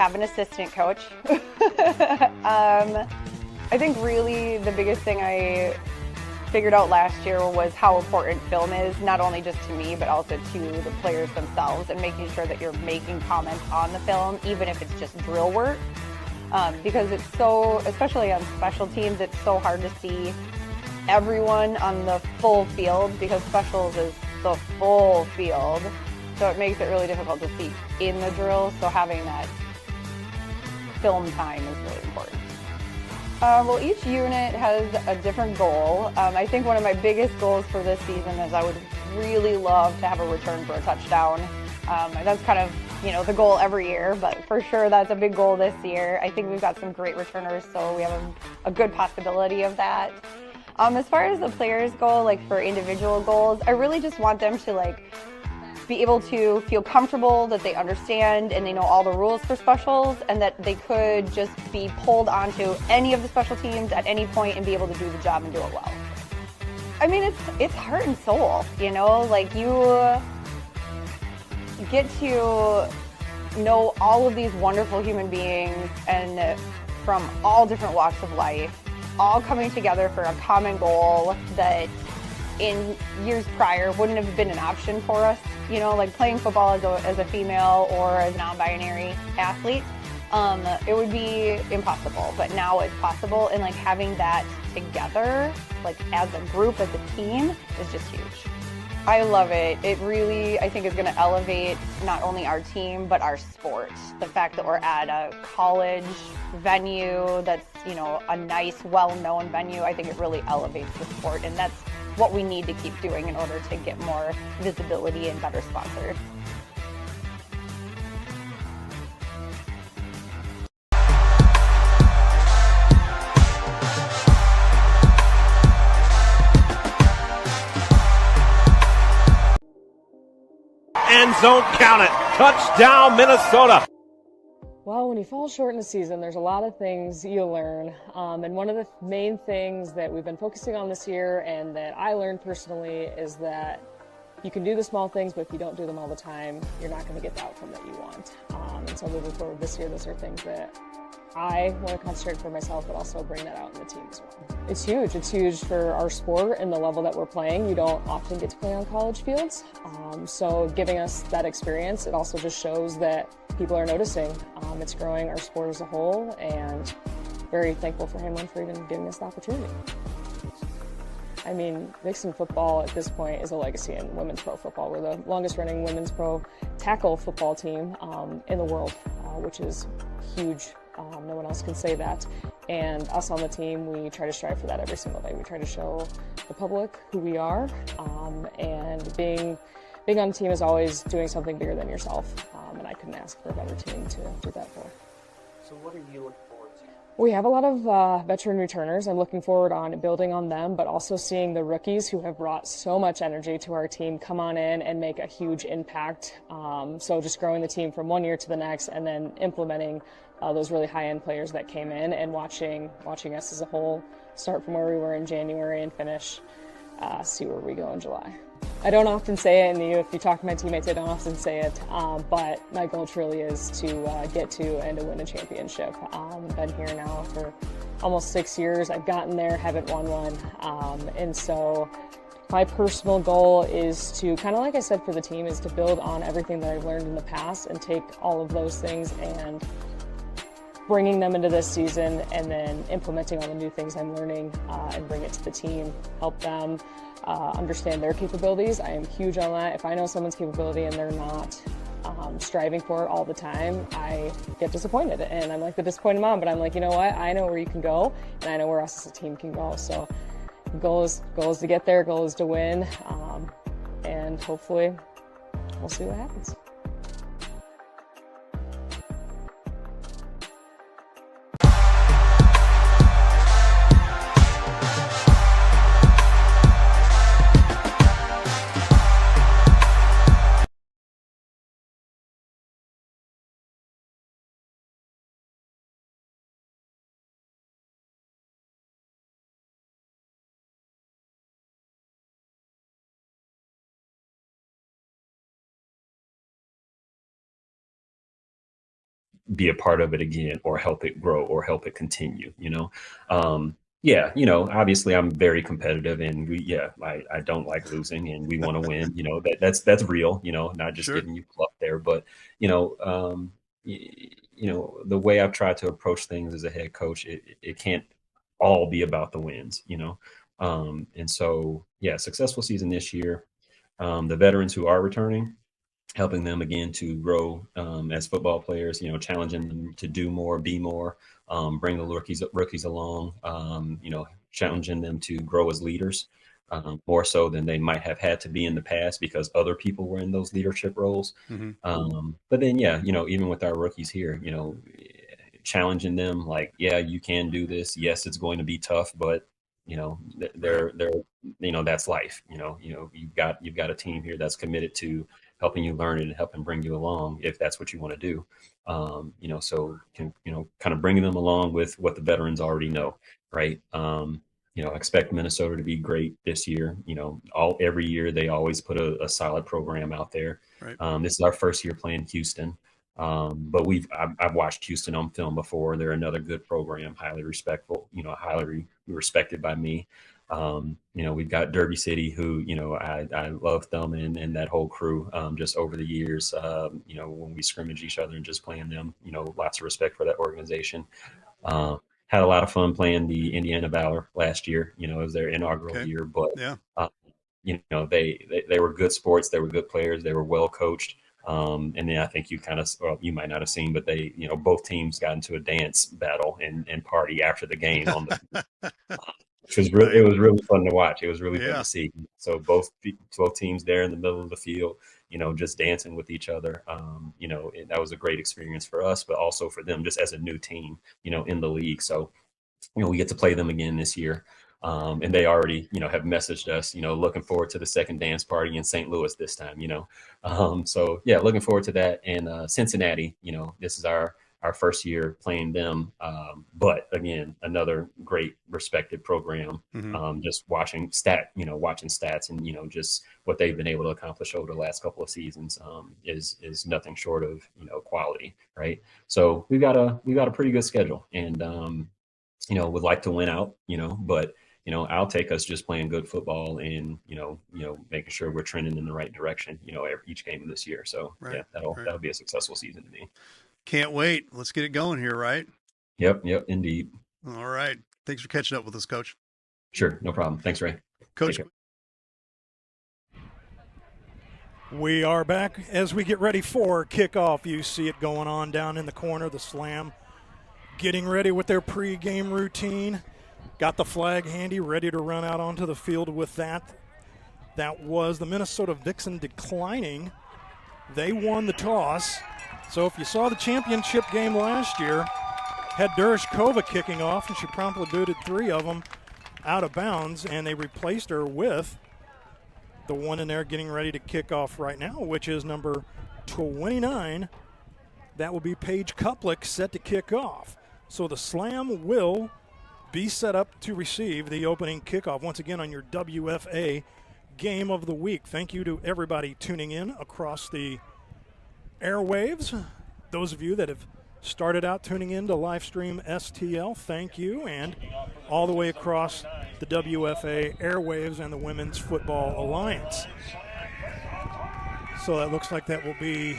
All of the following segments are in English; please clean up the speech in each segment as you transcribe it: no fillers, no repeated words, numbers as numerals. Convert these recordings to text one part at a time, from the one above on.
have an assistant coach. I think really the biggest thing I figured out last year was how important film is, not only just to me, but also to the players themselves, and making sure that you're making comments on the film, even if it's just drill work. Because it's so, especially on special teams, it's so hard to see everyone on the full field, because specials is the full field. So it makes it really difficult to see in the drill. So having that film time is really important. Well, each unit has a different goal. I think one of my biggest goals for this season is I would really love to have a return for a touchdown. That's kind of, the goal every year, but for sure that's a big goal this year. I think we've got some great returners, so we have a good possibility of that. As far as the players go, like for individual goals, I really just want them to be able to feel comfortable that they understand and they know all the rules for specials, and that they could just be pulled onto any of the special teams at any point and be able to do the job and do it well. I mean, it's heart and soul, like you get to know all of these wonderful human beings and from all different walks of life, all coming together for a common goal that in years prior wouldn't have been an option for us. Like playing football as a female or as a non-binary athlete, it would be impossible, but now it's possible, and having that together, as a group, as a team, is just huge. I love it. It really, I think, is going to elevate not only our team, but our sport. The fact that we're at a college venue that's, a nice, well-known venue, I think it really elevates the sport, and that's what we need to keep doing in order to get more visibility and better sponsors. End zone, count it. Touchdown, Minnesota. Well, when you fall short in the season, there's a lot of things you learn. And one of the main things that we've been focusing on this year, and that I learned personally, is that you can do the small things, but if you don't do them all the time, you're not going to get the outcome that you want. And so moving forward this year, those are things that I want to concentrate for myself, but also bring that out in the team as well. It's huge. It's huge for our sport and the level that we're playing. You don't often get to play on college fields. So giving us that experience, it also just shows that people are noticing. It's growing our sport as a whole, and very thankful for Hamlin for even giving us the opportunity. I mean, Vixen football at this point is a legacy in women's pro football. We're the longest running women's pro tackle football team in the world, which is huge. No one else can say that. And us on the team, we try to strive for that every single day. We try to show the public who we are, and being on a team is always doing something bigger than yourself, and I couldn't ask for a better team to do that for. So what are you looking forward to? We have a lot of veteran returners. I'm looking forward on building on them, but also seeing the rookies who have brought so much energy to our team come on in and make a huge impact. So just growing the team from one year to the next, and then implementing those really high-end players that came in, and watching us as a whole start from where we were in January and finish, see where we go in July. I don't often say it, and if you talk to my teammates, I don't often say it, but my goal truly is to get to and to win a championship. I've been here now for almost 6 years. I've gotten there, haven't won one, and so my personal goal is to, kind of like I said for the team, is to build on everything that I've learned in the past and take all of those things and bringing them into this season, and then implementing all the new things I'm learning and bring it to the team, help them understand their capabilities. I am huge on that. If I know someone's capability and they're not striving for it all the time, I get disappointed, and I'm like the disappointed mom, but I'm like, you know what, I know where you can go, and I know where us as a team can go. So goal is to get there, goal is to win, and hopefully we'll see what happens. be a part of it again or help it grow or help it continue, Yeah, obviously I'm very competitive, and I don't like losing, and we want to win. That's real. Not just Sure. giving you fluff there, but the way I've tried to approach things as a head coach, it can't all be about the wins. And so successful season this year. The veterans who are returning, helping them again to grow as football players, challenging them to do more, be more, bring the rookies along, challenging them to grow as leaders, more so than they might have had to be in the past because other people were in those leadership roles. But then, even with our rookies here, challenging them like, you can do this. Yes, it's going to be tough, but they're that's life. You've got a team here that's committed to helping you learn it and helping bring you along if that's what you want to do. So can, kind of bringing them along with what the veterans already know, right? Expect Minnesota to be great this year. Every year they always put a solid program out there. Right. This is our first year playing Houston. But I've watched Houston on film before. They're another good program, highly respected by me. We've got Derby City, who, I love them and that whole crew, just over the years, when we scrimmage each other and just playing them, lots of respect for that organization. Had a lot of fun playing the Indiana Valor last year, it was their inaugural year, but, they were good sports. They were good players. They were well coached. And then I think you might not have seen, but they, both teams got into a dance battle and party after the game which was it was really fun to watch. It was really fun to see. So both teams there in the middle of the field, just dancing with each other. That was a great experience for us, but also for them just as a new team, in the league. So, we get to play them again this year. And they already, have messaged us, looking forward to the second dance party in St. Louis this time, So looking forward to that. And Cincinnati, this is our first year playing them. But again, another great respected program. Just watching stats and, just what they've been able to accomplish over the last couple of seasons is nothing short of, quality. Right. So we've got a pretty good schedule, and, would like to win out, but I'll take us just playing good football and, making sure we're trending in the right direction, each game of this year. So that'll be a successful season to me. Can't wait. Let's get it going here, right? Yep, indeed. All right. Thanks for catching up with us, Coach. Sure, no problem. Thanks, Ray. Coach. We are back as we get ready for kickoff. You see it going on down in the corner, the Slam getting ready with their pregame routine. Got the flag handy, ready to run out onto the field with that. That was the Minnesota Vixen declining. They won the toss. So if you saw the championship game last year, had Dereshkova kicking off, and she promptly booted 3 of them out of bounds, and they replaced her with the one in there getting ready to kick off right now, which is number 29. That will be Paige Kuplik, set to kick off. So the Slam will be set up to receive the opening kickoff once again on your WFA Game of the Week. Thank you to everybody tuning in across the airwaves. Those of you that have started out tuning in to Livestream STL, thank you. And all the way across the WFA airwaves and the Women's Football Alliance. So that looks like that will be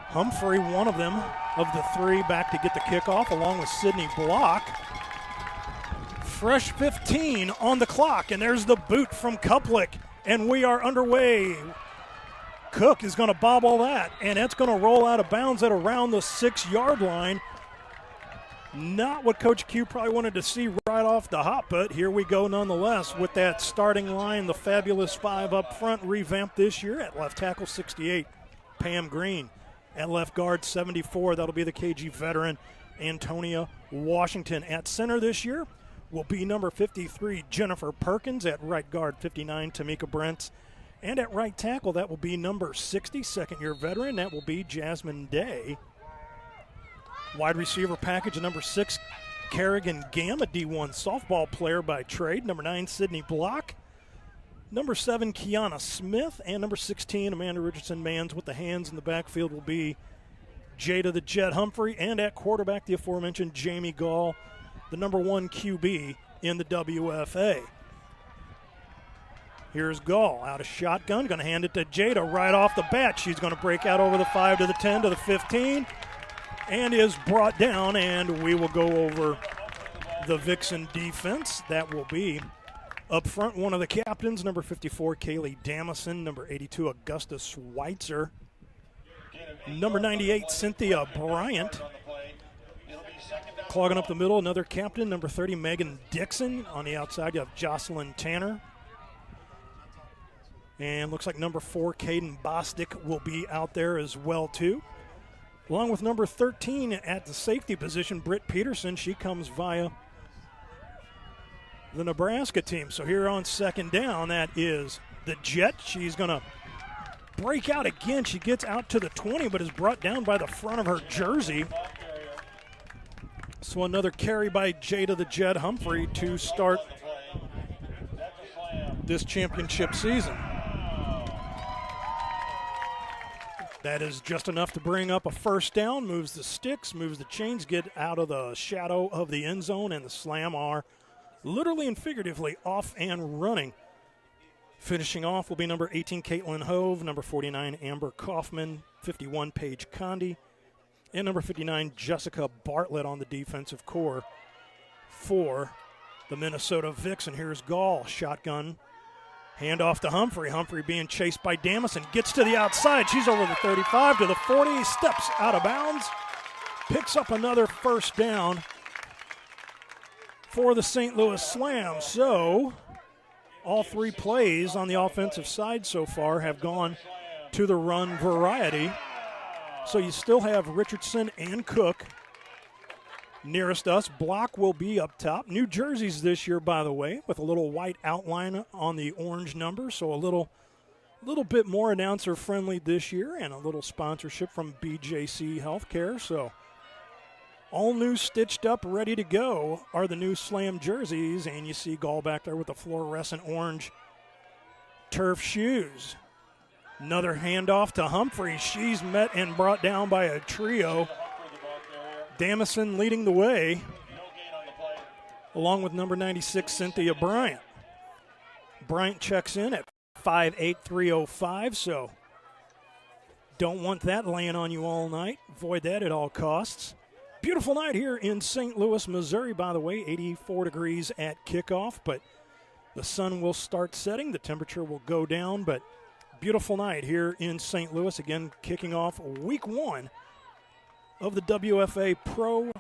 Humphrey, one of them, of the 3 back to get the kickoff, along with Sydney Block. Fresh 15 on the clock, and there's the boot from Kuplik, and we are underway. Cook is going to bobble that, and it's going to roll out of bounds at around the 6-yard line. Not what Coach Q probably wanted to see right off the hop, but here we go nonetheless with that starting line, the fabulous 5 up front, revamped this year. At left tackle, 68, Pam Green. At left guard, 74, that'll be the KG veteran, Antonia Washington. At center this year will be number 53, Jennifer Perkins. At right guard, 59, Tamika Brents. And at right tackle, that will be number 60, second-year veteran. That will be Jasmine Day. Wide receiver package, number 6, Kerrigan Gam, a D1 softball player by trade. Number 9, Sydney Block. Number 7, Kiana Smith. And number 16, Amanda Richardson-Mans with the hands in the backfield will be Jada the Jet Humphrey, and at quarterback, the aforementioned Jamie Gall, the number 1 QB in the WFA. Here's Gall out of shotgun, going to hand it to Jada right off the bat. She's going to break out over the 5 to the 10 to the 15 and is brought down, and we will go over the Vixen defense. That will be up front, one of the captains, number 54, Kaylee Damison, number 82, Augusta Schweitzer, number 98, Cynthia Bryant. Clogging up the middle, another captain, number 30, Megan Dixon. On the outside, you have Jocelyn Tanner. And looks like number 4, Caden Bostic, will be out there as well, too. Along with number 13 at the safety position, Britt Peterson. She comes via the Nebraska team. So here on second down, that is the Jet. She's going to break out again. She gets out to the 20, but is brought down by the front of her jersey. So another carry by Jada the Jet Humphrey to start this championship season. That is just enough to bring up a first down, moves the sticks, moves the chains, get out of the shadow of the end zone, and the Slam are literally and figuratively off and running. Finishing off will be number 18, Caitlin Hove, number 49, Amber Kaufman, 51, Paige Condi, and number 59, Jessica Bartlett on the defensive core for the Minnesota Vixen. Here's Gall, shotgun, hand off to Humphrey. Humphrey being chased by Damison, gets to the outside. She's over the 35 to the 40, steps out of bounds, picks up another first down for the St. Louis Slam. So all 3 plays on the offensive side so far have gone to the run variety. So you still have Richardson and Cook nearest us. Block will be up top. New jerseys this year, by the way, with a little white outline on the orange number. So a little bit more announcer friendly this year, and a little sponsorship from BJC Healthcare. So all new, stitched up, ready to go are the new Slam jerseys, and you see Gall back there with the fluorescent orange turf shoes. Another handoff to Humphrey. She's met and brought down by a trio. Damison leading the way, along with number 96, Cynthia Bryant. Bryant checks in at 5'8", 305, so don't want that laying on you all night. Avoid that at all costs. Beautiful night here in St. Louis, Missouri, by the way, 84 degrees at kickoff, but the sun will start setting. The temperature will go down, but beautiful night here in St. Louis. Again, kicking off week 1 of the WFA Pro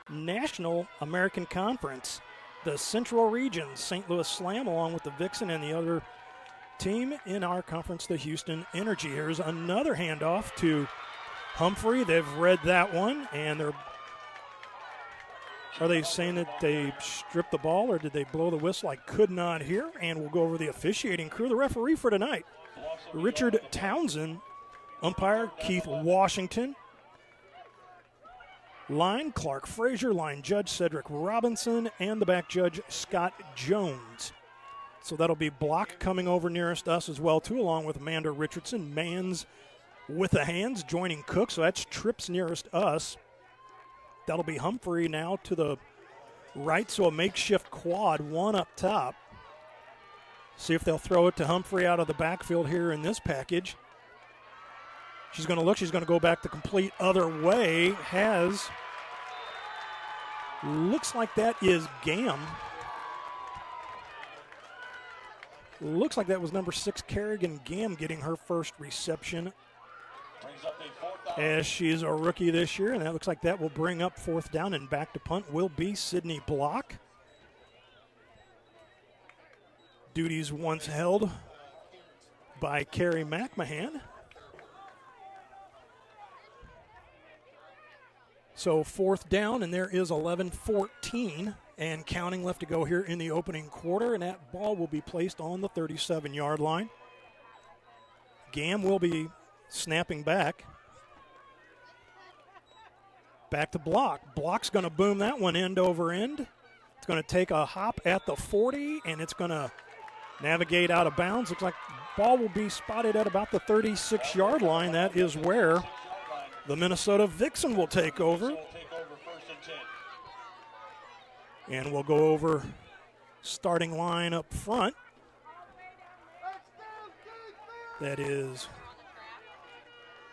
National American Conference. The Central Region St. Louis Slam, along with the Vixen and the other team in our conference, the Houston Energy. Here's another handoff to Humphrey. They've read that one, and are they saying that they stripped the ball, or did they blow the whistle? I could not hear, and we'll go over the officiating crew. The referee for tonight, Richard Townsend. Umpire, Keith Washington. Line, Clark Frazier. Line judge, Cedric Robinson. And the back judge, Scott Jones. So that'll be Block coming over nearest us as well, too, along with Amanda Richardson. Mans with the hands, joining Cook. So that's trips nearest us. That'll be Humphrey now to the right, so a makeshift quad, one up top. See if they'll throw it to Humphrey out of the backfield here in this package. She's going to look. She's going to go back the complete other way. Looks like that is Gam. Looks like that was number 6, Kerrigan Gam, getting her first reception, as she is a rookie this year, and that looks like that will bring up 4th down, and back to punt will be Sydney Block. Duties once held by Carrie McMahon. So 4th down, and there is 11-14 and counting left to go here in the opening quarter, and that ball will be placed on the 37-yard line. Gam will be snapping back. Back to Block. Block's going to boom that one end over end. It's going to take a hop at the 40, and it's going to navigate out of bounds. Looks like the ball will be spotted at about the 36-yard line. That is where The Minnesota Vixen will take over. And we'll go over starting line up front. That is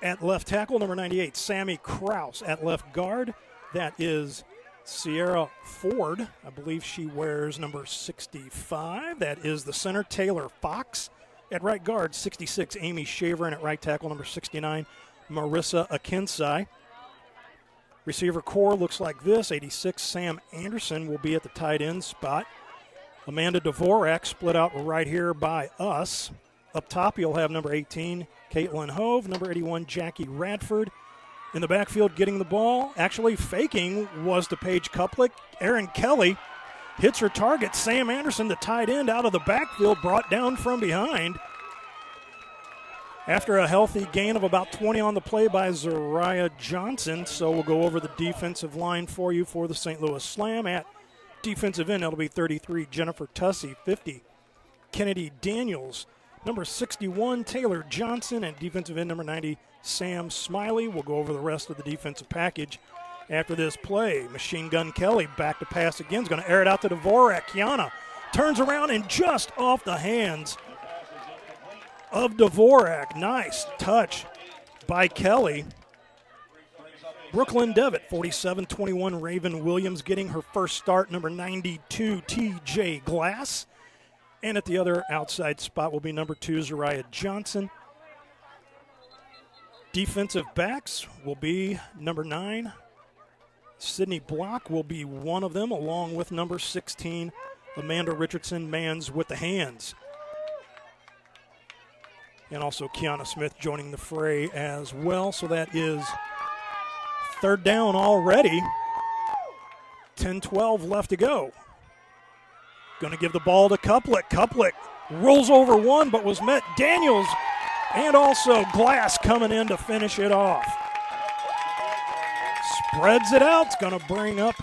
at left tackle, number 98, Sammy Kraus. At left guard, that is Sierra Ford. I believe she wears number 65. That is the center, Taylor Fox. At right guard, 66, Amy Shaver. And at right tackle, number 69, Marissa Akinsai. Receiver core looks like this. 86, Sam Anderson will be at the tight end spot. Amanda Dvorak split out right here by us. Up top, you'll have number 18, Caitlin Hove. Number 81, Jackie Radford. In the backfield, getting the ball, actually faking, was to Paige Kuplick. Erin Kelly hits her target. Sam Anderson, the tight end, out of the backfield, brought down from behind. After a healthy gain of about 20 on the play by Zariah Johnson. So we'll go over the defensive line for you for the St. Louis Slam. At defensive end, that'll be 33, Jennifer Tussey. 50, Kennedy Daniels. Number 61, Taylor Johnson. And defensive end, number 90, Sam Smiley. We'll go over the rest of the defensive package after this play. Machine Gun Kelly back to pass again. Is going to air it out to Dvorak. Kiana turns around and just off the hands of Dvorak. Nice touch by Kelly. Brooklyn Devitt, 47-21, Raven Williams getting her first start. Number 92, TJ Glass. And at the other outside spot will be number 2, Zariah Johnson. Defensive backs will be number 9, Sydney Block will be one of them, along with number 16, Amanda Richardson, Mans with the hands. And also Kiana Smith joining the fray as well. So that is third down already. 10-12 left to go. Going to give the ball to Kuplick. Kuplick rolls over one, but was met. Daniels and also Glass coming in to finish it off. Spreads it out. It's going to bring up.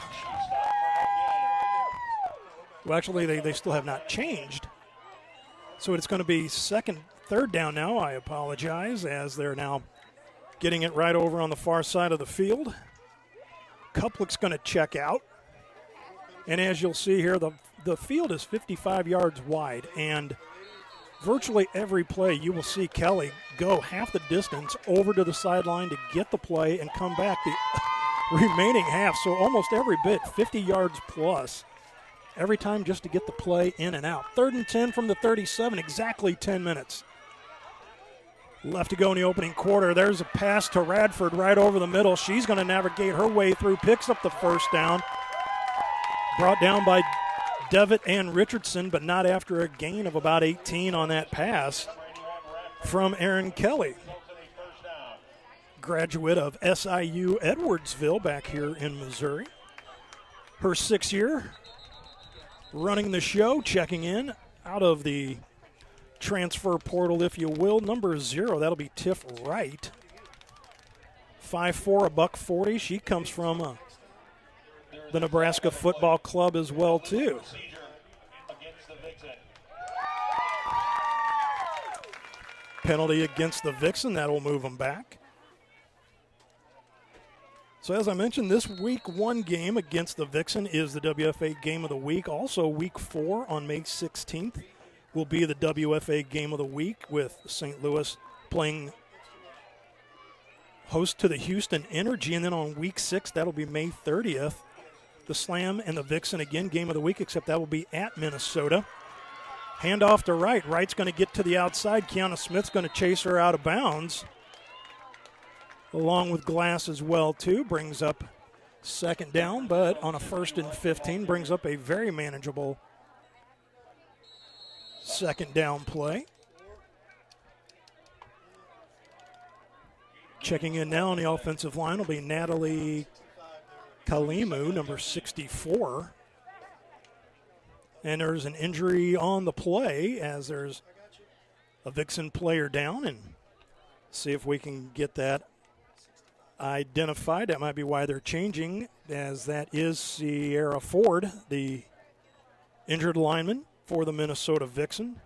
Well, actually, they still have not changed. So it's going to be third down now. I apologize, as they're now getting it right over on the far side of the field. Kuplick's going to check out. And as you'll see here, the field is 55 yards wide, and virtually every play you will see Kelly go half the distance over to the sideline to get the play and come back the remaining half. So almost every bit, 50 yards plus, every time just to get the play in and out. 3rd and 10 from the 37, exactly 10 minutes left to go in the opening quarter. There's a pass to Radford right over the middle. She's going to navigate her way through, picks up the first down. Brought down by Devitt and Richardson, but not after a gain of about 18 on that pass from Erin Kelly, graduate of SIU Edwardsville back here in Missouri. Her 6th year running the show, checking in out of the transfer portal, if you will. Number 0, that'll be Tiff Wright. 5'4", $140. She comes from the Nebraska Football Club as well, too. Penalty against the Vixen. That will move them back. So as I mentioned, this week 1 game against the Vixen is the WFA Game of the Week. Also, week 4 on May 16th will be the WFA Game of the Week, with St. Louis playing host to the Houston Energy. And then on week 6, that'll be May 30th. The Slam and the Vixen, again, Game of the Week, except that will be at Minnesota. Handoff to Wright. Wright's going to get to the outside. Kiana Smith's going to chase her out of bounds, along with Glass as well, too. Brings up 2nd down, but on a 1st and 15, brings up a very manageable 2nd down play. Checking in now on the offensive line will be Natalie Kalimu, number 64. And there's an injury on the play, as there's a Vixen player down, and see if we can get that identified. That might be why they're changing, as that is Sierra Ford, the injured lineman for the Minnesota Vixen.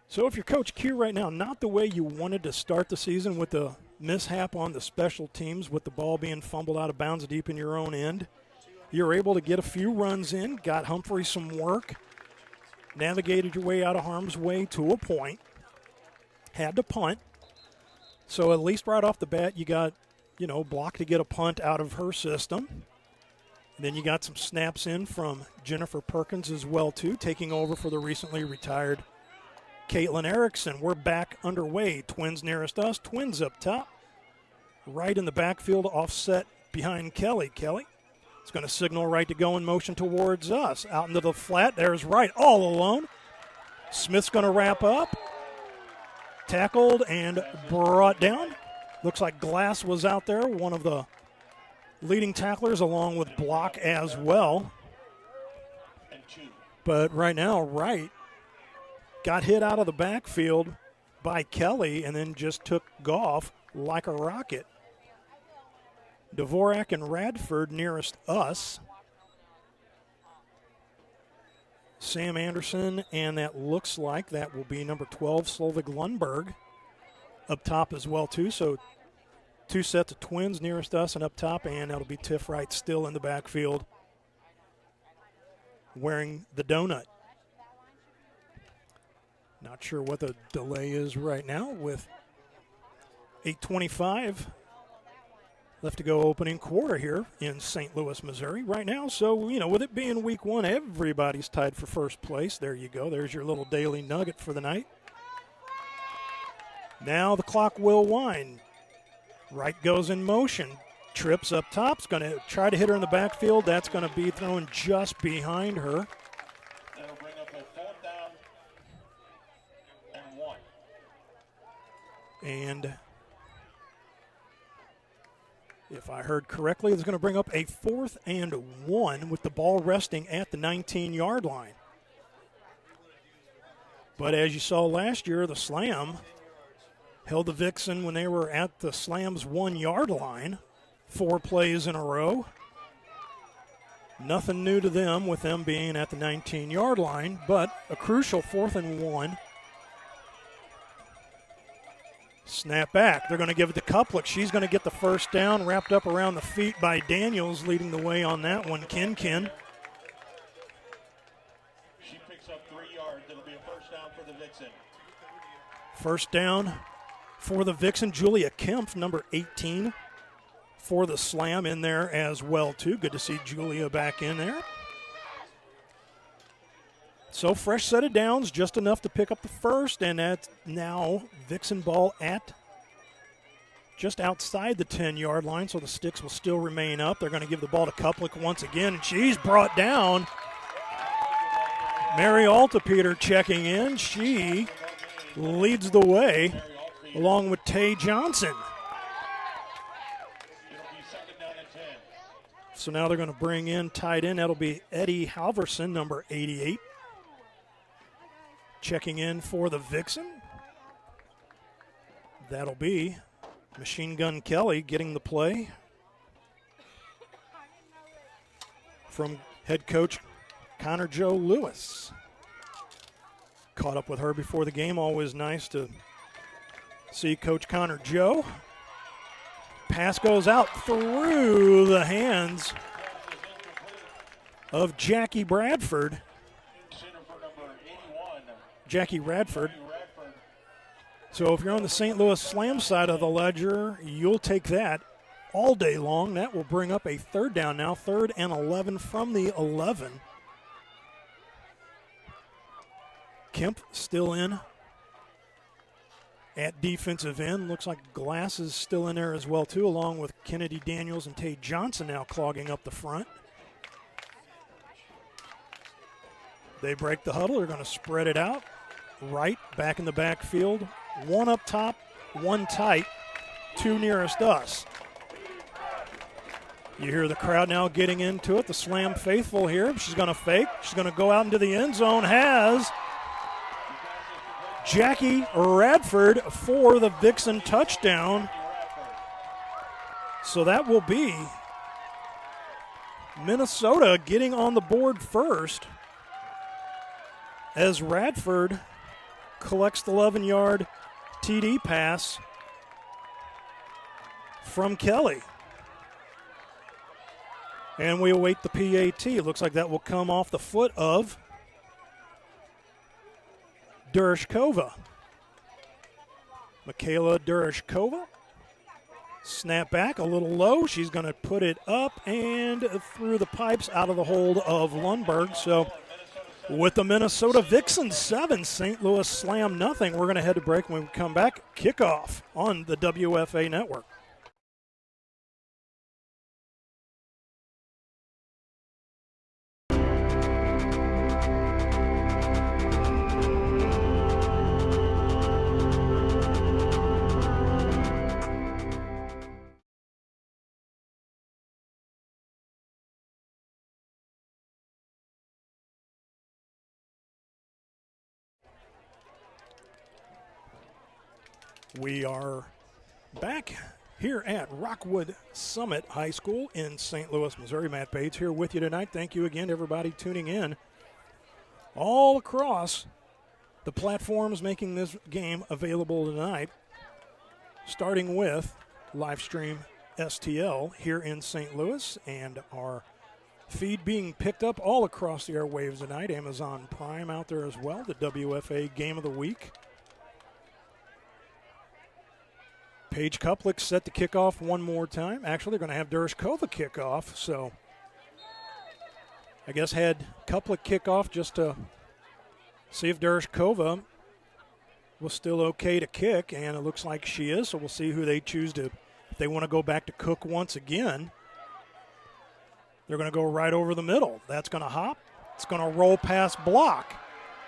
So if you're Coach Q right now, not the way you wanted to start the season with the mishap on the special teams with the ball being fumbled out of bounds deep in your own end, you're able to get a few runs in, got Humphrey some work, navigated your way out of harm's way to a point, had to punt. So at least right off the bat you got, blocked to get a punt out of her system. And then you got some snaps in from Jennifer Perkins as well, too, taking over for the recently retired Caitlin Erickson. We're back underway. Twins nearest us. Twins up top. Right in the backfield, offset behind Kelly. Kelly is going to signal right to go in motion towards us. Out into the flat. There's Wright all alone. Smith's going to wrap up. Tackled and brought down. Looks like Glass was out there, one of the leading tacklers, along with Block as well. But right now, Wright got hit out of the backfield by Kelly and then just took off like a rocket. Dvorak and Radford nearest us. Sam Anderson, and that looks like that will be number 12, Solveig Lundberg, up top as well, too. So two sets of twins nearest us and up top, and that'll be Tiff Wright still in the backfield wearing the donut. Not sure what the delay is right now with 8:25 left to go opening quarter here in St. Louis, Missouri right now. So, with it being week one, everybody's tied for first place. There you go. There's your little daily nugget for the night. Now the clock will wind. Wright goes in motion. Trips up top. Is going to try to hit her in the backfield. That's going to be thrown just behind her. That'll bring up a 4th down and 1. And if I heard correctly, it's going to bring up a 4th and 1 with the ball resting at the 19-yard line. But as you saw last year, the Slam held the Vixen when they were at the Slam's 1-yard line 4 plays in a row. Nothing new to them with them being at the 19-yard line, but a crucial 4th and 1. Snap back. They're going to give it to Kuplik. She's going to get the first down, wrapped up around the feet by Daniels, leading the way on that one. Kin. She picks up 3 yards. It'll be a first down for the Vixen. First down for the Vixen. Julia Kempf, number 18, for the Slam in there as well, too. Good to see Julia back in there. So fresh set of downs, just enough to pick up the first, and that's now Vixen ball at just outside the 10-yard line, so the sticks will still remain up. They're going to give the ball to Kuplik once again, and she's brought down. Mary Altapeter checking in. She leads the way along with Tay Johnson. So now they're going to bring in tight end. That'll be Eddie Halverson, number 88. Checking in for the Vixen. That'll be Machine Gun Kelly getting the play from head coach Connor Joe Lewis. Caught up with her before the game. Always nice to see Coach Connor Joe. Pass goes out through the hands of Jackie Bradford. Jackie Radford. So if you're on the St. Louis Slam side of the ledger, you'll take that all day long. That will bring up a 3rd down now, 3rd and 11 from the 11. Kemp still in at defensive end. Looks like Glass is still in there as well, too, along with Kennedy Daniels and Tay Johnson now clogging up the front. They break the huddle. They're going to spread it out. Right back in the backfield. 1 up top, 1 tight, 2 nearest us. You hear the crowd now getting into it. The Slam faithful here. She's going to fake. She's going to go out into the end zone. Has Jackie Radford for the Vixen touchdown. So that will be Minnesota getting on the board first, as Radford collects the 11-yard TD pass from Kelly. And we await the PAT. It looks like that will come off the foot of Dereshkova. Michaela Dereshkova. Snap back a little low. She's going to put it up and through the pipes out of the hold of Lundberg. So with the Minnesota Vixen 7, St. Louis Slam nothing. We're going to head to break. When we come back, kickoff on the WFA network. We are back here at Rockwood Summit High School in St. Louis, Missouri. Matt Bates here with you tonight. Thank you again to everybody tuning in all across the platforms making this game available tonight, starting with Livestream STL here in St. Louis, and our feed being picked up all across the airwaves tonight. Amazon Prime out there as well, the WFA Game of the Week. Paige Kuplik set to kick off one more time. Actually, they're going to have Dereshkova kick off, so I guess had Kuplik kick off just to see if Dereshkova was still okay to kick, and it looks like she is, so we'll see who they choose to. If they want to go back to Cook once again, they're going to go right over the middle. That's going to hop. It's going to roll past block.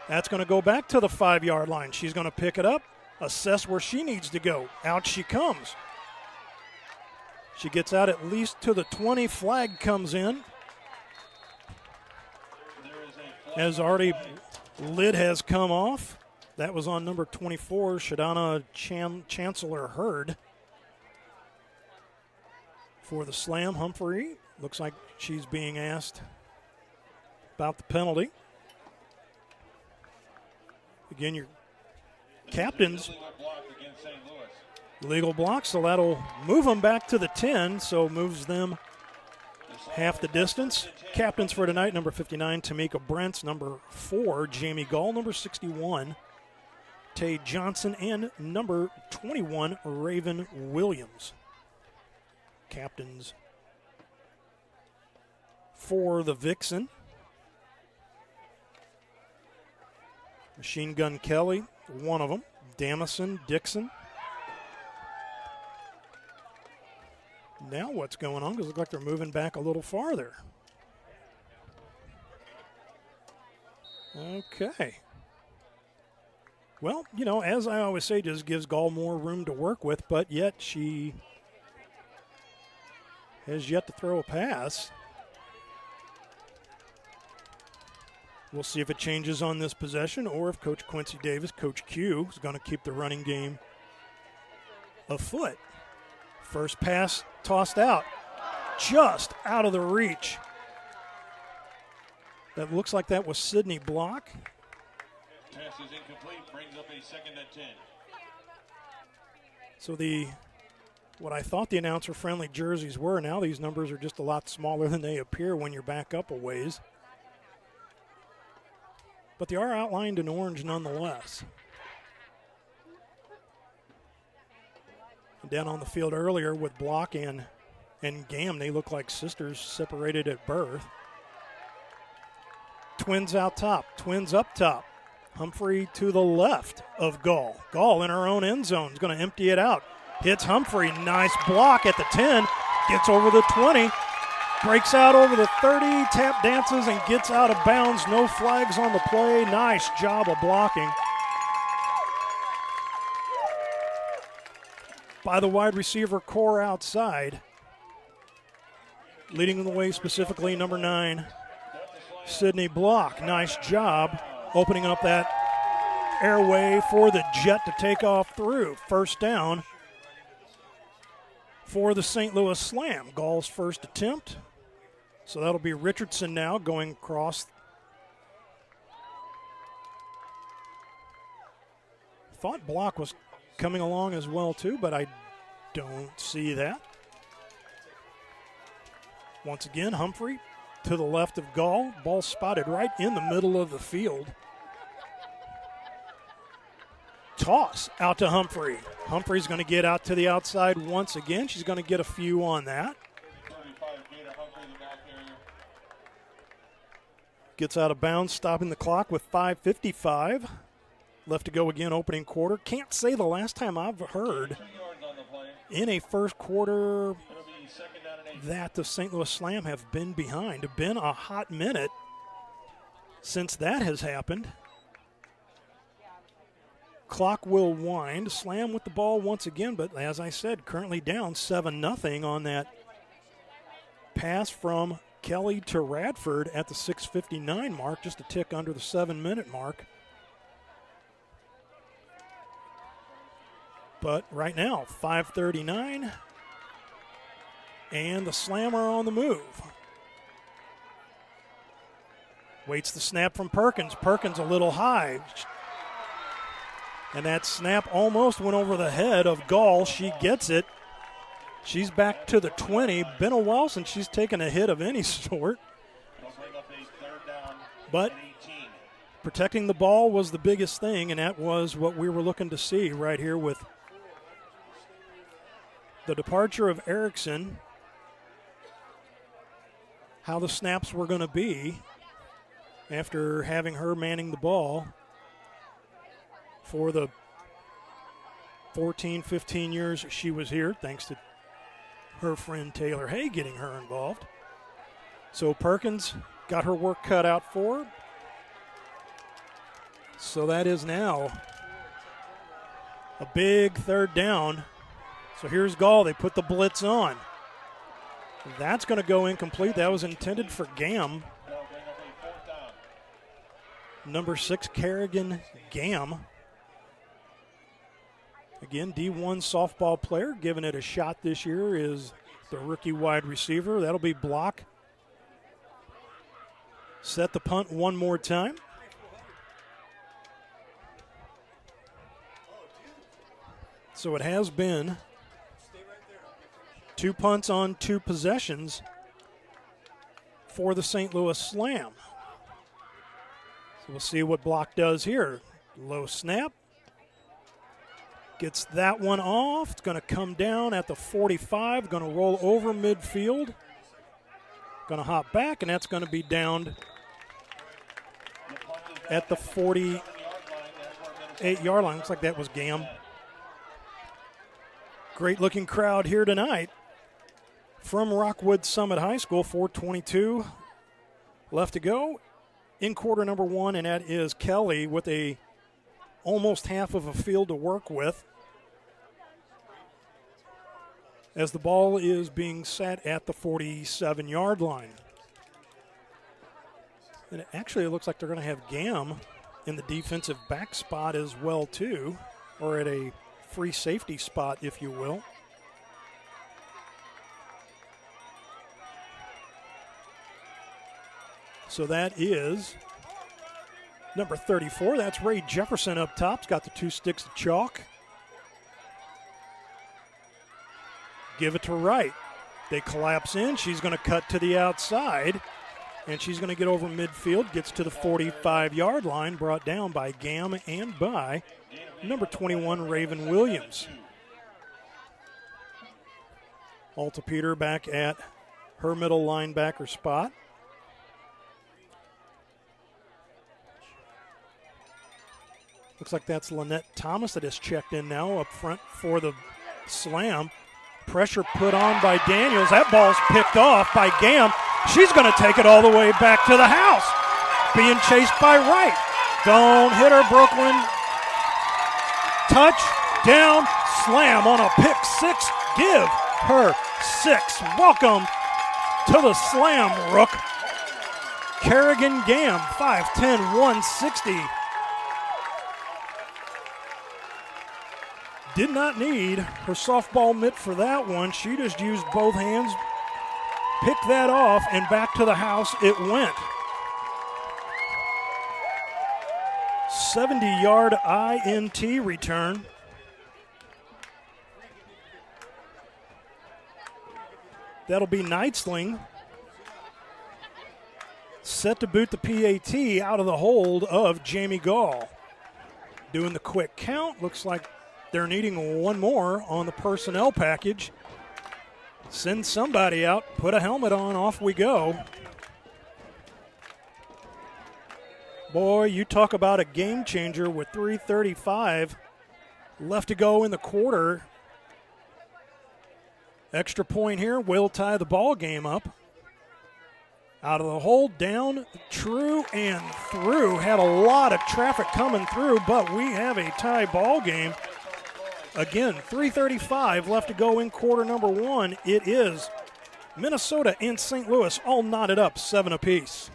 That's going to go back to the 5-yard line. She's going to pick it up, assess where she needs to go. Out she comes. She gets out at least to the 20. Flag comes in. As already, lid has come off. That was on number 24, Shadana Chancellor Hurd. For the slam, Humphrey. Looks like she's being asked about the penalty. Again, your captains. Legal block, so that'll move them back to the 10, so moves them half the distance. Captains for tonight, number 59, Tamika Brents, number 4, Jamie Gall, number 61, Tay Johnson, and number 21, Raven Williams. Captains for the Vixen. Machine Gun Kelly, one of them. Damison, Dixon. Now what's going on? Because it looks like they're moving back a little farther. Okay. Well, you know, as I always say, just gives Gall more room to work with, but yet she has yet to throw a pass. We'll see if it changes on this possession or if Coach Quincy Davis, Coach Q, is going to keep the running game afoot. First pass tossed out, just out of the reach. That looks like that was Sydney Block. Pass is incomplete, brings up a 2nd and 10. So what I thought the announcer-friendly jerseys were, now these numbers are just a lot smaller than they appear when you're back up a ways. But they are outlined in orange nonetheless. And down on the field earlier with Block and Gam, they look like sisters separated at birth. Twins out top, twins up top. Humphrey to the left of Gall. Gall in her own end zone is going to empty it out. Hits Humphrey, nice block at the 10, gets over the 20. Breaks out over the 30, tap dances, and gets out of bounds. No flags on the play. Nice job of blocking by the wide receiver core outside. Leading the way specifically, number 9, Sydney Block. Nice job opening up that airway for the Jet to take off through. First down for the St. Louis Slam. Gall's first attempt. So that'll be Richardson now going across thought block was coming along as well, too, but I don't see that. Once again, Humphrey to the left of Gall. Ball spotted right in the middle of the field. Toss out to Humphrey. Humphrey's going to get out to the outside once again. She's going to get a few on that. Gets out of bounds, stopping the clock with 5:55 left to go again, opening quarter. Can't say the last time I've heard in a first quarter that the St. Louis Slam have been behind. It's been a hot minute since that has happened. Clock will wind. Slam with the ball once again, but as I said, currently down 7-0 on that pass from Kelly to Radford at the 6:59 mark, just a tick under the 7-minute mark. But right now, 5:39, and the Slammer on the move. Waits the snap from Perkins. Perkins a little high. And that snap almost went over the head of Gall. She gets it. She's back to the 20. Been a while since she's taken a hit of any sort. But protecting the ball was the biggest thing, and that was what we were looking to see right here with the departure of Erickson, how the snaps were going to be after having her manning the ball for the 14, 15 years she was here, thanks to her friend Taylor Hay getting her involved. So Perkins got her work cut out for her. So that is now a big third down. So here's Gall. They put the blitz on. That's going to go incomplete. That was intended for Gam. Number 6, Kerrigan Gam. Again, D1 softball player, giving it a shot this year is the rookie wide receiver. That'll be block. Set the punt one more time. So it has been 2 punts on 2 possessions for the St. Louis Slam. So we'll see what block does here. Low snap. Gets that one off. It's going to come down at the 45. Going to roll over midfield. Going to hop back, and that's going to be downed at the 48-yard line. Looks like that was Gam. Great-looking crowd here tonight from Rockwood Summit High School. 4:22 left to go in quarter number 1, and that is Kelly with almost half of a field to work with, as the ball is being set at the 47-yard line. And actually it looks like they're going to have Gam in the defensive back spot as well too, or at a free safety spot, if you will. So that is number 34. That's Ray Jefferson up top. He's got the 2 sticks of chalk. Give it to Wright. They collapse in. She's going to cut to the outside, and she's going to get over midfield, gets to the 45-yard line, brought down by Gam and by number 21, Raven Williams. Alta Peter back at her middle linebacker spot. Looks like that's Lynette Thomas that has checked in now up front for the Slam. Pressure put on by Daniels. That ball's picked off by Gam. She's going to take it all the way back to the house. Being chased by Wright. Don't hit her, Brooklyn. Touchdown Slam on a pick 6. Give her 6. Welcome to the Slam, Rook. Kerrigan Gam, 5'10", 160. Did not need her softball mitt for that one. She just used both hands, picked that off, and back to the house it went. 70-yard INT return. That'll be Knightsling. Set to boot the PAT out of the hold of Jamie Gall. Doing the quick count. Looks like they're needing one more on the personnel package. Send somebody out, put a helmet on, off we go. Boy, you talk about a game changer with 3:35 left to go in the quarter. Extra point here will tie the ball game up. Out of the hole, down, true, and through. Had a lot of traffic coming through, but we have a tie ball game. Again, 3:35 left to go in quarter number one. It is Minnesota and St. Louis all knotted up 7 apiece.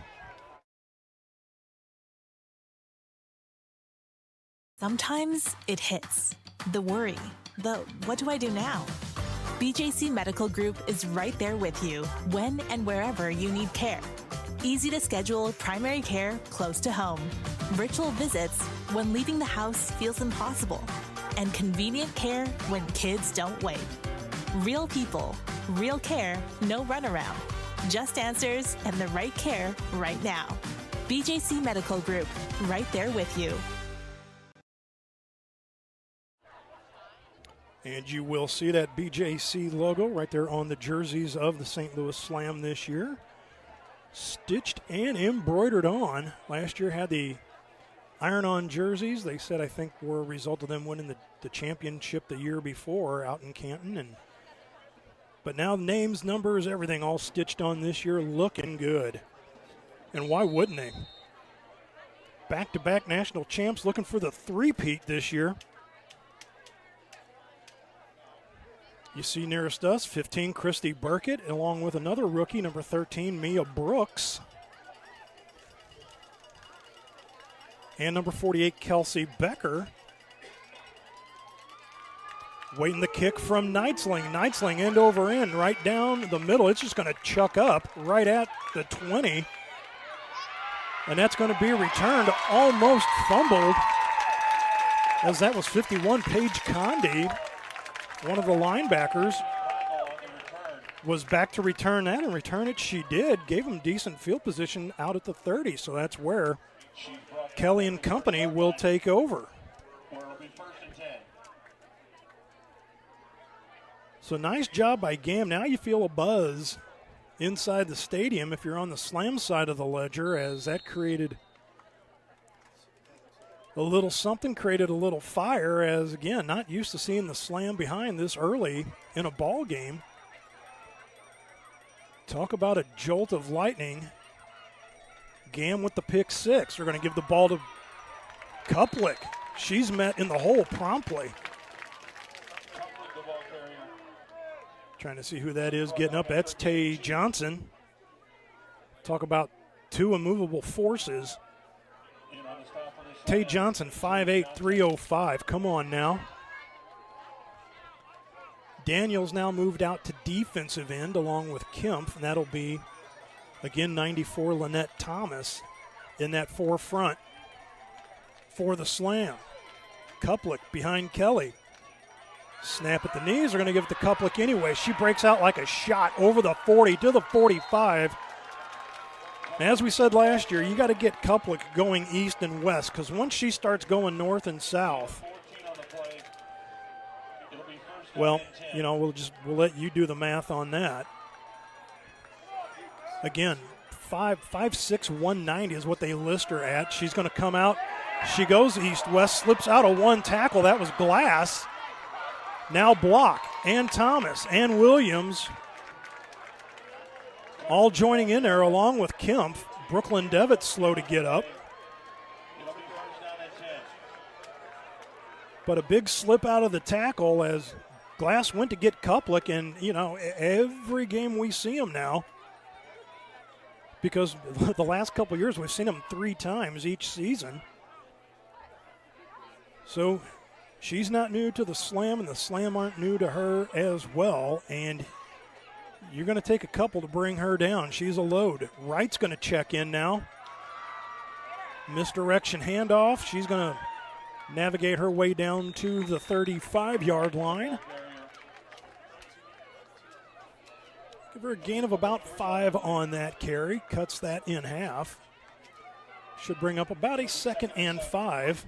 Sometimes it hits. The worry. The what do I do now? BJC Medical Group is right there with you when and wherever you need care. Easy to schedule primary care close to home. Virtual visits when leaving the house feels impossible. And convenient care when kids don't wait. Real people, real care, no runaround. Just answers and the right care right now. BJC Medical Group, right there with you. And you will see that BJC logo right there on the jerseys of the St. Louis Slam this year. Stitched and embroidered on. Last year had the iron-on jerseys. They said, I think, were a result of them winning the championship the year before out in Canton. But now names, numbers, everything all stitched on this year, looking good. And why wouldn't they? Back-to-back national champs looking for the three-peat this year. You see nearest us, 15, Christy Burkett, along with another rookie, number 13, Mia Brooks. And number 48, Kelsey Becker. Waiting the kick from Knightsling. Knightsling end over end, right down the middle. It's just going to chuck up right at the 20. And that's going to be returned, almost fumbled, as that was 51, Paige Condi. One of the linebackers was back to return that, and return it she did. Gave him decent field position out at the 30, so that's where Kelly and company will take over. So nice job by Gam. Now you feel a buzz inside the stadium if you're on the Slam side of the ledger, as that created a little something, created a little fire, as, again, not used to seeing the Slam behind this early in a ball game. Talk about a jolt of lightning. Gam with the pick six. They're going to give the ball to Kuplik. She's met in the hole promptly. Trying to see who that is getting up. That's Tay Johnson. Talk about two immovable forces. Tay Johnson, 5'8", 305. Come on now. Daniels now moved out to defensive end along with Kempf, and that'll be, again, 94, Lynette Thomas in that forefront for the Slam. Kuplik behind Kelly. Snap at the knees. They're going to give it to Kuplik anyway. She breaks out like a shot over the 40 to the 45. As we said last year, you got to get Kuplik going east and west, because once she starts going north and south, well, you know, we'll let you do the math on that. Again, 5'6", 190 is what they list her at. She's going to come out. She goes east-west, slips out of one tackle. That was Glass. Now Block and Thomas and Williams all joining in there along with Kempf. Brooklyn Devitt's slow to get up. But a big slip out of the tackle as Glass went to get Kuplik, and, you know, every game we see him now, because the last couple of years we've seen him 3 times each season. So she's not new to the Slam, and the Slam aren't new to her as well, and you're going to take a couple to bring her down. She's a load. Wright's going to check in now. Misdirection handoff. She's going to navigate her way down to the 35-yard line. Give her a gain of about 5 on that carry. Cuts that in half. Should bring up about a 2nd and 5.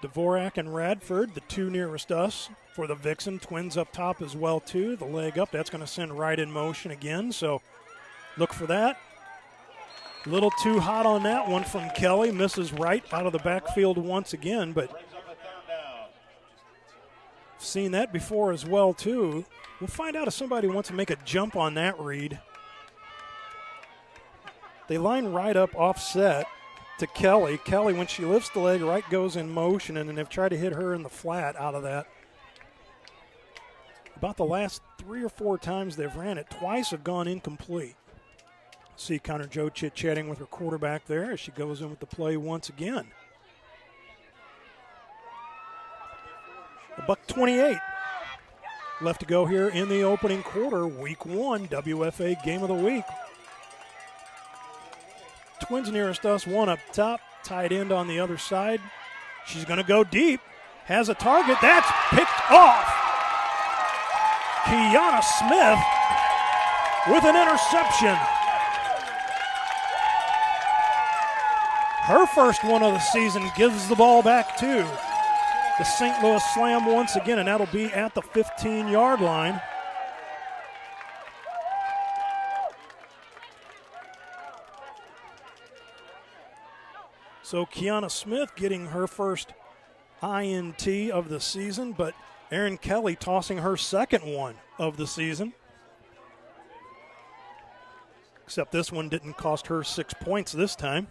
Dvorak and Radford, the two nearest us for the Vixen. Twins up top as well, too. The leg up, that's going to send right in motion again, so look for that. A little too hot on that one from Kelly. Misses right out of the backfield once again, but seen that before as well, too. We'll find out if somebody wants to make a jump on that read. They line right up offset to Kelly. Kelly, when she lifts the leg, right goes in motion, and then they've tried to hit her in the flat out of that. About the last 3 or 4 times they've ran it, twice have gone incomplete. See Connor Joe chit-chatting with her quarterback there as she goes in with the play once again. $1:28 left to go here in the opening quarter, week 1, WFA Game of the Week. Twins nearest us, one up top, tight end on the other side. She's going to go deep, has a target, that's picked off. Kiana Smith with an interception. Her first one of the season, gives the ball back to the St. Louis Slam once again, and that'll be at the 15-yard line. So Kiana Smith getting her first INT of the season, but Erin Kelly tossing her second one of the season. Except this one didn't cost her 6 points this time.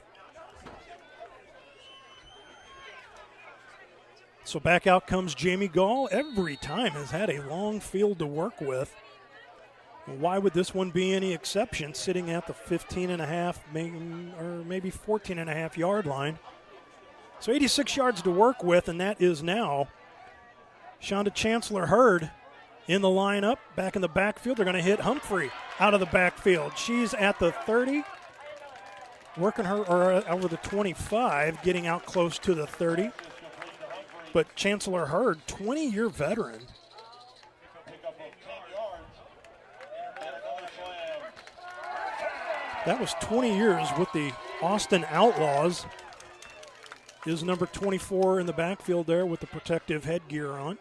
So back out comes Jamie Gall. Every time has had a long field to work with. Why would this one be any exception, sitting at the 15.5, or maybe 14.5 yard line? So 86 yards to work with, and that is now Shonda Chancellor-Hurd in the lineup. Back in the backfield, they're going to hit Humphrey out of the backfield. She's at the 30, working her over the 25, getting out close to the 30. But Chancellor-Hurd, 20-year veteran. That was 20 years with the Austin Outlaws. Is number 24 in the backfield there with the protective headgear on.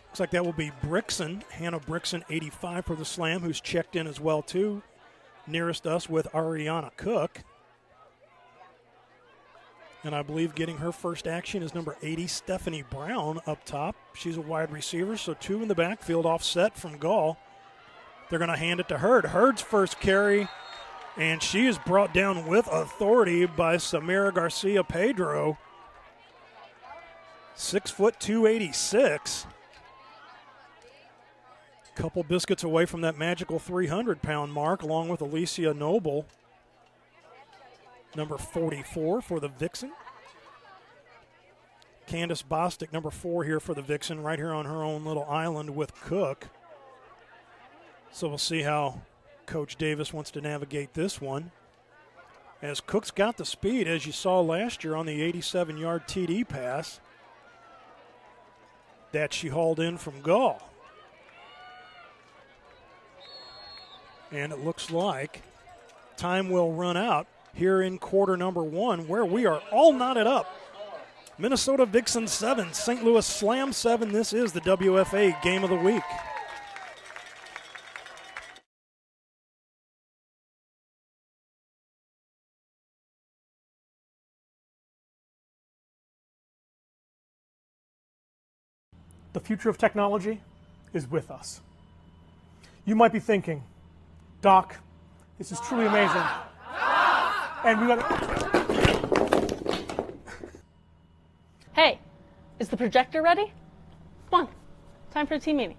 Looks like that will be Brixen, Hannah Brixen, 85 for the Slam, who's checked in as well too. Nearest us with Ariana Cook. And I believe getting her first action is number 80, Stephanie Brown, up top. She's a wide receiver, so 2 in the backfield offset from Gall. They're going to hand it to Hurd. Hurd's first carry, and she is brought down with authority by Samira Garcia-Pedro. 6 foot 286. Couple biscuits away from that magical 300-pound mark, along with Alicia Noble, number 44 for the Vixen. Candace Bostic, number 4 here for the Vixen, right here on her own little island with Cook. So we'll see how Coach Davis wants to navigate this one. As Cook's got the speed, as you saw last year on the 87-yard TD pass that she hauled in from Gall. And it looks like time will run out here in quarter number 1, where we are all knotted up. Minnesota Vixen 7, St. Louis Slam 7. This is the WFA Game of the Week. The future of technology is with us. You might be thinking, Doc, this is truly amazing. And we got. Hey, is the projector ready? Come on, time for a team meeting.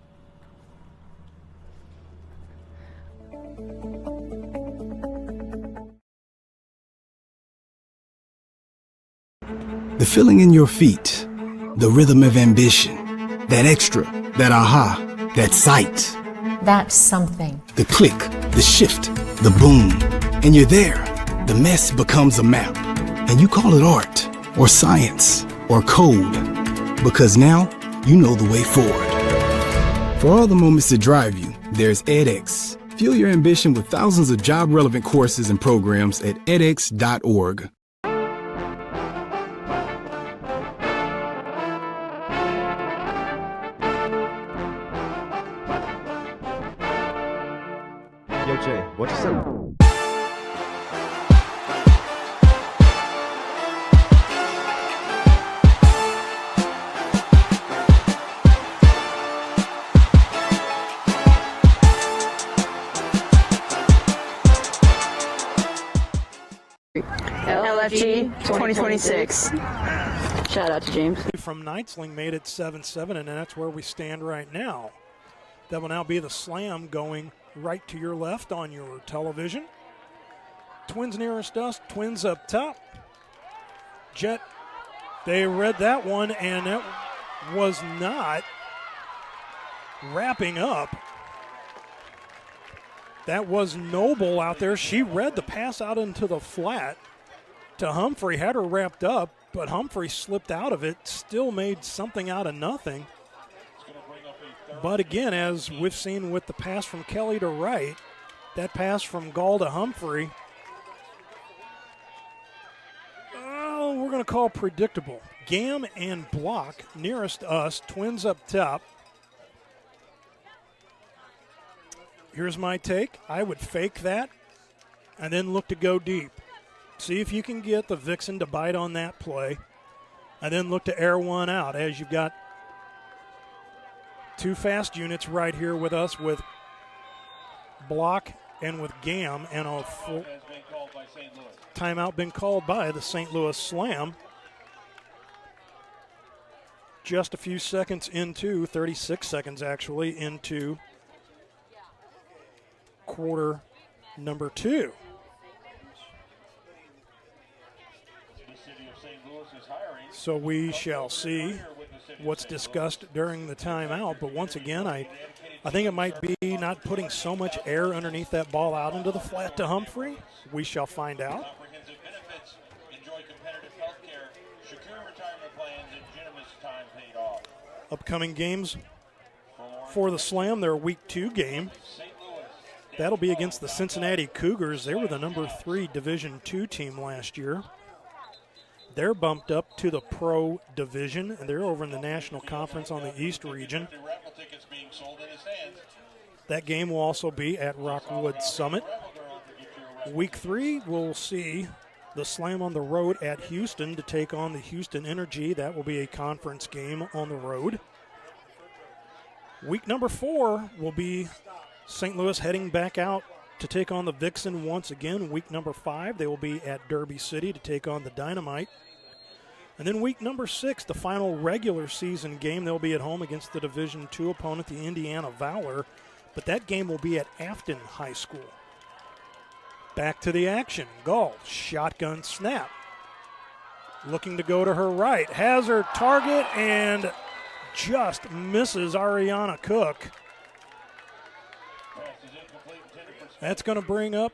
The feeling in your feet, the rhythm of ambition, that extra, that aha. that sight, That something. the click, the shift, the boom. And you're there. The mess becomes a map. And you call it art or science or code. Because now you know the way forward. For all the moments that drive you, there's edX. Fuel your ambition with thousands of job-relevant courses and programs at edX.org. Yo, Jay, what you say? LFG 2026. Shout out to James. From Knightsling made it 7-7, and that's where we stand right now. That will now be the slam going right to your left on your television. Twins nearest us, Twins up top. Jet, they read that one, and it was not wrapping up. That was Noble out there. She read the pass out into the flat to Humphrey, had her wrapped up, but Humphrey slipped out of it, still made something out of nothing. But again, as we've seen with the pass from Kelly to Wright, that pass from Gall to Humphrey, we're going to call predictable. Gam and Block nearest us, Twins up top. Here's my take. I would fake that and then look to go deep. See if you can get the Vixen to bite on that play and then look to air one out, as you've got two fast units right here with us with Block and with Gam, and a full timeout been called by the St. Louis Slam. Just a few seconds into, 36 seconds actually, into quarter number 2. So we shall see what's discussed during the timeout. But once again, I think it might be not putting so much air underneath that ball out into the flat to Humphrey. We shall find out. Upcoming games for the Slam, their Week 2 game. That'll be against the Cincinnati Cougars. They were the number 3 Division II team last year. They're bumped up to the Pro Division, and they're over in the National Conference on the East region. That game will also be at Rockwood Summit. Week 3, we'll see the Slam on the road at Houston to take on the Houston Energy. That will be a conference game on the road. Week number 4 will be St. Louis heading back out to take on the Vixen once again. Week number 5, they will be at Derby City to take on the Dynamite. And then week number 6, the final regular season game, they'll be at home against the Division II opponent, the Indiana Valor. But that game will be at Afton High School. Back to the action. Gall, shotgun snap. Looking to go to her right. Has her target and just misses Ariana Cook. That's going to bring up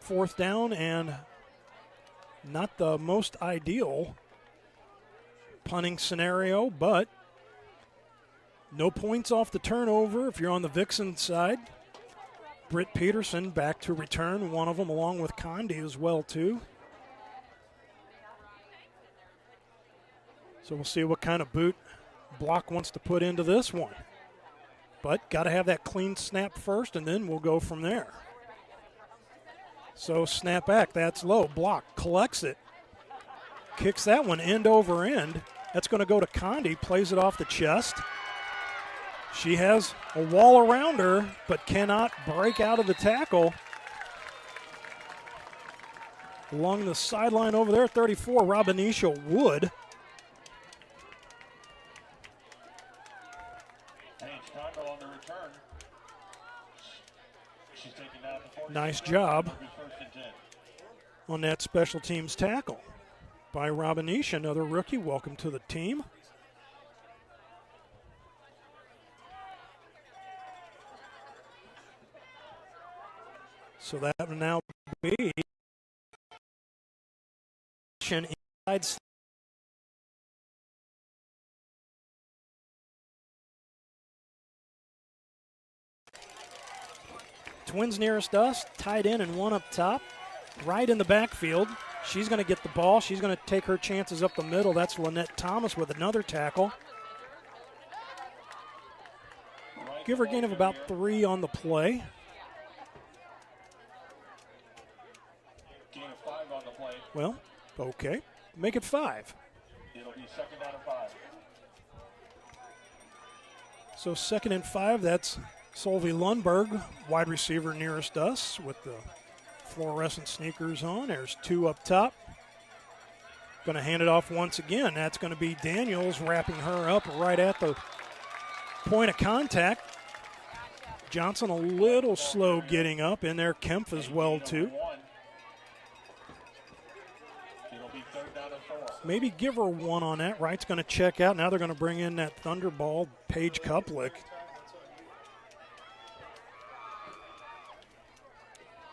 fourth down, and not the most ideal punting scenario, but no points off the turnover if you're on the Vixen side. Britt Peterson back to return, one of them along with Condi as well too. So we'll see what kind of boot Block wants to put into this one. But got to have that clean snap first, and then we'll go from there. So snap back, that's low. Block collects it. Kicks that one end over end. That's going to go to Condi, plays it off the chest. She has a wall around her, but cannot break out of the tackle. Along the sideline over there, 34, Robinisha Wood. Nice job on that special teams tackle by Robinisha, another rookie. Welcome to the team. So that will now be inside. Twins nearest us, tied in and one up top, right in the backfield. She's going to get the ball. She's going to take her chances up the middle. That's Lynette Thomas with another tackle. Give her a gain of about 3 on the play. Gain of 5 on the play. Well, okay. Make it 5. It'll be 2nd down and 5. So 2nd and 5, that's Solveig Lundberg, wide receiver nearest us with the fluorescent sneakers on. There's 2 up top. Going to hand it off once again. That's going to be Daniels wrapping her up right at the point of contact. Johnson a little slow getting up. In there, Kempf as well, too. Maybe give her 1 on that. Wright's going to check out. Now they're going to bring in that Thunderball, Paige Kuplick.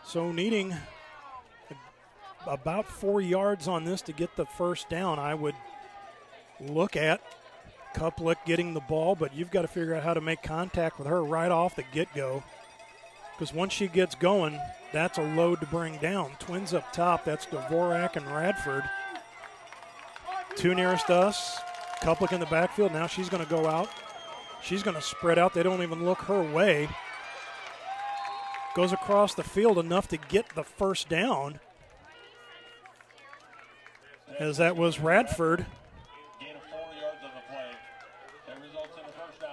So needing about 4 yards on this to get the first down. I would look at Kuplick getting the ball, but you've got to figure out how to make contact with her right off the get-go. Because once she gets going, that's a load to bring down. Twins up top, that's Dvorak and Radford. 2 nearest us. Kuplick in the backfield. Now she's going to go out. She's going to spread out. They don't even look her way. Goes across the field enough to get the first down. As that was Radford.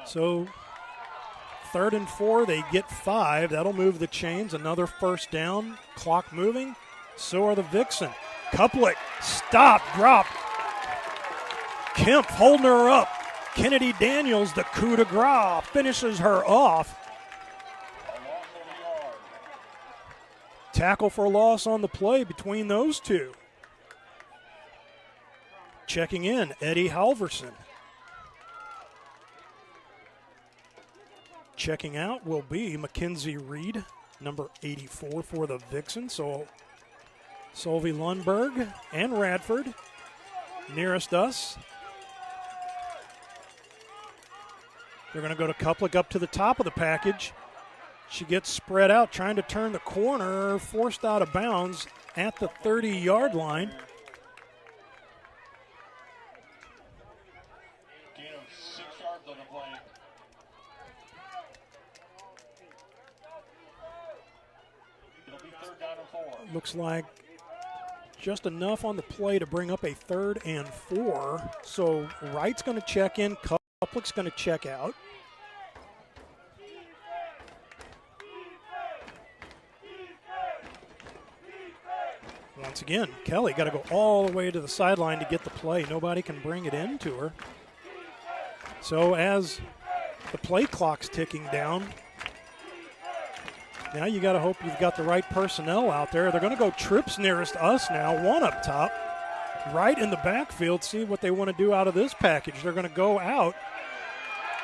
So 3rd and 4, they get 5. That'll move the chains. Another first down. Clock moving. So are the Vixen. Kuplick, stop, drop. Kempf holding her up. Kennedy Daniels, the coup de grace, finishes her off. Tackle for loss on the play between those two. Checking in, Eddie Halverson. Checking out will be Mackenzie Reed, number 84 for the Vixen. So Solveig Lundberg and Radford nearest us. They're going to go to Kuplick up to the top of the package. She gets spread out, trying to turn the corner, forced out of bounds at the 30-yard line. Gain of 6 yards on the play. It'll be 3rd down and 4. Looks like just enough on the play to bring up a 3rd and 4. So Wright's going to check in, Kuplick's going to check out. Once again, Kelly got to go all the way to the sideline to get the play. Nobody can bring it in to her. So as the play clock's ticking down, now you got to hope you've got the right personnel out there. They're going to go trips nearest us now, 1 up top, right in the backfield, see what they want to do out of this package. They're going to go out,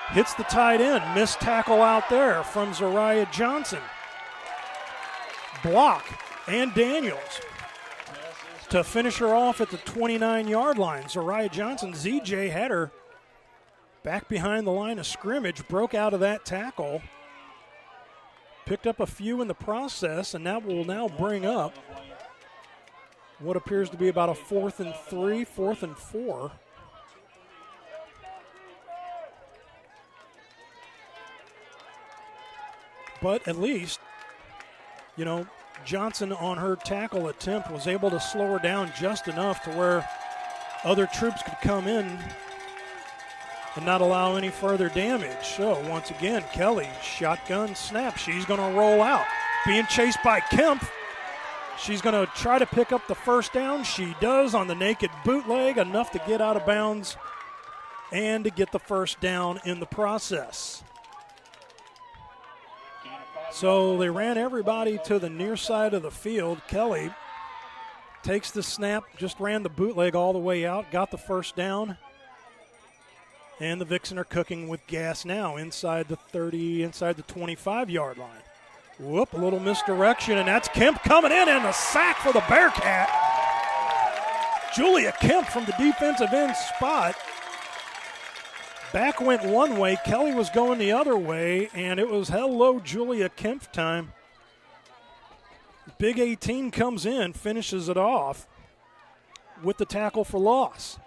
hits the tight end, missed tackle out there from Zariah Johnson. Block and Daniels to finish her off at the 29-yard line. Zariah Johnson, ZJ had her back behind the line of scrimmage, broke out of that tackle, picked up a few in the process, and that will now bring up what appears to be about a 4th and 3, 4th and 4. But at least, you know, Johnson on her tackle attempt was able to slow her down just enough to where other troops could come in and not allow any further damage. So once again, Kelly, shotgun snap. She's going to roll out. Being chased by Kempf. She's going to try to pick up the first down. She does on the naked bootleg, enough to get out of bounds and to get the first down in the process. So they ran everybody to the near side of the field. Kelly takes the snap, just ran the bootleg all the way out, got the first down. And the Vixen are cooking with gas now inside the 30, inside the 25-yard line. Whoop, a little misdirection, and that's Kemp coming in, and a sack for the Bearcat. Julia Kemp from the defensive end spot. Back went one way, Kelly was going the other way, and it was hello Julia Kemp time. Big 18 comes in, finishes it off with the tackle for loss.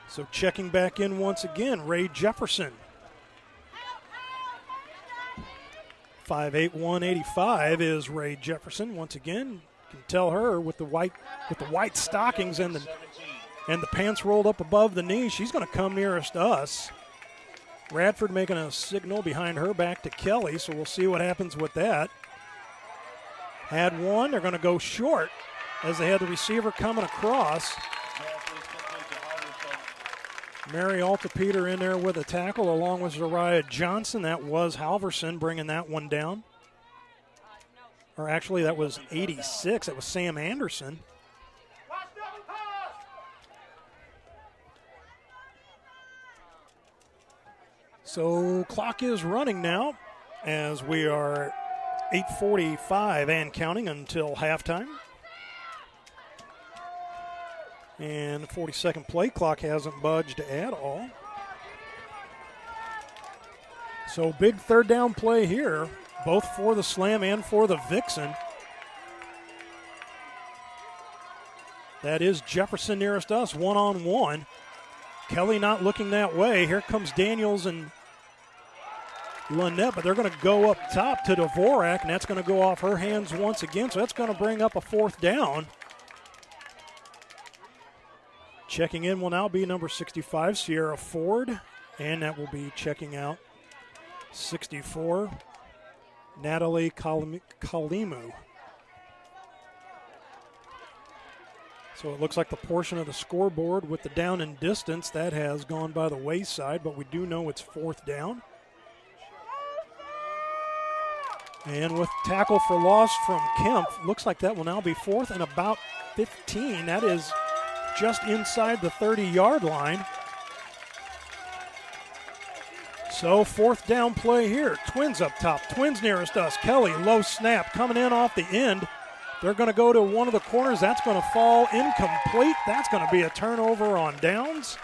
So checking back in once again, Ray Jefferson. 5'8", is Ray Jefferson. Once again, you can tell her with the white stockings and the pants rolled up above the knee, she's going to come nearest us. Radford making a signal behind her back to Kelly, so we'll see what happens with that. Had one, they're going to go short as they had the receiver coming across. Mary Altapeter in there with a tackle along with Zariah Johnson. That was Halverson bringing that one down. Or actually, that was 86. That was Sam Anderson. So clock is running now as we are 8:45 and counting until halftime. And the 40-second play clock hasn't budged at all. So big third down play here, both for the Slam and for the Vixen. That is Jefferson nearest us, one-on-one. Kelly not looking that way. Here comes Daniels and Lynette, but they're going to go up top to Dvorak, and that's going to go off her hands once again, so that's going to bring up a fourth down. Checking in will now be number 65, Sierra Ford, and that will be checking out 64, Natalie Kalimu. So it looks like the portion of the scoreboard with the down and distance, that has gone by the wayside, but we do know it's fourth down. And with tackle for loss from Kemp, looks like that will now be fourth and about 15. That is just inside the 30-yard line. So fourth down play here. Twins up top. Twins nearest us. Kelly, low snap coming in off the end. They're going to go to one of the corners. That's going to fall incomplete. That's going to be a turnover on downs.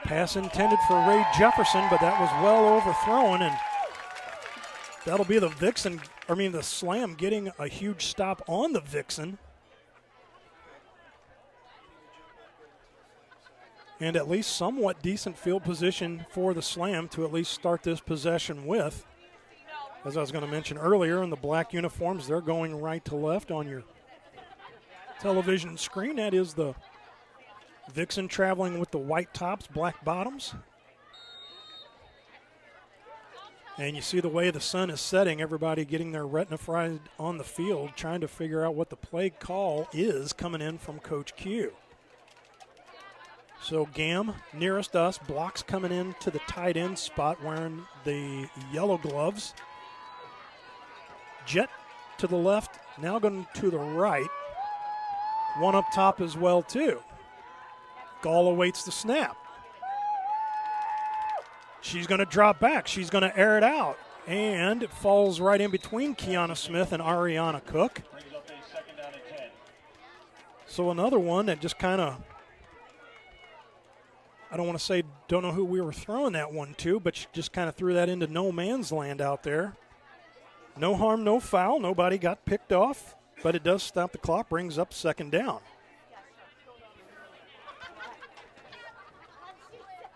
Pass intended for Ray Jefferson, but that was well overthrown, and that'll be the Slam getting a huge stop on the Vixen. And at least somewhat decent field position for the Slam to at least start this possession with. As I was going to mention earlier, in the black uniforms, they're going right to left on your television screen. That is the Vixen traveling with the white tops, black bottoms. And you see the way the sun is setting, everybody getting their retina fried on the field, trying to figure out what the play call is coming in from Coach Q. So Gam, nearest us, blocks coming in to the tight end spot wearing the yellow gloves. Jet to the left, now going to the right. One up top as well, too. Gall awaits the snap. She's going to drop back. She's going to air it out. And it falls right in between Kiana Smith and Ariana Cook. So another one that just kind of, I don't want to say don't know who we were throwing that one to, but she just kind of threw that into no man's land out there. No harm, no foul. Nobody got picked off, but it does stop the clock, brings up second down.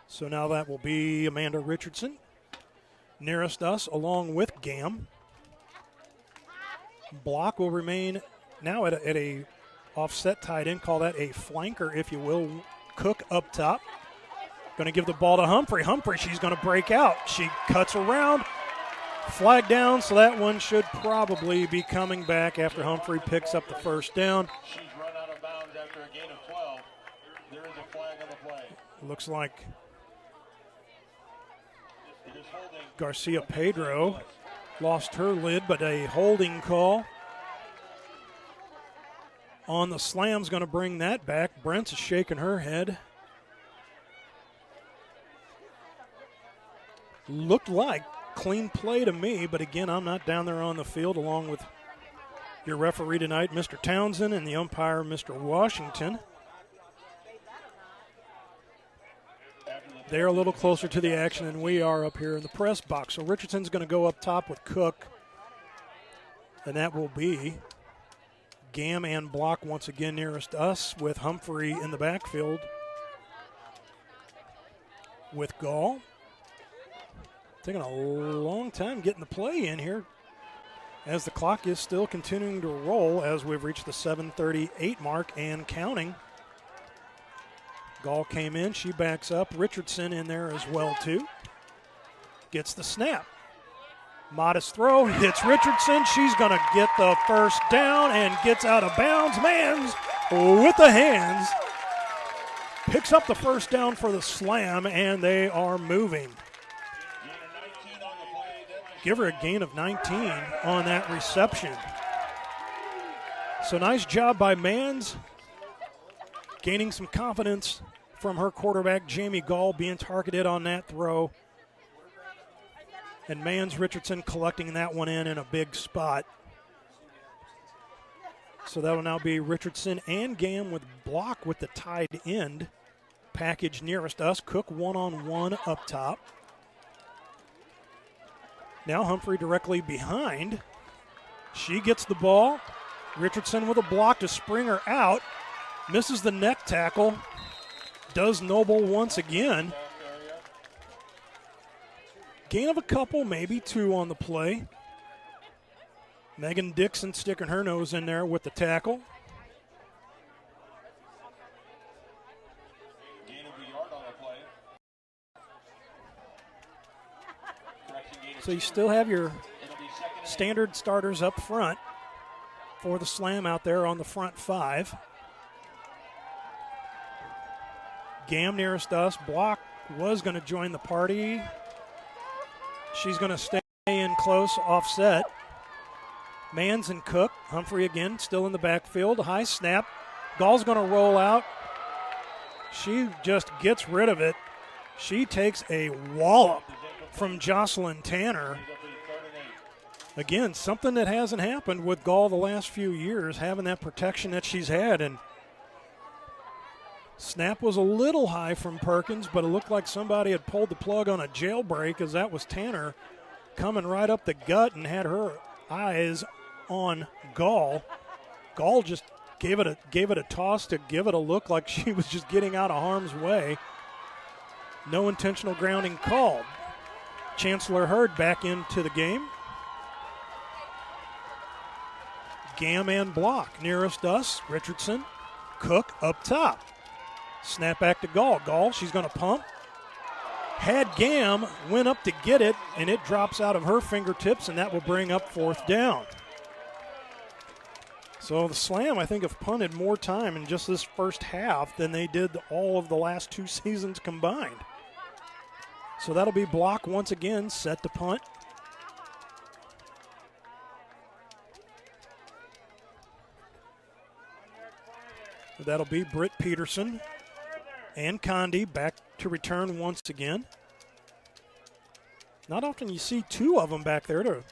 So now that will be Amanda Richardson nearest us along with Gam. Block will remain now at a offset tight end. Call that a flanker, if you will. Cook up top. Going to give the ball to Humphrey. Humphrey, she's going to break out. She cuts around. Flag down, so that one should probably be coming back after Humphrey picks up the first down. She's run out of bounds after a gain of 12. There is a flag on the play. Looks like Garcia Pedro lost her lid, but a holding call on the Slam's going to bring that back. Brent's shaking her head. looked like clean play to me, but again, I'm not down there on the field along with your referee tonight, Mr. Townsend, and the umpire, Mr. Washington. They're a little closer to the action than we are up here in the press box. So Richardson's going to go up top with Cook, and that will be Gam and Block once again nearest us, with Humphrey in the backfield with Gall. Taking a long time getting the play in here as the clock is still continuing to roll as we've reached the 7:38 mark and counting. Gall came in, she backs up. Richardson in there as well too. Gets the snap. Modest throw, hits Richardson. She's going to get the first down and gets out of bounds. Mans with the hands picks up the first down for the Slam, and they are moving. Give her a gain of 19 on that reception. So nice job by Mans, gaining some confidence from her quarterback, Jamie Gall, being targeted on that throw. And Mans Richardson collecting that one in a big spot. So that will now be Richardson and Gam with Block with the tied end package nearest us. Cook one-on-one up top. Now Humphrey directly behind. She gets the ball. Richardson with a block to spring her out. Misses the neck tackle. Does Noble once again. Gain of a couple, maybe two on the play. Megan Dixon sticking her nose in there with the tackle. So you still have your standard starters up front for the Slam out there on the front five. Gam nearest us. Block was going to join the party. She's going to stay in close, offset. Mans and Cook. Humphrey again, still in the backfield. High snap. Gall's going to roll out. She just gets rid of it. She takes a wallop from Jocelyn Tanner. Again, something that hasn't happened with Gall the last few years, having that protection that she's had. And snap was a little high from Perkins, but it looked like somebody had pulled the plug on a jailbreak, as that was Tanner coming right up the gut and had her eyes on Gall. Gall just gave it a toss to give it a look like she was just getting out of harm's way. No intentional grounding called. Chancellor Hurd back into the game. Gam and Block nearest us. Richardson, Cook up top. Snap back to Gall. Gall, she's going to pump. Had Gam, went up to get it, and it drops out of her fingertips, and that will bring up fourth down. So the Slam, I think, have punted more time in just this first half than they did all of the last two seasons combined. So that'll be Block once again, set to punt. That'll be Britt Peterson and Condi back to return once again. Not often you see two of them back there to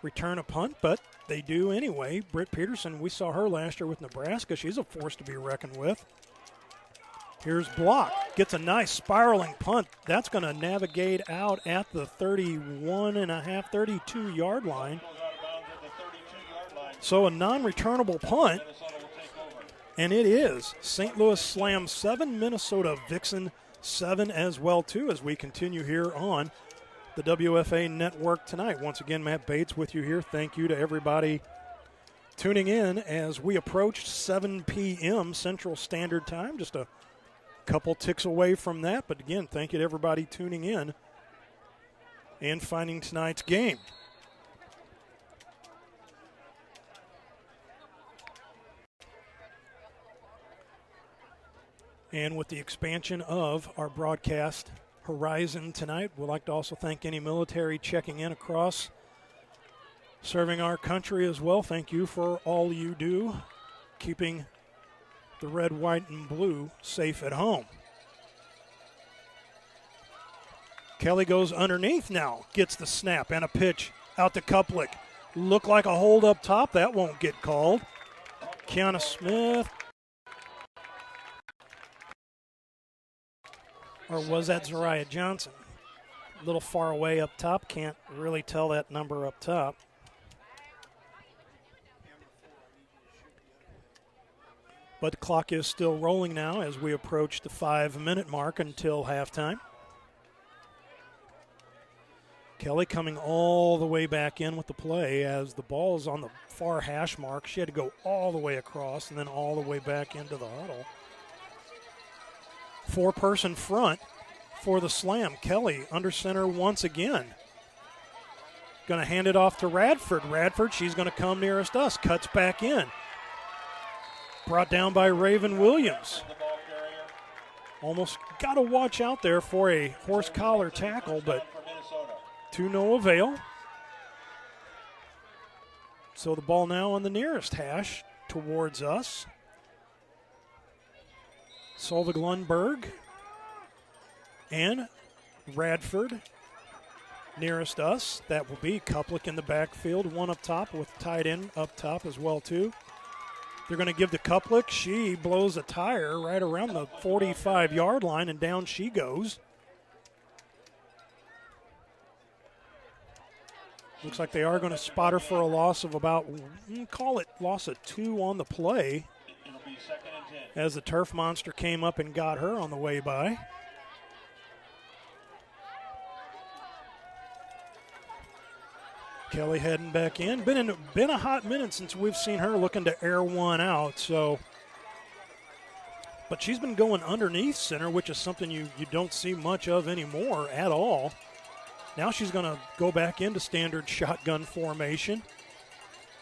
return a punt, but they do anyway. Britt Peterson, we saw her last year with Nebraska. She's a force to be reckoned with. Here's Block. Gets a nice spiraling punt. That's going to navigate out at the 32-yard line. So a non-returnable punt. And it is St. Louis Slam 7, Minnesota Vixen 7 as well, too, as we continue here on the WFA Network tonight. Once again, Matt Bates with you here. Thank you to everybody tuning in as we approach 7 p.m. Central Standard Time. Just a couple ticks away from that. But, again, thank you to everybody tuning in and finding tonight's game. And with the expansion of our broadcast horizon tonight, we'd like to also thank any military checking in across, serving our country as well. Thank you for all you do, keeping the red, white, and blue safe at home. Kelly goes underneath now, gets the snap and a pitch out to Kuplik. Look like a hold up top. That won't get called. Kiana Smith. Or was that Zariah Johnson? A little far away up top. Can't really tell that number up top. But the clock is still rolling now as we approach the 5-minute mark until halftime. Kelly coming all the way back in with the play as the ball's on the far hash mark. She had to go all the way across and then all the way back into the huddle. 4-person front for the Slam. Kelly under center once again. Going to hand it off to Radford. Radford, she's going to come nearest us. Cuts back in. Brought down by Raven Williams. Almost got to watch out there for a horse collar tackle, but to no avail. So the ball now on the nearest hash towards us. Solveig Lundberg and Radford nearest us. That will be Kuplik in the backfield, one up top with tight end up top as well too. They're going to give to Kuplik. She blows a tire right around the 45-yard line, and down she goes. Looks like they are going to spot her for a loss of about, call it loss of 2 on the play, as the turf monster came up and got her on the way by. Kelly heading back in. Been a hot minute since we've seen her looking to air one out. So, but she's been going underneath center, which is something you don't see much of anymore at all. Now she's going to go back into standard shotgun formation.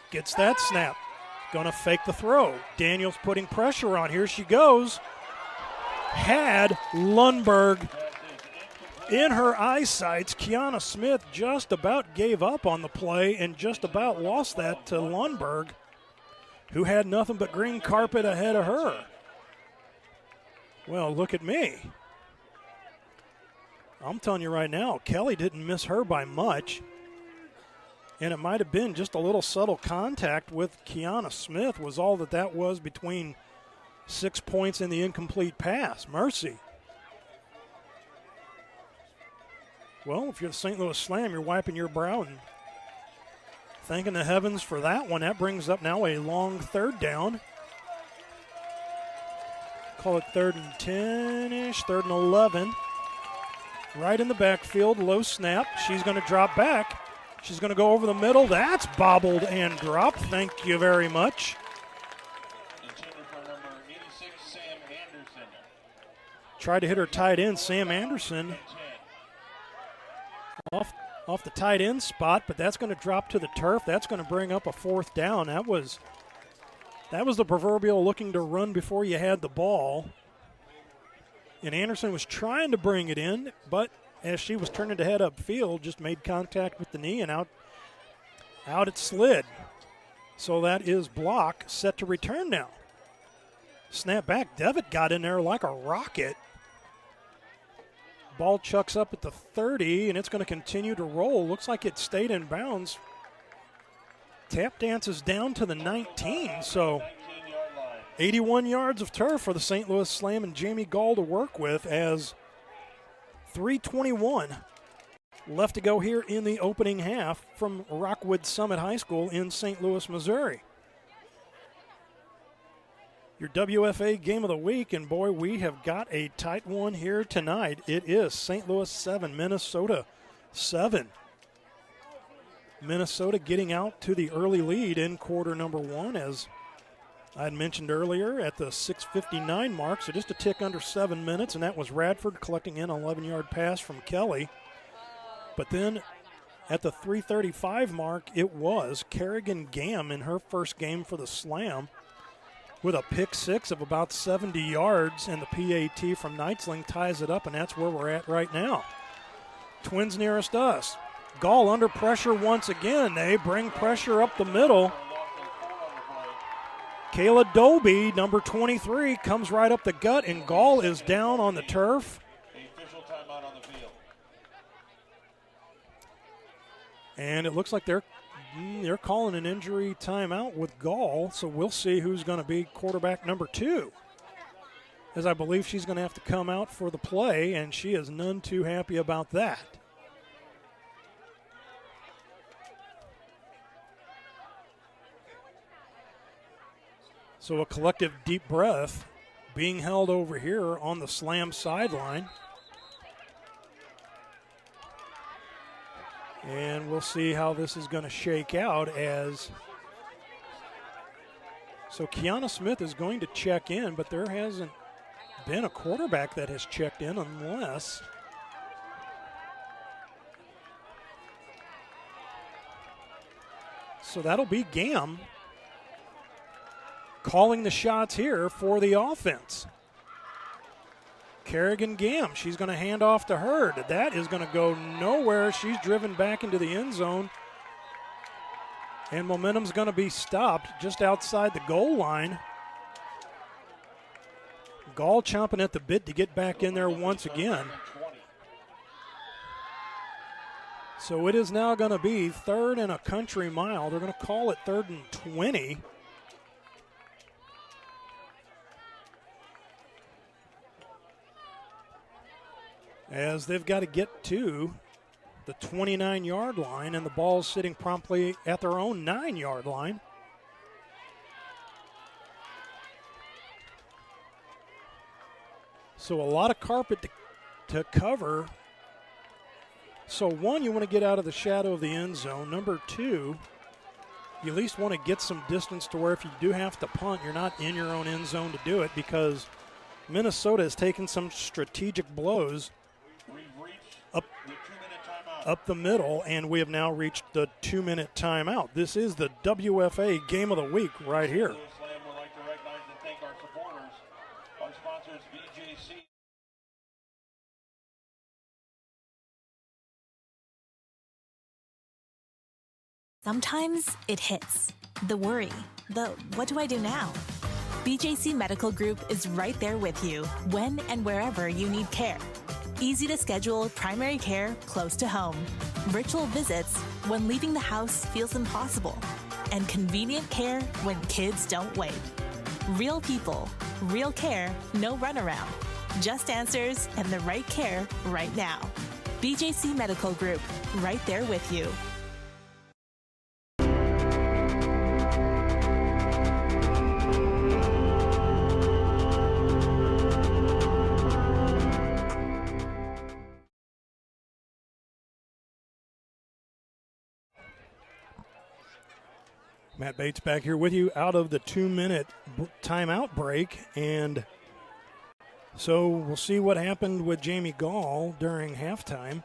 Gets that snap. Going to fake the throw. Daniels putting pressure on. Here she goes. Had Lundberg in her eyesights. Kiana Smith just about gave up on the play and just about lost that to Lundberg, who had nothing but green carpet ahead of her. Well, look at me. I'm telling you right now, Kelly didn't miss her by much. And it might have been just a little subtle contact with Kiana Smith was all that was between 6 points and the incomplete pass. Mercy. Well, if you're the St. Louis Slam, you're wiping your brow and thanking the heavens for that one. That brings up now a long third down. Call it 3rd and 10-ish, 3rd and 11. Right in the backfield, low snap. She's going to drop back. She's going to go over the middle. That's bobbled and dropped. Thank you very much. Tried to hit her tight end, Sam Anderson. Off the tight end spot, but that's going to drop to the turf. That's going to bring up a 4th down. That was the proverbial looking to run before you had the ball. And Anderson was trying to bring it in, but as she was turning to head upfield, just made contact with the knee and out it slid. So that is block set to return now. Snap back. Devitt got in there like a rocket. Ball chucks up at the 30, and it's going to continue to roll. Looks like it stayed in bounds. Tap dances down to the 19, so 81 yards of turf for the St. Louis Slam and Jamie Gall to work with as 3:21 left to go here in the opening half from Rockwood Summit High School in St. Louis, Missouri. Your WFA game of the week, and boy, we have got a tight one here tonight. It is St. Louis 7, Minnesota 7. Minnesota getting out to the early lead in quarter number 1, as I had mentioned earlier, at the 6:59 mark, so just a tick under 7 minutes, and that was Radford collecting in an 11-yard pass from Kelly. But then at the 3:35 mark, it was Kerrigan Gam in her first game for the Slam, with a pick 6 of about 70 yards, and the PAT from Knightsling ties it up, and that's where we're at right now. Twins nearest us. Gall under pressure once again. They bring pressure up the middle. Kayla Doby, number 23, comes right up the gut, and Gall is down on the turf. And it looks like they're calling an injury timeout with Gall, so we'll see who's going to be quarterback number 2. As I believe she's going to have to come out for the play, and she is none too happy about that. So a collective deep breath being held over here on the Slam sideline. And we'll see how this is going to shake out as... So Kiana Smith is going to check in, but there hasn't been a quarterback that has checked in unless... So that'll be Gam calling the shots here for the offense. Kerrigan Gam, she's going to hand off to Hurd. That is going to go nowhere. She's driven back into the end zone. And momentum's going to be stopped just outside the goal line. Gall chomping at the bit to get back in there once again. So it is now going to be 3rd and a country mile. They're going to call it 3rd and 20. As they've got to get to the 29-yard line, and the ball's sitting promptly at their own 9-yard line. So a lot of carpet to cover. So, 1, you want to get out of the shadow of the end zone. Number 2, you at least want to get some distance to where if you do have to punt, you're not in your own end zone to do it, because Minnesota has taken some strategic blows up the middle, and we have now reached the 2-minute timeout. This is the WFA Game of the Week right here. We'd like to recognize and thank our supporters, our sponsors, BJC. Sometimes it hits. The worry, the what do I do now? BJC Medical Group is right there with you when and wherever you need care. Easy to schedule primary care close to home. Virtual visits when leaving the house feels impossible. And convenient care when kids don't wait. Real people, real care, no runaround. Just answers and the right care right now. BJC Medical Group, right there with you. Matt Bates back here with you out of the 2-minute timeout break. And so we'll see what happened with Jamie Gall during halftime.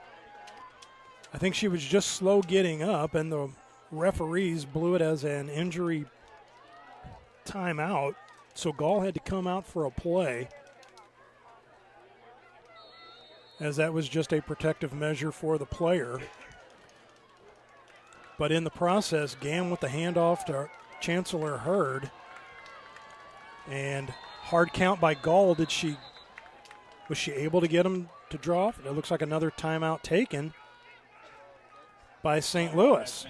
I think she was just slow getting up, and the referees blew it as an injury timeout. So Gall had to come out for a play, as that was just a protective measure for the player. But in the process, Gam with the handoff to Chancellor Hurd. And hard count by Gall. Was she able to get him to draw off? It looks like another timeout taken by St. Louis.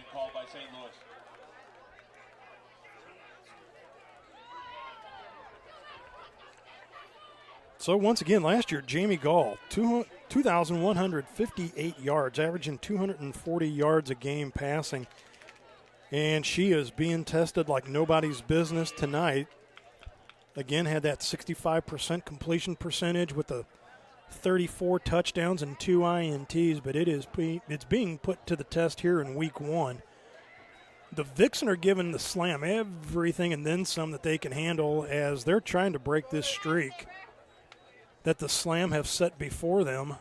So once again, last year, Jamie Gall, 2,158 yards, averaging 240 yards a game passing. And she is being tested like nobody's business tonight. Again, had that 65% completion percentage with the 34 touchdowns and 2 INTs, but it's being put to the test here in week 1. The Vixen are giving the Slam everything and then some that they can handle, as they're trying to break this streak that the Slam have set before them.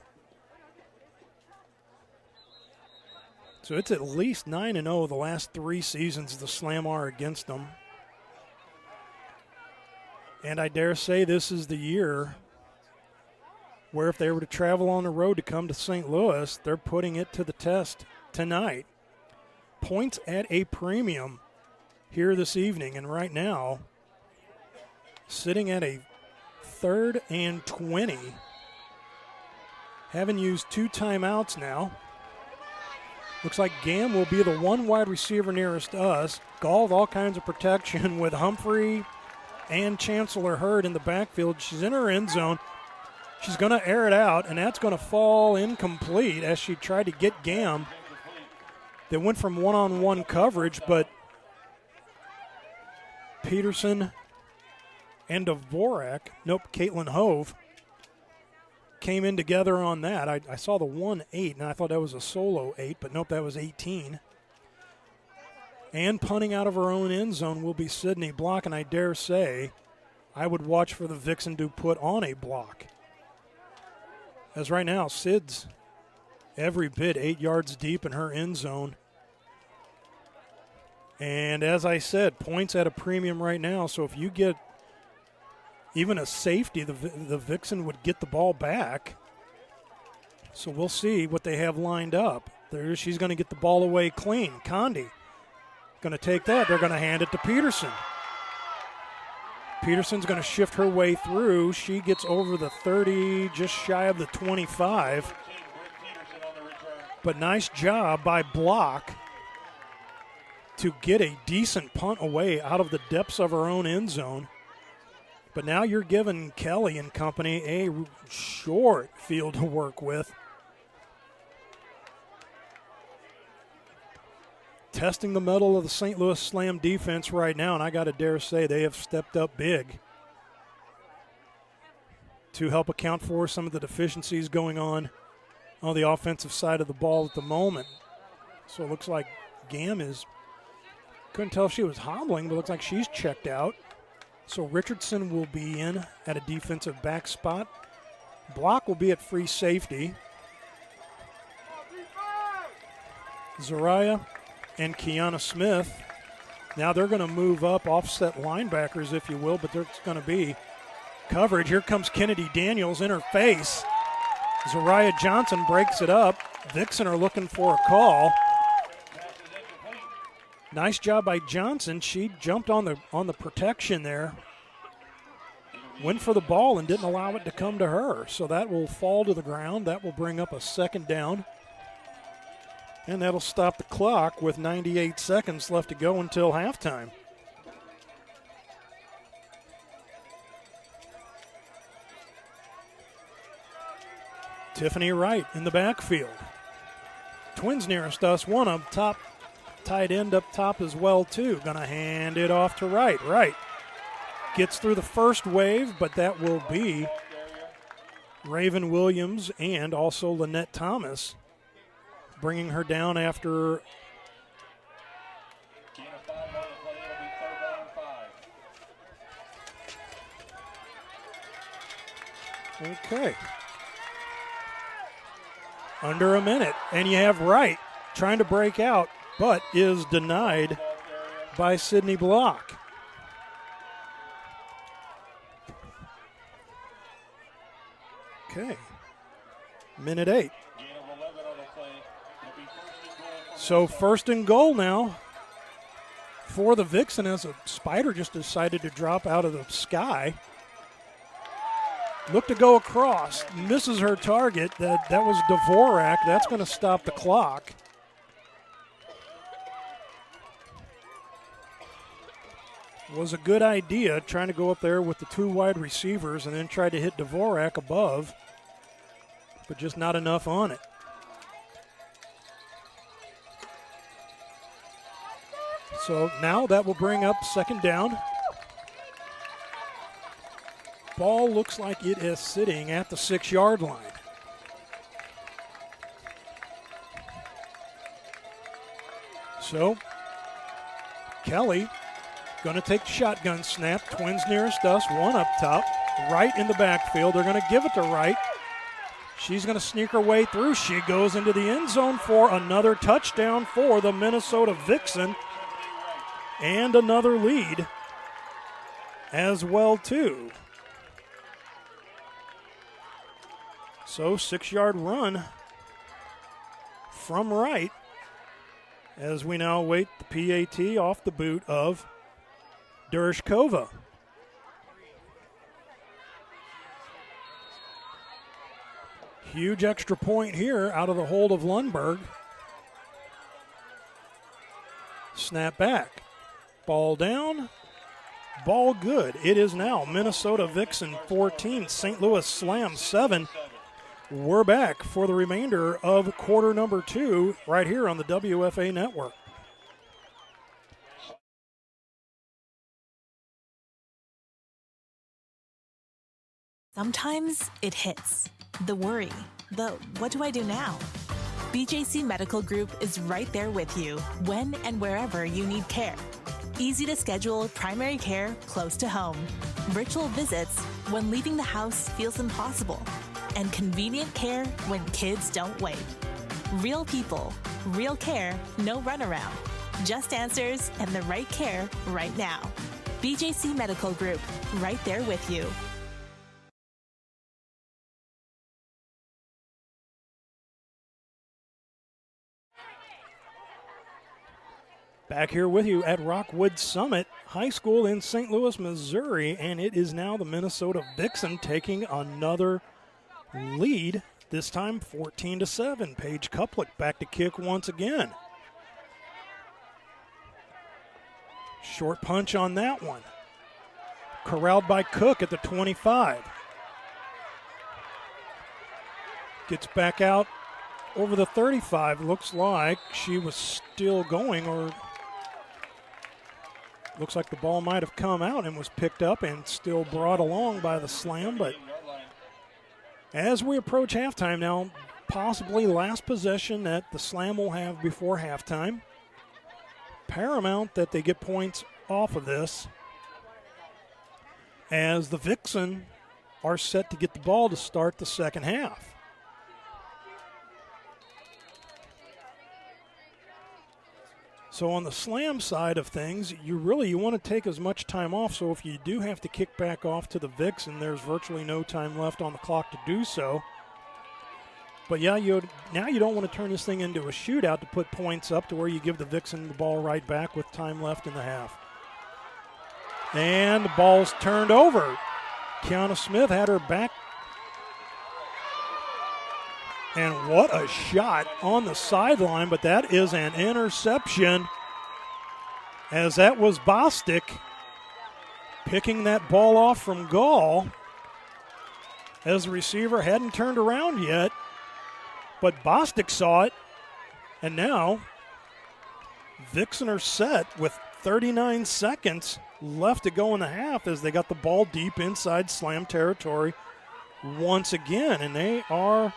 So it's at least 9-0 the last 3 seasons the Slam are against them. And I dare say this is the year where if they were to travel on the road to come to St. Louis, they're putting it to the test tonight. Points at a premium here this evening, and right now sitting at a 3rd and 20. Having used 2 timeouts now. Looks like Gam will be the one wide receiver nearest us. Gall with all kinds of protection with Humphrey and Chancellor Hurd in the backfield. She's in her end zone. She's going to air it out, and that's going to fall incomplete as she tried to get Gam. They went from one-on-one coverage, but Peterson and Caitlin Hove, came in together on that. I saw the 1-8, and I thought that was a solo 8, but nope, that was 18. And punting out of her own end zone will be Sydney Block, and I dare say I would watch for the Vixen to put on a block. As right now, Sid's every bit 8 yards deep in her end zone. And as I said, points at a premium right now, so if you get even a safety, the Vixen would get the ball back. So we'll see what they have lined up. She's going to get the ball away clean. Condi going to take that. They're going to hand it to Peterson. Peterson's going to shift her way through. She gets over the 30, just shy of the 25. But nice job by Block to get a decent punt away out of the depths of her own end zone. But now you're giving Kelly and company a short field to work with. Testing the mettle of the St. Louis Slam defense right now, and I got to dare say they have stepped up big to help account for some of the deficiencies going on the offensive side of the ball at the moment. So it looks like Gam couldn't tell if she was hobbling, but it looks like she's checked out. So Richardson will be in at a defensive back spot. Block will be at free safety. Zariah and Kiana Smith. Now they're going to move up, offset linebackers, if you will, but there's going to be coverage. Here comes Kennedy Daniels in her face. Zariah Johnson breaks it up. Vixen are looking for a call. Nice job by Johnson. She jumped on the protection there. Went for the ball and didn't allow it to come to her. So that will fall to the ground. That will bring up a second down. And that'll stop the clock with 98 seconds left to go until halftime. Tiffany Wright in the backfield. Twins nearest us, one up top. Tight end up top as well, too. Going to hand it off to Wright. Wright gets through the first wave, but that will be Raven Williams and also Lynette Thomas, bringing her down after okay. Under a minute. And you have Wright trying to break out, but is denied by Sydney Block. Okay. Minute 8. So first and goal now for the Vixen as a spider just decided to drop out of the sky. Look to go across. Misses her target. That was Dvorak. That's going to stop the clock. Was a good idea trying to go up there with the two wide receivers and then try to hit Dvorak above, but just not enough on it. So now that will bring up second down. Ball looks like it is sitting at the 6-yard line. So Kelly going to take the shotgun snap. Twins nearest us, one up top. Wright in the backfield. They're going to give it to Wright. She's going to sneak her way through. She goes into the end zone for another touchdown for the Minnesota Vixen. And another lead as well, too. So 6-yard run from Wright as we now await the PAT off the boot of Dershkova. Huge extra point here out of the hold of Lundberg. snap back. Ball down, ball good. It is now Minnesota Vixen 14, St. Louis Slam 7. We're back for the remainder of quarter number 2 right here on the WFA Network. Sometimes it hits. The worry, the what do I do now? BJC Medical Group is right there with you when and wherever you need care. Easy to schedule primary care close to home. Virtual visits when leaving the house feels impossible. And convenient care when kids don't wait. Real people, real care, no runaround. Just answers and the right care right now. BJC Medical Group, right there with you. Back here with you at Rockwood Summit High School in St. Louis, Missouri, and it is now the Minnesota Vixen taking another lead, this time 14-7. Paige Kuplick back to kick once again. Short punch on that one. Corralled by Cook at the 25. Gets back out over the 35. Looks like she was still going, or looks like the ball might have come out and was picked up and still brought along by the Slam. But as we approach halftime now, possibly last possession that the Slam will have before halftime. Paramount that they get points off of this, as the Vixen are set to get the ball to start the second half. So on the Slam side of things, you want to take as much time off. So if you do have to kick back off to the Vixen, there's virtually no time left on the clock to do so. But yeah, now you don't want to turn this thing into a shootout to put points up to where you give the Vixen the ball right back with time left in the half. And the ball's turned over. Kiana Smith had her back. And what a shot on the sideline, but that is an interception, as that was Bostic picking that ball off from Gall, as the receiver hadn't turned around yet, but Bostic saw it, and now Vixen are set with 39 seconds left to go in the half as they got the ball deep inside Slam territory once again, and they are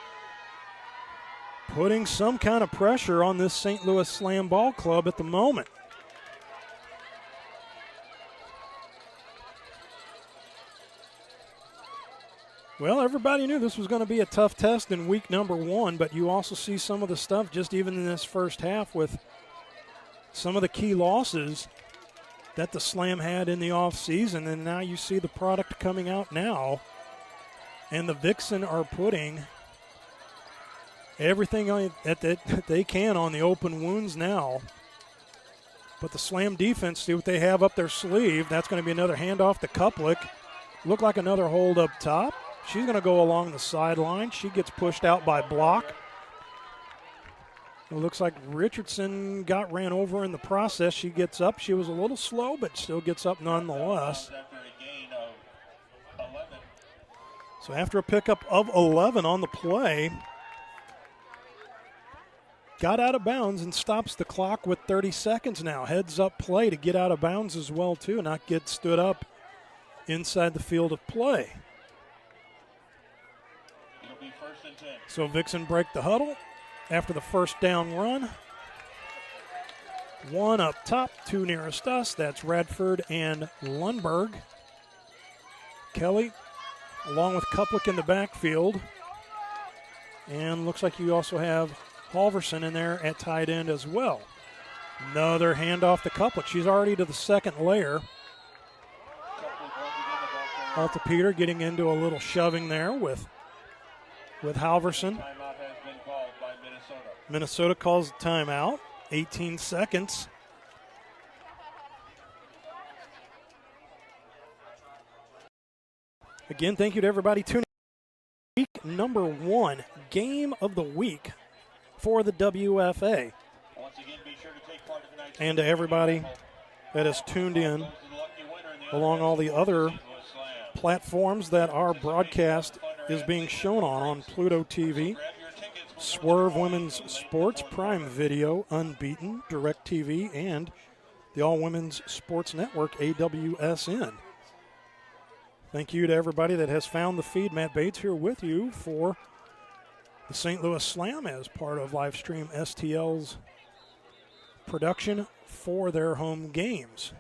putting some kind of pressure on this St. Louis Slam ball club at the moment. Well, everybody knew this was going to be a tough test in week number 1, but you also see some of the stuff just even in this first half with some of the key losses that the Slam had in the offseason, and now you see the product coming out now, and the Vixen are putting everything that they can on the open wounds now. But the Slam defense, see what they have up their sleeve. That's going to be another handoff to Kuplick. Look like another hold up top. She's going to go along the sideline. She gets pushed out by block. It looks like Richardson ran over in the process. She gets up. She was a little slow, but still gets up nonetheless. So after a pickup of 11 on the play, got out of bounds and stops the clock with 30 seconds now. Heads up play to get out of bounds as well, too, not get stood up inside the field of play. It'll be 1st and 10. So Vixen break the huddle after the first down run. One up top, two nearest us. That's Radford and Lundberg. Kelly, along with Kuplick in the backfield. And looks like you also have Halverson in there at tight end as well. Another handoff to Kuplick. She's already to the second layer. Alta Peter getting into a little shoving there with Halverson. Timeout has been called by Minnesota. Minnesota calls a timeout. 18 seconds. Again, thank you to everybody tuning in. Week number 1, game of the week for the WFA. Once again, be sure to take part in tonight's and to everybody that has tuned in along all the other platforms that our broadcast is being shown on Pluto TV, Swerve Women's Sports, Prime Video, Unbeaten, DirecTV, and the All Women's Sports Network, AWSN. Thank you to everybody that has found the feed. Matt Bates here with you for the St. Louis Slam as part of Livestream STL's production for their home games.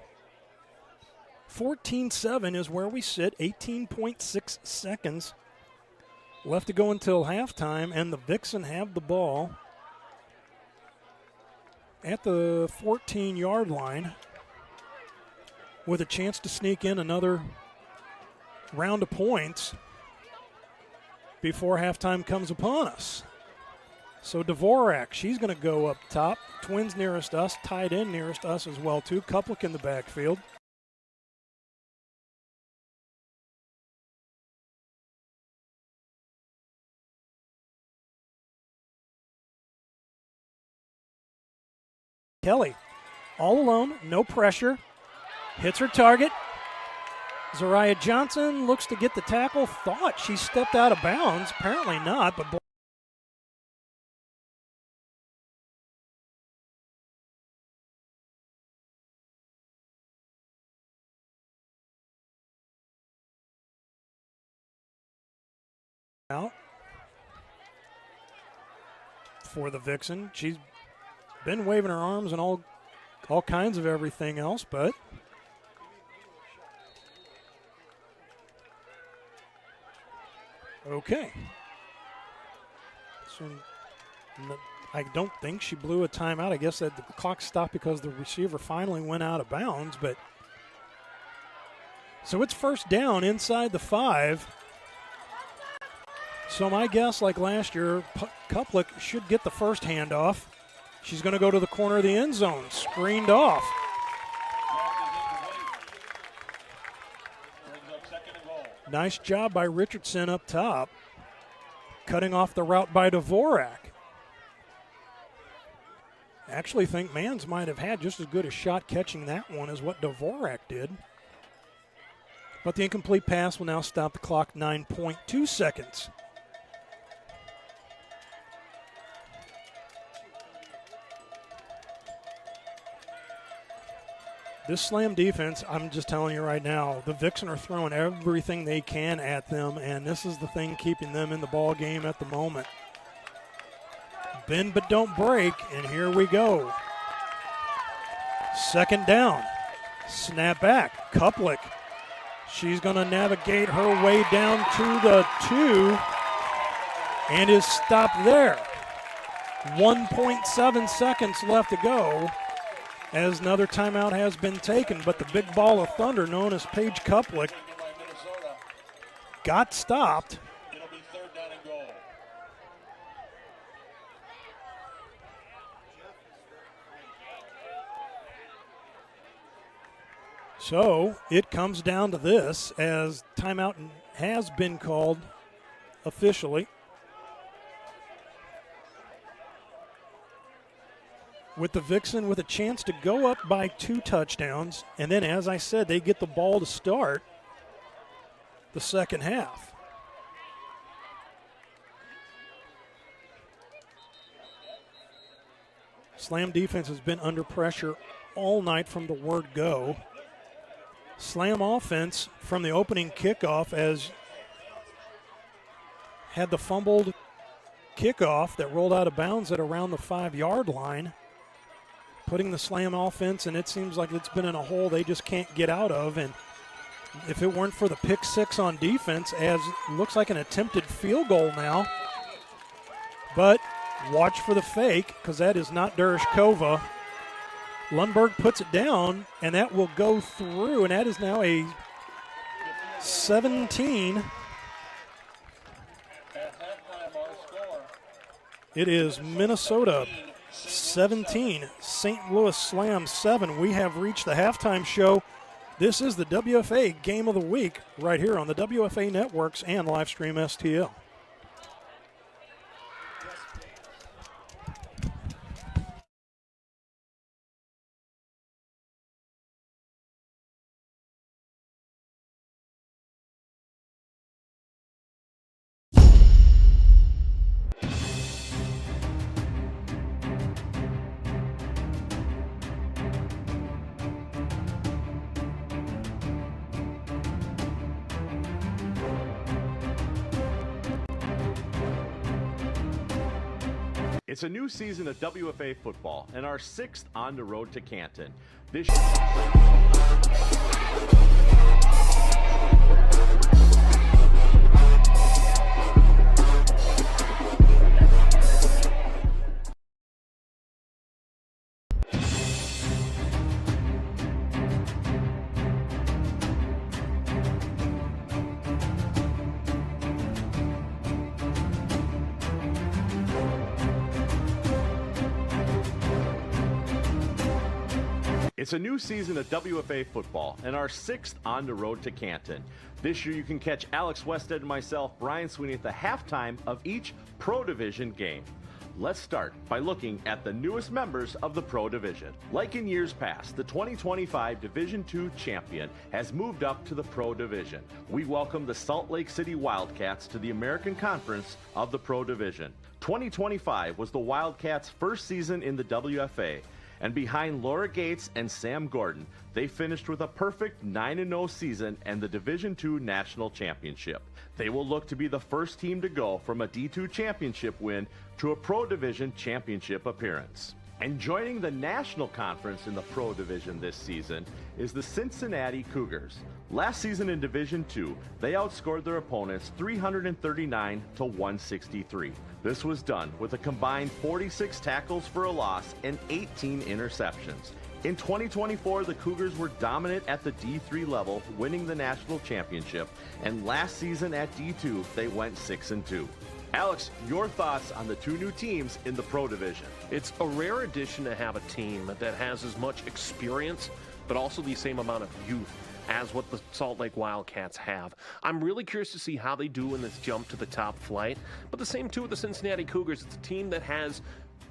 14-7 is where we sit, 18.6 seconds left to go until halftime, and the Vixen have the ball at the 14-yard line with a chance to sneak in another round of points before halftime comes upon us. So Dvorak, she's going to go up top. Twins nearest us, tied in nearest us as well too. Kuplik in the backfield. Kelly, all alone, no pressure, hits her target. Zariah Johnson looks to get the tackle. Thought she stepped out of bounds. Apparently not, but out for the Vixen. She's been waving her arms and all kinds of everything else, but okay. So I don't think she blew a timeout. I guess that the clock stopped because the receiver finally went out of bounds, but so it's first down inside the 5. So my guess, like last year, Kuplik should get the first handoff. She's going to go to the corner of the end zone, screened off. Nice job by Richardson up top, cutting off the route by Dvorak. Actually think Mans might have had just as good a shot catching that one as what Dvorak did. But the incomplete pass will now stop the clock, 9.2 seconds. This Slam defense, I'm just telling you right now, the Vixen are throwing everything they can at them, and this is the thing keeping them in the ball game at the moment. Bend but don't break, and here we go. Second down. Snap back. Kuplik. She's going to navigate her way down to the 2 and is stopped there. 1.7 seconds left to go as another timeout has been taken, but the big ball of thunder known as Paige Kuplik got stopped. It'll be third down and goal. So it comes down to this as timeout has been called officially. With the Vixen with a chance to go up by 2 touchdowns. And then, as I said, they get the ball to start the second half. Slam defense has been under pressure all night from the word go. Slam offense from the opening kickoff as had the fumbled kickoff that rolled out of bounds at around the 5-yard line, putting the Slam offense, and it seems like it's been in a hole they just can't get out of. And if it weren't for the pick 6 on defense, as looks like an attempted field goal now, but watch for the fake because that is not Dereshkova. Lundberg puts it down, and that will go through, and that is now a 17. It is Minnesota 17, St. Louis Slam 7. We have reached the halftime show. This is the WFA Game of the Week right here on the WFA Networks and Livestream STL. It's a new season of WFA football and our 6th on the road to Canton. This It's a new season of WFA football and our 6th on the road to Canton. This year you can catch Alex Westhead and myself, Brian Sweeney, at the halftime of each Pro Division game. Let's start by looking at the newest members of the Pro Division. Like in years past, the 2025 Division II champion has moved up to the Pro Division. We welcome the Salt Lake City Wildcats to the American Conference of the Pro Division. 2025 was the Wildcats' first season in the WFA. And behind Laura Gates and Sam Gordon, they finished with a perfect 9-0 season and the Division II National Championship. They will look to be the first team to go from a D2 championship win to a Pro Division championship appearance. And joining the National Conference in the Pro Division this season is the Cincinnati Cougars. Last season in Division II, they outscored their opponents 339 to 163. This was done with a combined 46 tackles for a loss and 18 interceptions. In 2024, the Cougars were dominant at the D3 level, winning the national championship, and last season at D2, they went 6-2. Alex, your thoughts on the two new teams in the Pro Division? It's a rare addition to have a team that has as much experience, but also the same amount of youth as what the Salt Lake Wildcats have. I'm really curious to see how they do in this jump to the top flight, but the same too with the Cincinnati Cougars. It's a team that has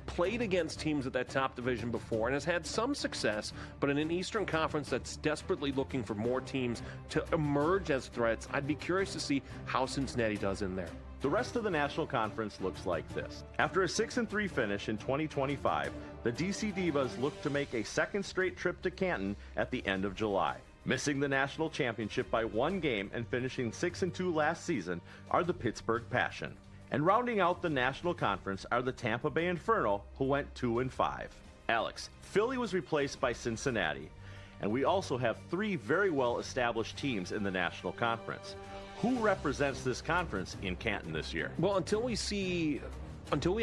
played against teams at that top division before and has had some success, but in an Eastern Conference that's desperately looking for more teams to emerge as threats, I'd be curious to see how Cincinnati does in there. The rest of the National Conference looks like this. After a 6-3 finish in 2025, the DC Divas look to make a second straight trip to Canton at the end of July. Missing the national championship by one game and finishing 6-2 last season are the Pittsburgh Passion. And rounding out the National Conference are the Tampa Bay Inferno, who went 2-5. Alex, Philly was replaced by Cincinnati. And we also have three very well-established teams in the National Conference. Who represents this conference in Canton this year? Well, until we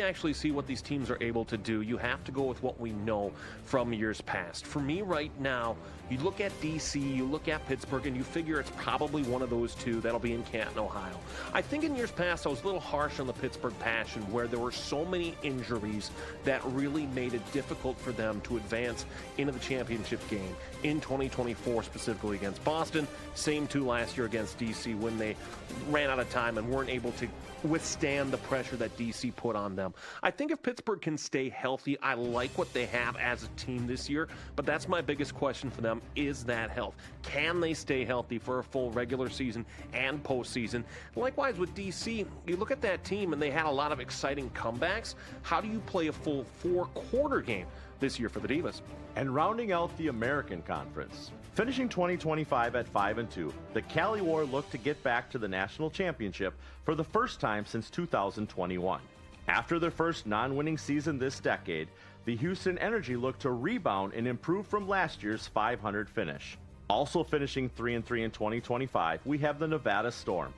actually see what these teams are able to do, you have to go with what we know from years past. For me right now, you look at DC, you look at Pittsburgh, and you figure it's probably one of those two that'll be in Canton, Ohio. I think in years past I was a little harsh on the Pittsburgh Passion, where there were so many injuries that really made it difficult for them to advance into the championship game in 2024, specifically against Boston. Same too last year against DC when they ran out of time and weren't able to withstand the pressure that DC put on them. I think if Pittsburgh can stay healthy, I like what they have as a team this year, but that's my biggest question for them, is that health. Can they stay healthy for a full regular season and postseason? Likewise with DC, you look at that team and they had a lot of exciting comebacks. How do you play a full four-quarter game this year for the Divas? And rounding out the American Conference, finishing 2025 at 5-2, the Cali War looked to get back to the national championship for the first time since 2021. After their first non-winning season this decade, the Houston Energy looked to rebound and improve from last year's 500 finish. Also finishing 3-3 in 2025, we have the Nevada Storm.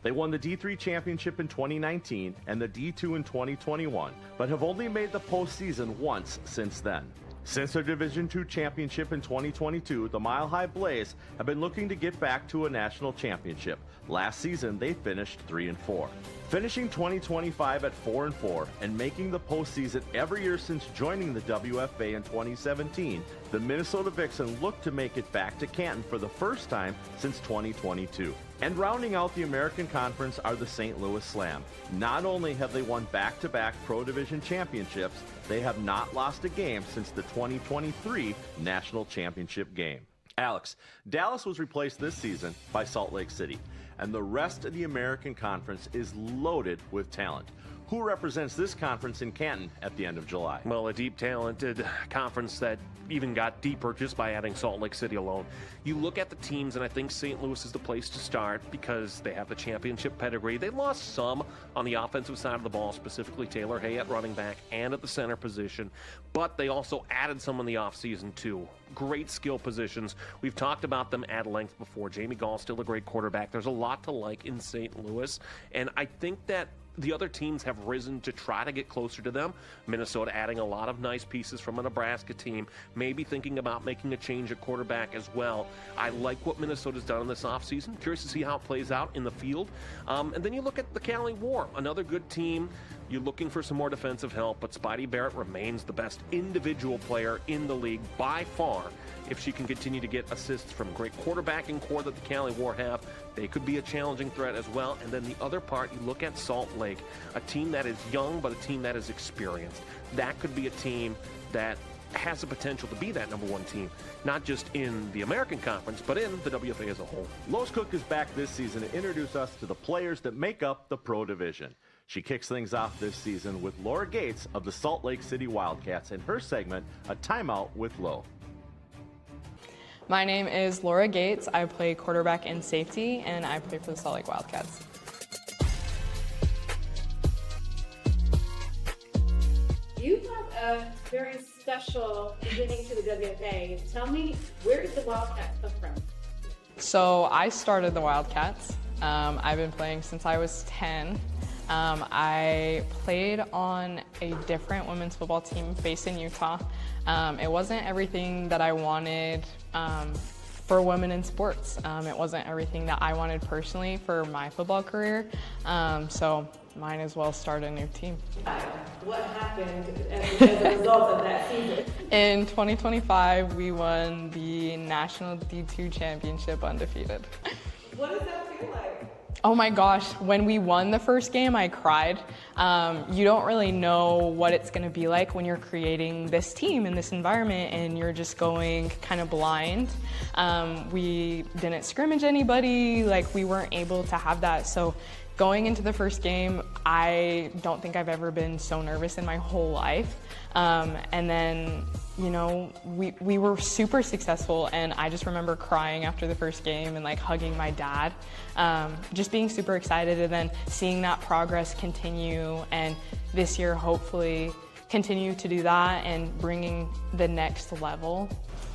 They won the D3 championship in 2019 and the D2 in 2021, but have only made the postseason once since then. Since their Division II championship in 2022, the Mile High Blaze have been looking to get back to a national championship. Last season, they finished 3-4. Finishing 2025 at 4-4 and making the postseason every year since joining the WFA in 2017, the Minnesota Vixen look to make it back to Canton for the first time since 2022. And rounding out the American Conference are the St. Louis Slam. Not only have they won back-to-back Pro Division championships, they have not lost a game since the 2023 National Championship game. Alex, Dallas was replaced this season by Salt Lake City, and the rest of the American Conference is loaded with talent. Who represents this conference in Canton at the end of July? Well, a deep, talented conference that even got deeper just by adding Salt Lake City alone. You look at the teams, and I think St. Louis is the place to start because they have the championship pedigree. They lost some on the offensive side of the ball, specifically Taylor Hay at running back and at the center position, but they also added some in the offseason too. Great skill positions. We've talked about them at length before. Jamie Gall's still a great quarterback. There's a lot to like in St. Louis, and I think that the other teams have risen to try to get closer to them. Minnesota adding a lot of nice pieces from a Nebraska team, maybe thinking about making a change at quarterback as well. I like what Minnesota's done in this offseason. Curious to see how it plays out in the field. And then you look at the Cali War, another good team. You're looking for some more defensive help, but Spidey Barrett remains the best individual player in the league by far. If she can continue to get assists from great quarterbacking core that the Cali War have, they could be a challenging threat as well. And then the other part, you look at Salt Lake, a team that is young, but a team that is experienced. That could be a team that has the potential to be that number one team, not just in the American Conference, but in the WFA as a whole. Lois Cook is back this season to introduce us to the players that make up the Pro Division. She kicks things off this season with Laura Gates of the Salt Lake City Wildcats in her segment, A Timeout with Lo. My name is Laura Gates. I play quarterback and safety, and I play for the Salt Lake Wildcats. You have a very special beginning to the WFA. Tell me, where did the Wildcats come from? So I started the Wildcats. I've been playing since I was 10. I played on a different women's football team based in Utah. It wasn't everything that I wanted for women in sports. It wasn't everything that I wanted personally for my football career. So might as well start a new team. What happened as a result of that season? In 2025, we won the National D2 Championship undefeated. What does that feel like? Oh my gosh, when we won the first game, I cried. You don't really know what it's gonna be like when you're creating this team in this environment and you're just going kind of blind. We didn't scrimmage anybody, like we weren't able to have that. So going into the first game, I don't think I've ever been so nervous in my whole life. And then, you know, we were super successful, and I just remember crying after the first game and like hugging my dad. Just being super excited, and then seeing that progress continue, and this year hopefully continue to do that and bringing the next level.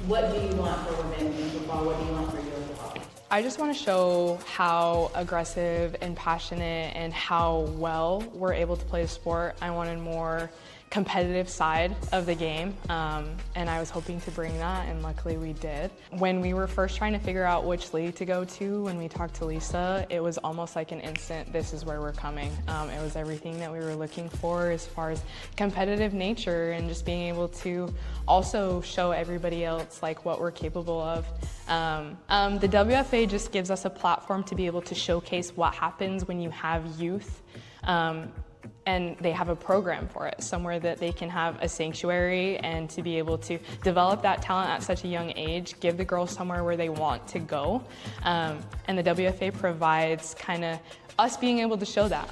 What do you want for women in football? What do you want for your football? I just want to show how aggressive and passionate and how well we're able to play the sport. I wanted more competitive side of the game, and I was hoping to bring that, and luckily we did. When we were first trying to figure out which league to go to, when we talked to Lisa, it was almost like an instant, this is where we're coming. It was everything that we were looking for as far as competitive nature and just being able to also show everybody else like what we're capable of. The WFA just gives us a platform to be able to showcase what happens when you have youth. And they have a program for it, somewhere that they can have a sanctuary and to be able to develop that talent at such a young age, give the girls somewhere where they want to go. And the WFA provides kind of us being able to show that.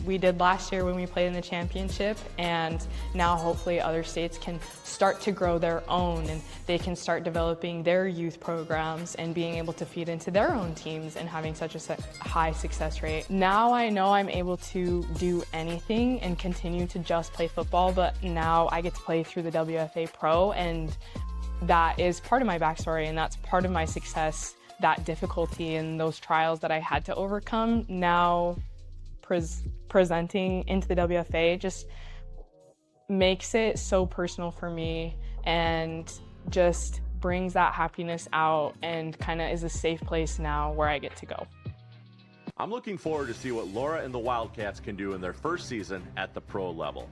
We did last year when we played in the championship, and now hopefully other states can start to grow their own, and they can start developing their youth programs and being able to feed into their own teams and having such a high success rate. Now I know I'm able to do anything and continue to just play football, but now I get to play through the WFA Pro, and that is part of my backstory, and that's part of my success. That difficulty and those trials that I had to overcome, now presenting into the WFA just makes it so personal for me and just brings that happiness out and kind of is a safe place now where I get to go. I'm looking forward to see what Laura and the Wildcats can do in their first season at the pro level.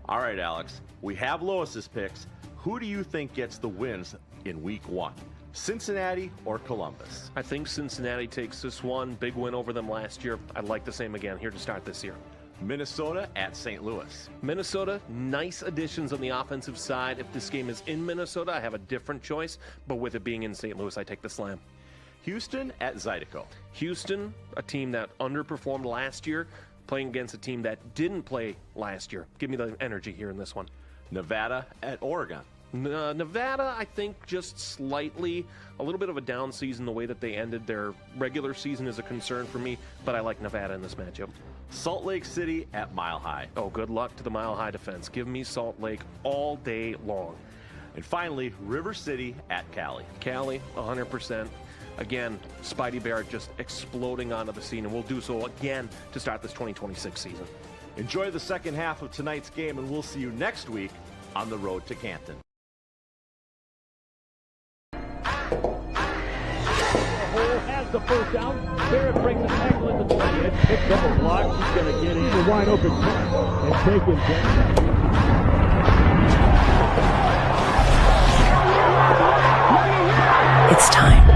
All right, Alex, we have Lois's picks. Who do you think gets the wins in week 1? Cincinnati or Columbus? I think Cincinnati takes this one. Big win over them last year. I'd like the same again here to start this year. Minnesota at St. Louis. Minnesota, nice additions on the offensive side. If this game is in Minnesota, I have a different choice, but with it being in St. Louis, I take the Slam. Houston at Zydeco. Houston, a team that underperformed last year, playing against a team that didn't play last year. Give me the energy here in this one. Nevada at Oregon. Nevada, I think, just slightly, a little bit of a down season. The way that they ended their regular season is a concern for me, but I like Nevada in this matchup. Salt Lake City at Mile High. Oh, good luck to the Mile High defense. Give me Salt Lake all day long. And finally, River City at Cali. Cali, 100%. Again, Spidey Barrett just exploding onto the scene, and we'll do so again to start this 2026 season. Enjoy the second half of tonight's game, and we'll see you next week on the road to Canton. Has the first down. Barrett breaks a tackle into the 20. It picks up a block. He's going to get in the wide open punt and take him down. It's time.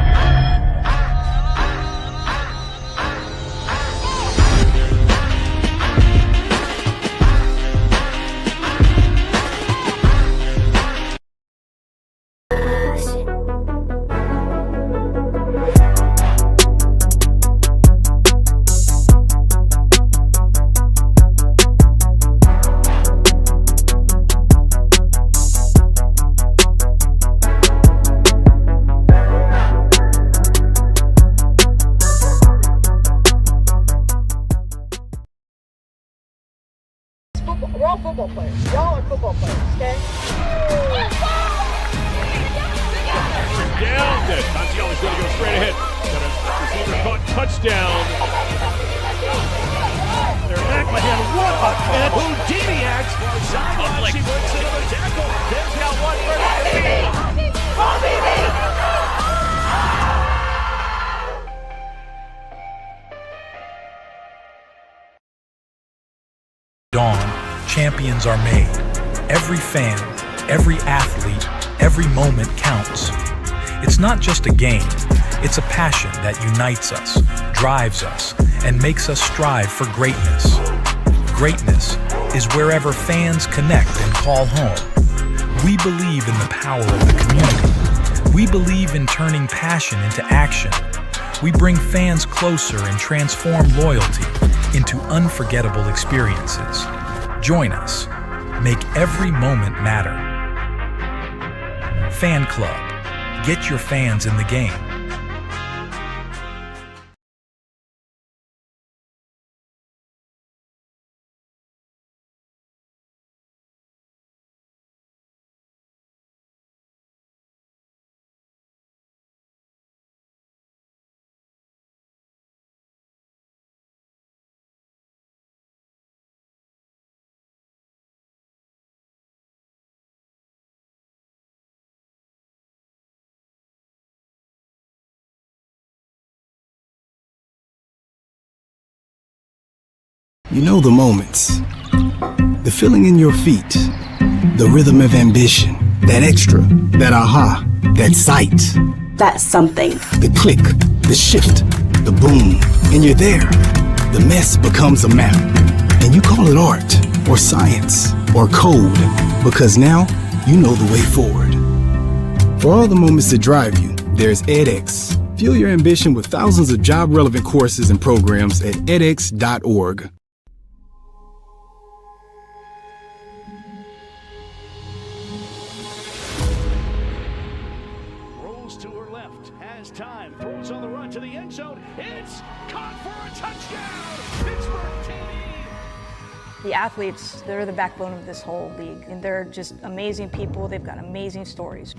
We're all football players. Y'all are football players, okay? Down. Good. Contielli's going to go straight ahead. Got a receiver caught. Touchdown. They're back by him. What a catch. Houdiniacs. Sideline. She breaks another tackle. There's now one for Dawn, champions are made. Every fan, every athlete, every moment counts. It's not just a game, it's a passion that unites us, drives us, and makes us strive for greatness. Greatness is wherever fans connect and call home. We believe in the power of the community. We believe in turning passion into action. We bring fans closer and transform loyalty into unforgettable experiences. Join us. Make every moment matter. Fan Club. Get your fans in the game. You know the moments, the feeling in your feet, the rhythm of ambition, that extra, that aha, that sight. That's something. The click, the shift, the boom, and you're there. The mess becomes a map, and you call it art, or science, or code, because now you know the way forward. For all the moments that drive you, there's edX. Fuel your ambition with thousands of job-relevant courses and programs at edX.org. To her left, has time, throws on the run to the end zone. It's caught for a touchdown. Pittsburgh TD. The athletes, they're the backbone of this whole league, and they're just amazing people. They've got amazing stories.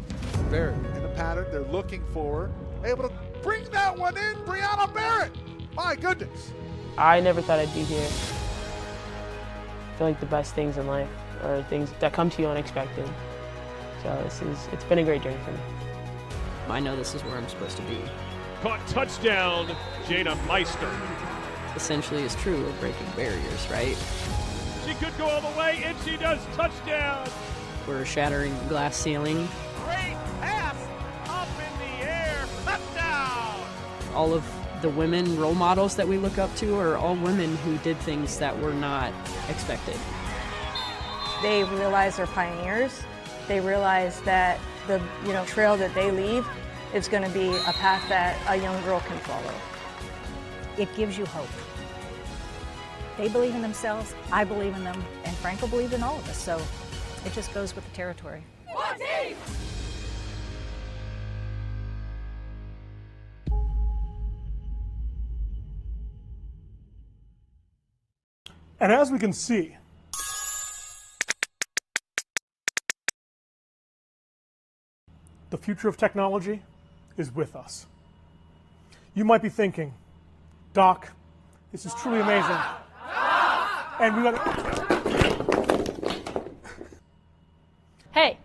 Barrett in the pattern, they're looking for her. Able to bring that one in, Brianna Barrett. My goodness. I never thought I'd be here. I feel like the best things in life are things that come to you unexpected. So it's been a great journey for me. I know this is where I'm supposed to be. Caught touchdown, Jada Meister. Essentially, it's true of breaking barriers, right? She could go all the way, and she does. Touchdown. We're shattering the glass ceiling. Great pass up in the air. Touchdown. All of the women role models that we look up to are all women who did things that were not expected. They realize they're pioneers. They realize that the trail that they leave is going to be a path that a young girl can follow. It gives you hope. They believe in themselves, I believe in them, and Frank will believe in all of us. So it just goes with the territory. One team! And as we can see, the future of technology is with us. You might be thinking, Doc, this is truly amazing. And we got. Hey,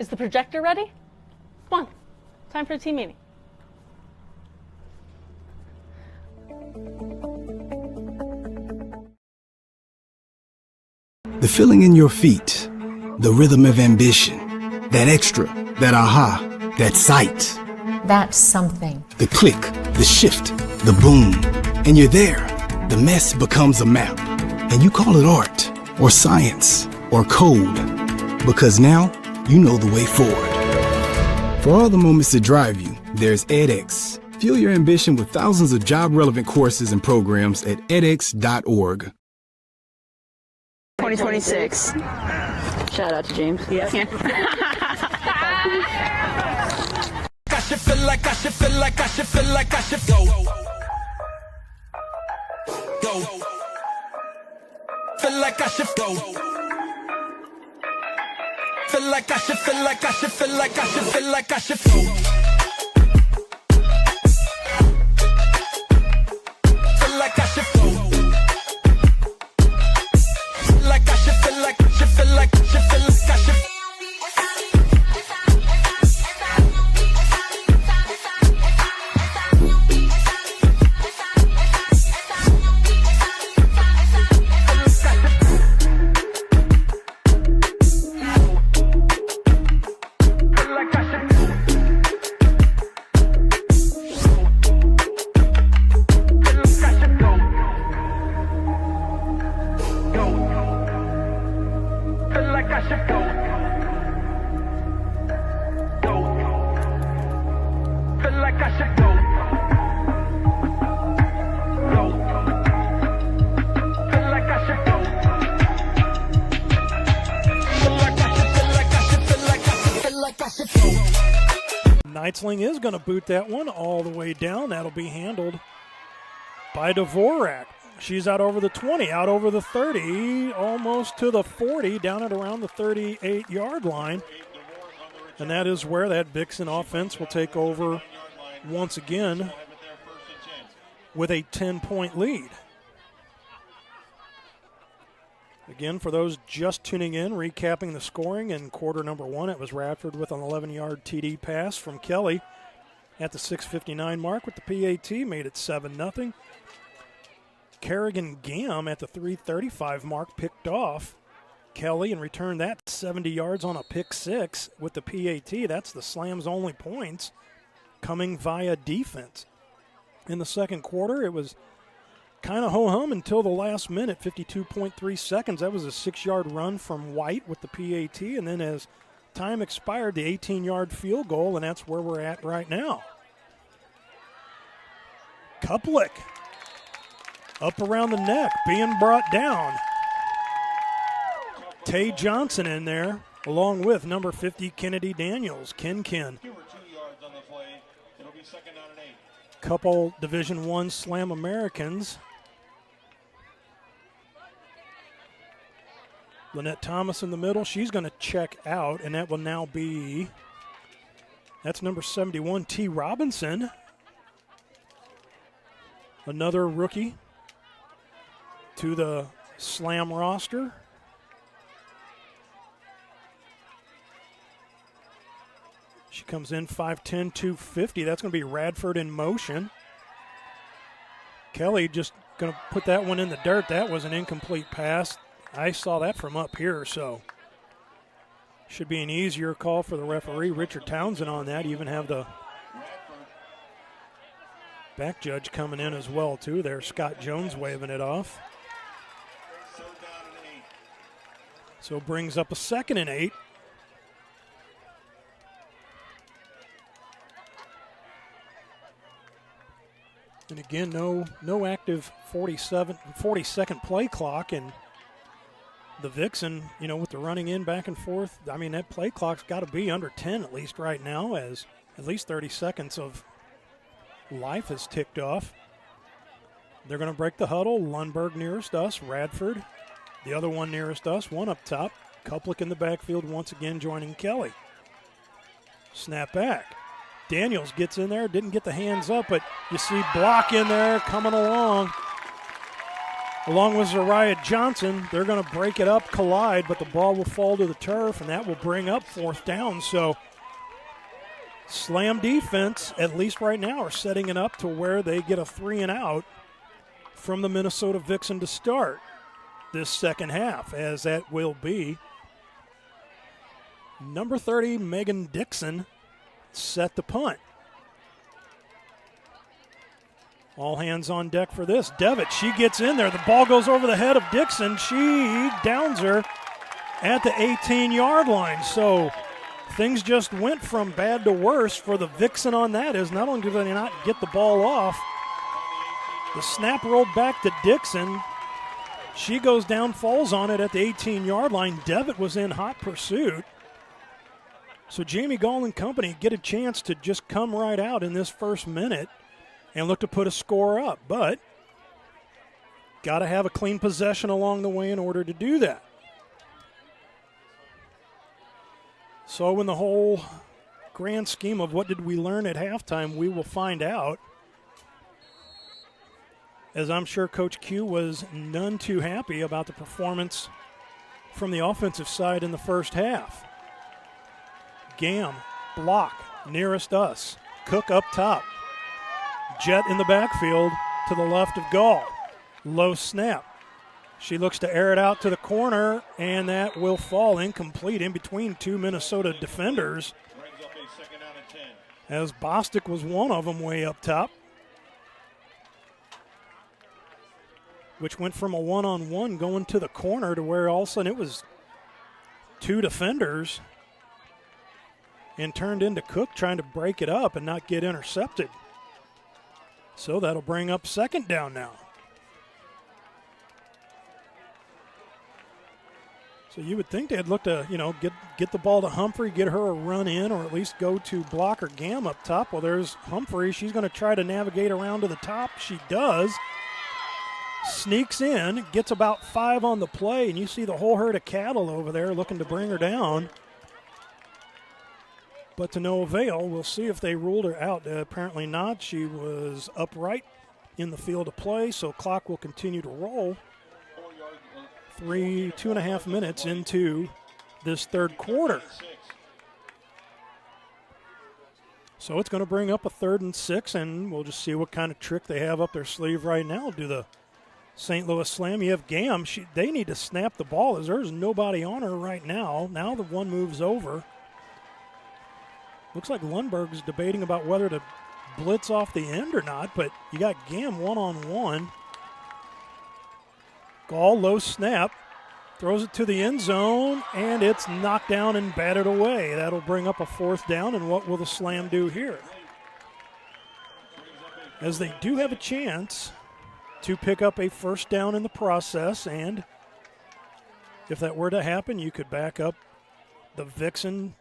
is the projector ready? Come on, time for a team meeting. The feeling in your feet, the rhythm of ambition, that extra, that aha, that sight. That's something. The click, the shift, the boom, and you're there. The mess becomes a map, and you call it art, or science, or code, because now you know the way forward. For all the moments that drive you, there's edX. Fuel your ambition with thousands of job-relevant courses and programs at edX.org. 2026. Shout out to James. Yeah. I should feel like I should feel like I should feel like I should go. Go. Feel like I should go. Feel like I should feel like I should feel like I should feel like I should go. Feel like I should go. Feel like I should feel like I should feel like I should feel like I should. Knightsling is going to boot that one all the way down. That'll be handled by Dvorak. She's out over the 20, out over the 30, almost to the 40, down at around the 38-yard line. And that is where that Vixen offense will take over once again with a 10-point lead. Again, for those just tuning in, recapping the scoring in quarter number one, it was Radford with an 11-yard TD pass from Kelly at the 6:59 mark with the PAT, made it 7-0. Kerrigan Gam at the 3:35 mark picked off Kelly and returned that 70 yards on a pick six with the PAT. That's the Slam's only points coming via defense. In the second quarter, it was kind of ho-hum until the last minute, 52.3 seconds. That was a 6-yard run from White with the PAT, and then as time expired, the 18-yard field goal, and that's where we're at right now. Kuplik up around the neck, being brought down. Tay Johnson in there, along with number 50, Kennedy Daniels. Ken. Couple Division I Slam Americans. Lynette Thomas in the middle. She's going to check out, and that will now be, that's number 71, T. Robinson. Another rookie to the Slam roster. She comes in 5'10", 250. That's going to be Radford in motion. Kelly just going to put that one in the dirt. That was an incomplete pass. I saw that from up here, so should be an easier call for the referee. Richard Townsend on that. You even have the back judge coming in as well, too. There's Scott Jones waving it off. So brings up a 2nd and 8. And again, no active 40-second play clock, and the Vixen, with the running in back and forth, I mean, that play clock's got to be under 10 at least right now, as at least 30 seconds of life has ticked off. They're going to break the huddle. Lundberg nearest us, Radford, the other one nearest us, one up top. Kuplick in the backfield once again joining Kelly. Snap back. Daniels gets in there, didn't get the hands up, but you see Block in there coming along with Zariah Johnson. They're going to break it up, collide, but the ball will fall to the turf, and that will bring up 4th down. So Slam defense, at least right now, are setting it up to where they get a 3-and-out from the Minnesota Vixen to start this second half, as that will be number 30, Megan Dixon, set the punt. All hands on deck for this. Devitt, she gets in there. The ball goes over the head of Dixon. She downs her at the 18-yard line. So things just went from bad to worse for the Vixen on that, as not only did they not get the ball off, the snap rolled back to Dixon. She goes down, falls on it at the 18-yard line. Devitt was in hot pursuit. So Jamie Gall and company get a chance to just come right out in this first minute and look to put a score up. But got to have a clean possession along the way in order to do that. So in the whole grand scheme of what did we learn at halftime, we will find out, as I'm sure Coach Q was none too happy about the performance from the offensive side in the first half. Gam, Block, nearest us. Cook up top. Jet in the backfield to the left of Gall. Low snap. She looks to air it out to the corner, and that will fall incomplete in between two Minnesota defenders, as Bostic was one of them way up top, which went from a one-on-one going to the corner to where all of a sudden it was two defenders and turned into Cook trying to break it up and not get intercepted. So that'll bring up second down now. So you would think they'd look to, get the ball to Humphrey, get her a run in, or at least go to Block or Gam up top. Well, there's Humphrey. She's going to try to navigate around to the top. She does. Sneaks in, gets about 5 on the play, and you see the whole herd of cattle over there looking to bring her down. But to no avail. We'll see if they ruled her out. Apparently not. She was upright in the field of play, so clock will continue to roll. 2.5 minutes into this third quarter. So it's going to bring up a 3rd and 6, and we'll just see what kind of trick they have up their sleeve right now. Do the St. Louis Slam. You have Gam. They need to snap the ball, as there's nobody on her right now. Now the one moves over. Looks like Lundberg's debating about whether to blitz off the end or not, but you got Gam one-on-one. Gall, low snap, throws it to the end zone, and it's knocked down and batted away. That'll bring up a 4th down, and what will the Slam do here? As they do have a chance to pick up a 1st down in the process, and if that were to happen, you could back up the Vixen,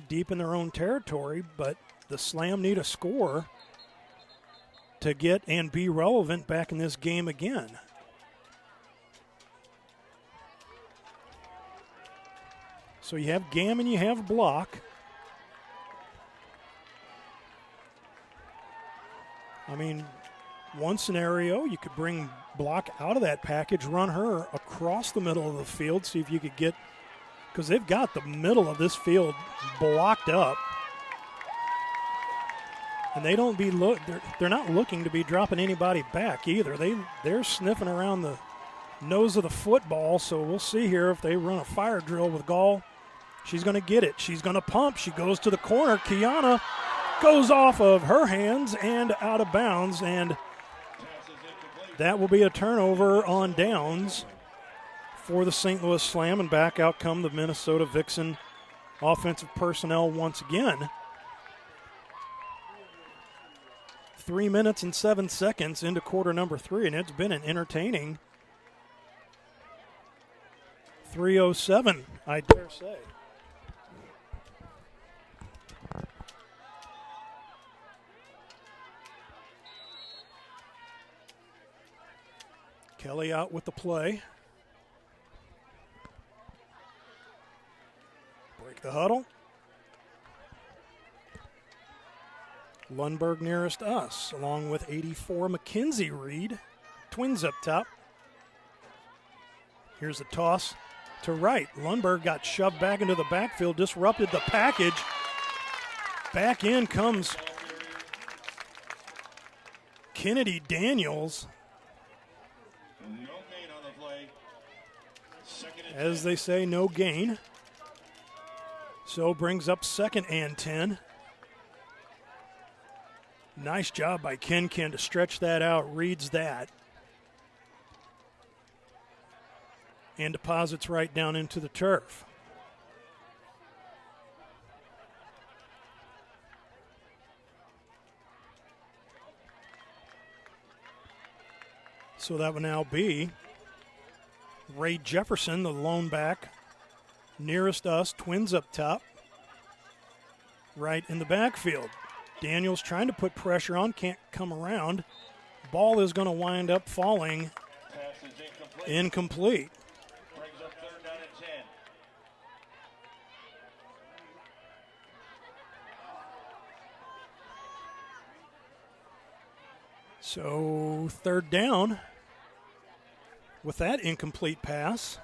deep in their own territory, but the Slam need a score to get and be relevant back in this game again. So you have Gam and you have Block. I mean, one scenario, you could bring Block out of that package, run her across the middle of the field, see if you could get, because they've got the middle of this field blocked up. And they don't they're not looking to be dropping anybody back either. They're sniffing around the nose of the football, so we'll see here if they run a fire drill with Gall. She's going to get it. She's going to pump. She goes to the corner. Kiana goes off of her hands and out of bounds, and that will be a turnover on downs for the St. Louis Slam, and back out come the Minnesota Vixen offensive personnel once again. 3 minutes and 7 seconds into quarter number 3, and it's been an entertaining 3:07, I dare say. Kelly out with the play. Break the huddle. Lundberg nearest us, along with 84 Mackenzie Reed. Twins up top. Here's a toss to right. Lundberg got shoved back into the backfield, disrupted the package. Back in comes Kennedy Daniels. As they say, no gain. So brings up 2nd and 10. Nice job by Ken to stretch that out, reads that. And deposits right down into the turf. So that will now be Ray Jefferson, the lone back, nearest us, Twins up top, right in the backfield. Daniels trying to put pressure on, can't come around. Ball is going to wind up falling incomplete. Brings up 3rd down and 10. So 3rd down with that incomplete pass.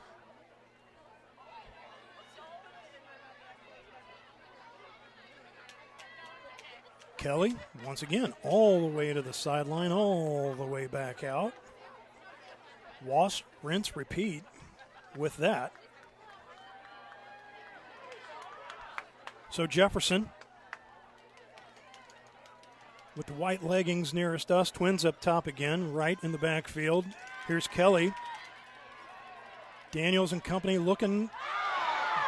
Kelly, once again, all the way to the sideline, all the way back out. Wash, rinse, repeat with that. So Jefferson with the white leggings nearest us, Twins up top again, right in the backfield. Here's Kelly. Daniels and company looking,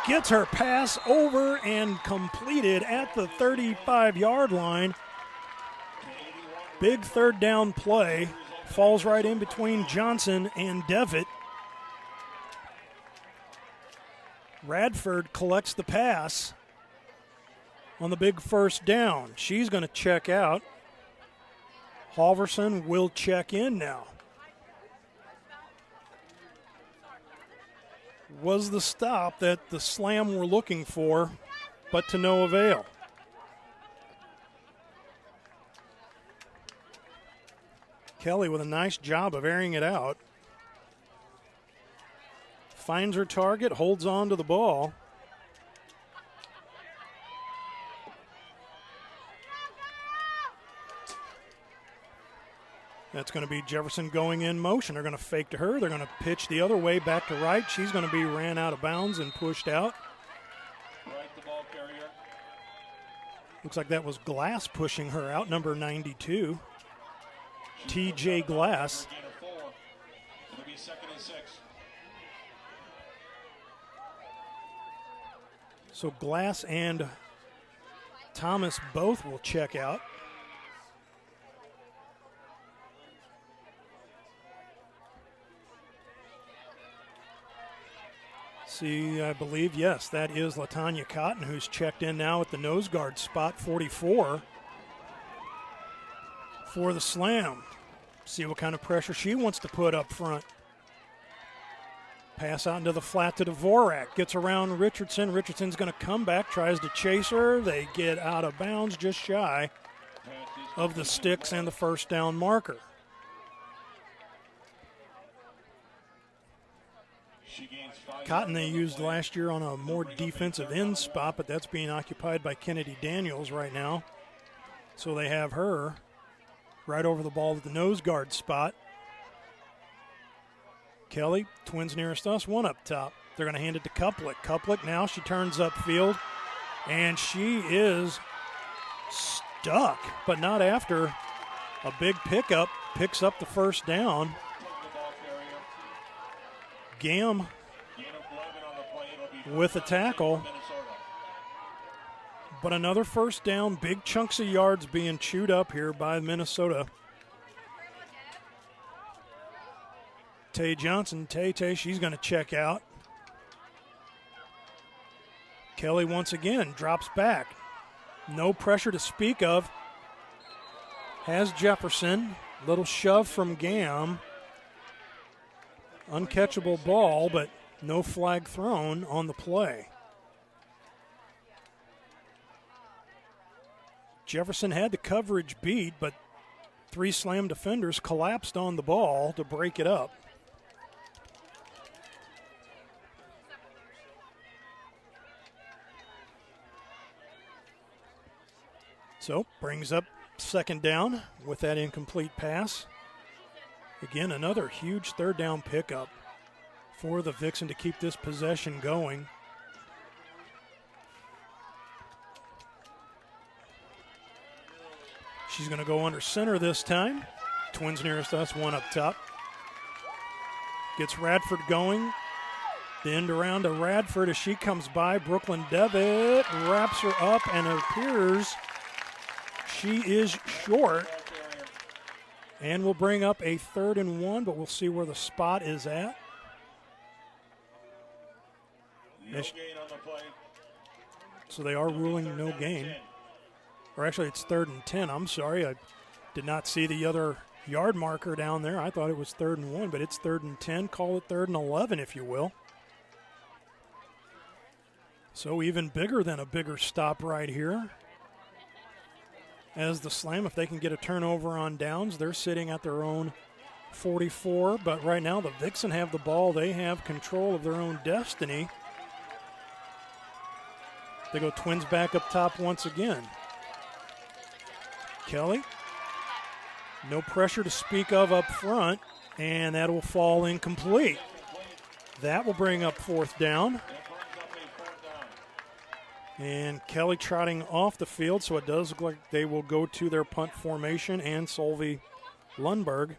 gets her pass over and completed at the 35-yard line. Big 3rd down play. Falls right in between Johnson and Devitt. Radford collects the pass on the big 1st down. She's going to check out. Halverson will check in now. Was the stop that the Slam were looking for, but to no avail. Kelly with a nice job of airing it out. Finds her target, holds on to the ball. That's going to be Jefferson going in motion. They're going to fake to her. They're going to pitch the other way back to right. She's going to be ran out of bounds and pushed out. Right, the ball carrier. Looks like that was Glass pushing her out, number 92. TJ Glass. It'll be 2nd and 6. So Glass and Thomas both will check out. See, I believe, yes, that is LaTanya Cotton, who's checked in now at the nose guard spot 44 for the Slam. See what kind of pressure she wants to put up front. Pass out into the flat to Dvorak. Gets around Richardson. Richardson's going to come back, tries to chase her. They get out of bounds just shy of the sticks and the 1st down marker. Cotton they used last year on a more defensive end spot, but that's being occupied by Kennedy Daniels right now. So they have her right over the ball at the nose guard spot. Kelly, Twins nearest us, one up top. They're going to hand it to Kuplik. Kuplik now, she turns upfield, and she is stuck, but not after a big pickup. Picks up the 1st down. Gam with a tackle. But another first down, big chunks of yards being chewed up here by Minnesota. Tay Johnson, Tay, she's going to check out. Kelly once again drops back. No pressure to speak of. Has Jefferson. Little shove from Gam. Uncatchable ball, but no flag thrown on the play. Jefferson had the coverage beat, but 3 Slam defenders collapsed on the ball to break it up. So, brings up second down with that incomplete pass. Again, another huge third down pickup for the Vixen to keep this possession going. She's going to go under center this time. Twins nearest us, one up top. Gets Radford going. The end around to Radford as she comes by. Brooklyn Devitt wraps her up, and it appears she is short. And we'll bring up a 3rd and 1, but we'll see where the spot is at. No gain on the play. So they are ruling no gain. Or actually, it's 3rd and 10. I'm sorry. I did not see the other yard marker down there. I thought it was 3rd and 1, but it's 3rd and 10. Call it 3rd and 11, if you will. So even bigger than a bigger stop right here. As the Slam, if they can get a turnover on downs, they're sitting at their own 44. But right now, the Vixen have the ball. They have control of their own destiny. They go Twins back up top once again. Kelly, no pressure to speak of up front, and that will fall incomplete. That will bring up 4th down. And Kelly trotting off the field, so it does look like they will go to their punt formation and Solveig Lundberg.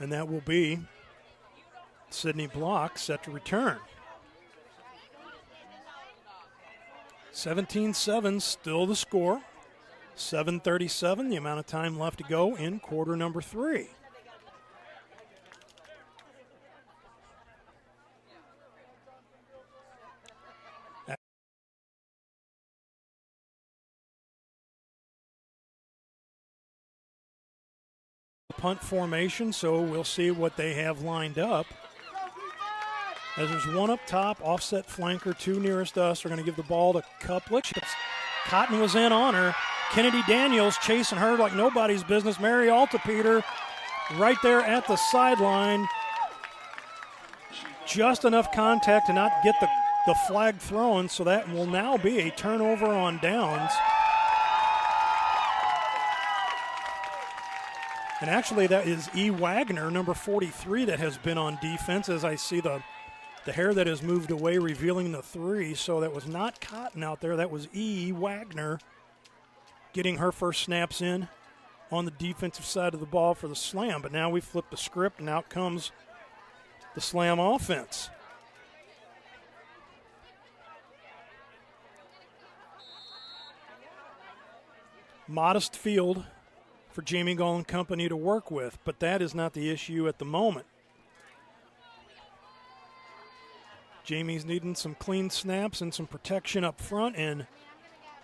And that will be Sydney Block set to return. 17-7, still the score. 7:37, the amount of time left to go in quarter number 3. Punt formation, so we'll see what they have lined up. As there's one up top, offset flanker, 2 nearest us. We're going to give the ball to Kuplich. Cotton was in on her. Kennedy Daniels chasing her like nobody's business. Mary Altepeter right there at the sideline. Just enough contact to not get the flag thrown, so that will now be a turnover on downs. And actually, that is E. Wagner, number 43, that has been on defense, as I see the hair that has moved away, revealing the 3. So that was not Cotton out there. That was E. Wagner getting her first snaps in on the defensive side of the ball for the Slam. But now we flip the script, and out comes the Slam offense. Modest field for Jamie Gall and company to work with, but that is not the issue at the moment. Jamie's needing some clean snaps and some protection up front and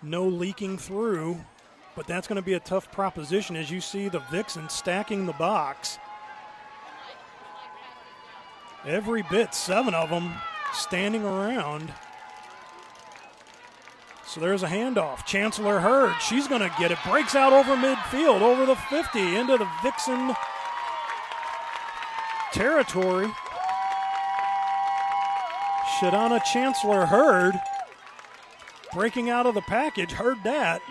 no leaking through, but that's going to be a tough proposition as you see the Vixen stacking the box. Every bit, 7 of them standing around. So there's a handoff. Chancellor Hurd, she's going to get it. Breaks out over midfield, over the 50, into the Vixen territory. Shadana Chancellor Hurd breaking out of the package. Heard that.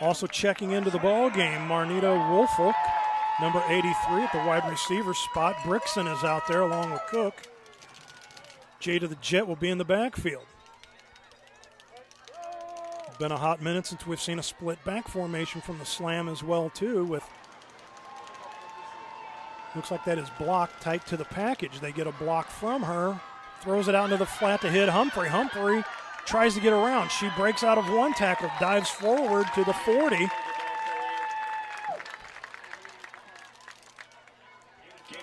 Also checking into the ball game, Marnita Wolfolk, number 83 at the wide receiver spot. Brixen is out there along with Cook. Jada the Jet will be in the backfield. Been a hot minute since we've seen a split back formation from the Slam as well, too, with looks like that is blocked tight to the package. They get a block from her throws it out into the flat to hit Humphrey. Humphrey tries to get around. She breaks out of one tackle, dives forward to the 40. Gain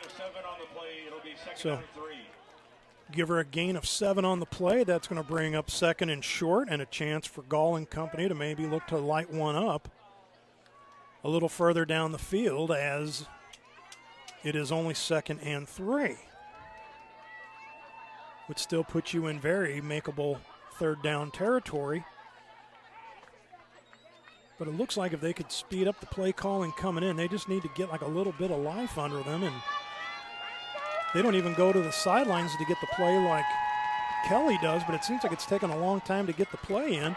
of 7 on the play. It'll be second down and 3. Give her a gain of 7 on the play. That's going to bring up second and short and a chance for Gall and company to maybe look to light one up a little further down the field, as it is only second and 3. Would still put you in very makeable third down territory. But it looks like if they could speed up the play calling coming in, they just need to get like a little bit of life under them, and they don't even go to the sidelines to get the play like Kelly does, but it seems like it's taken a long time to get the play in.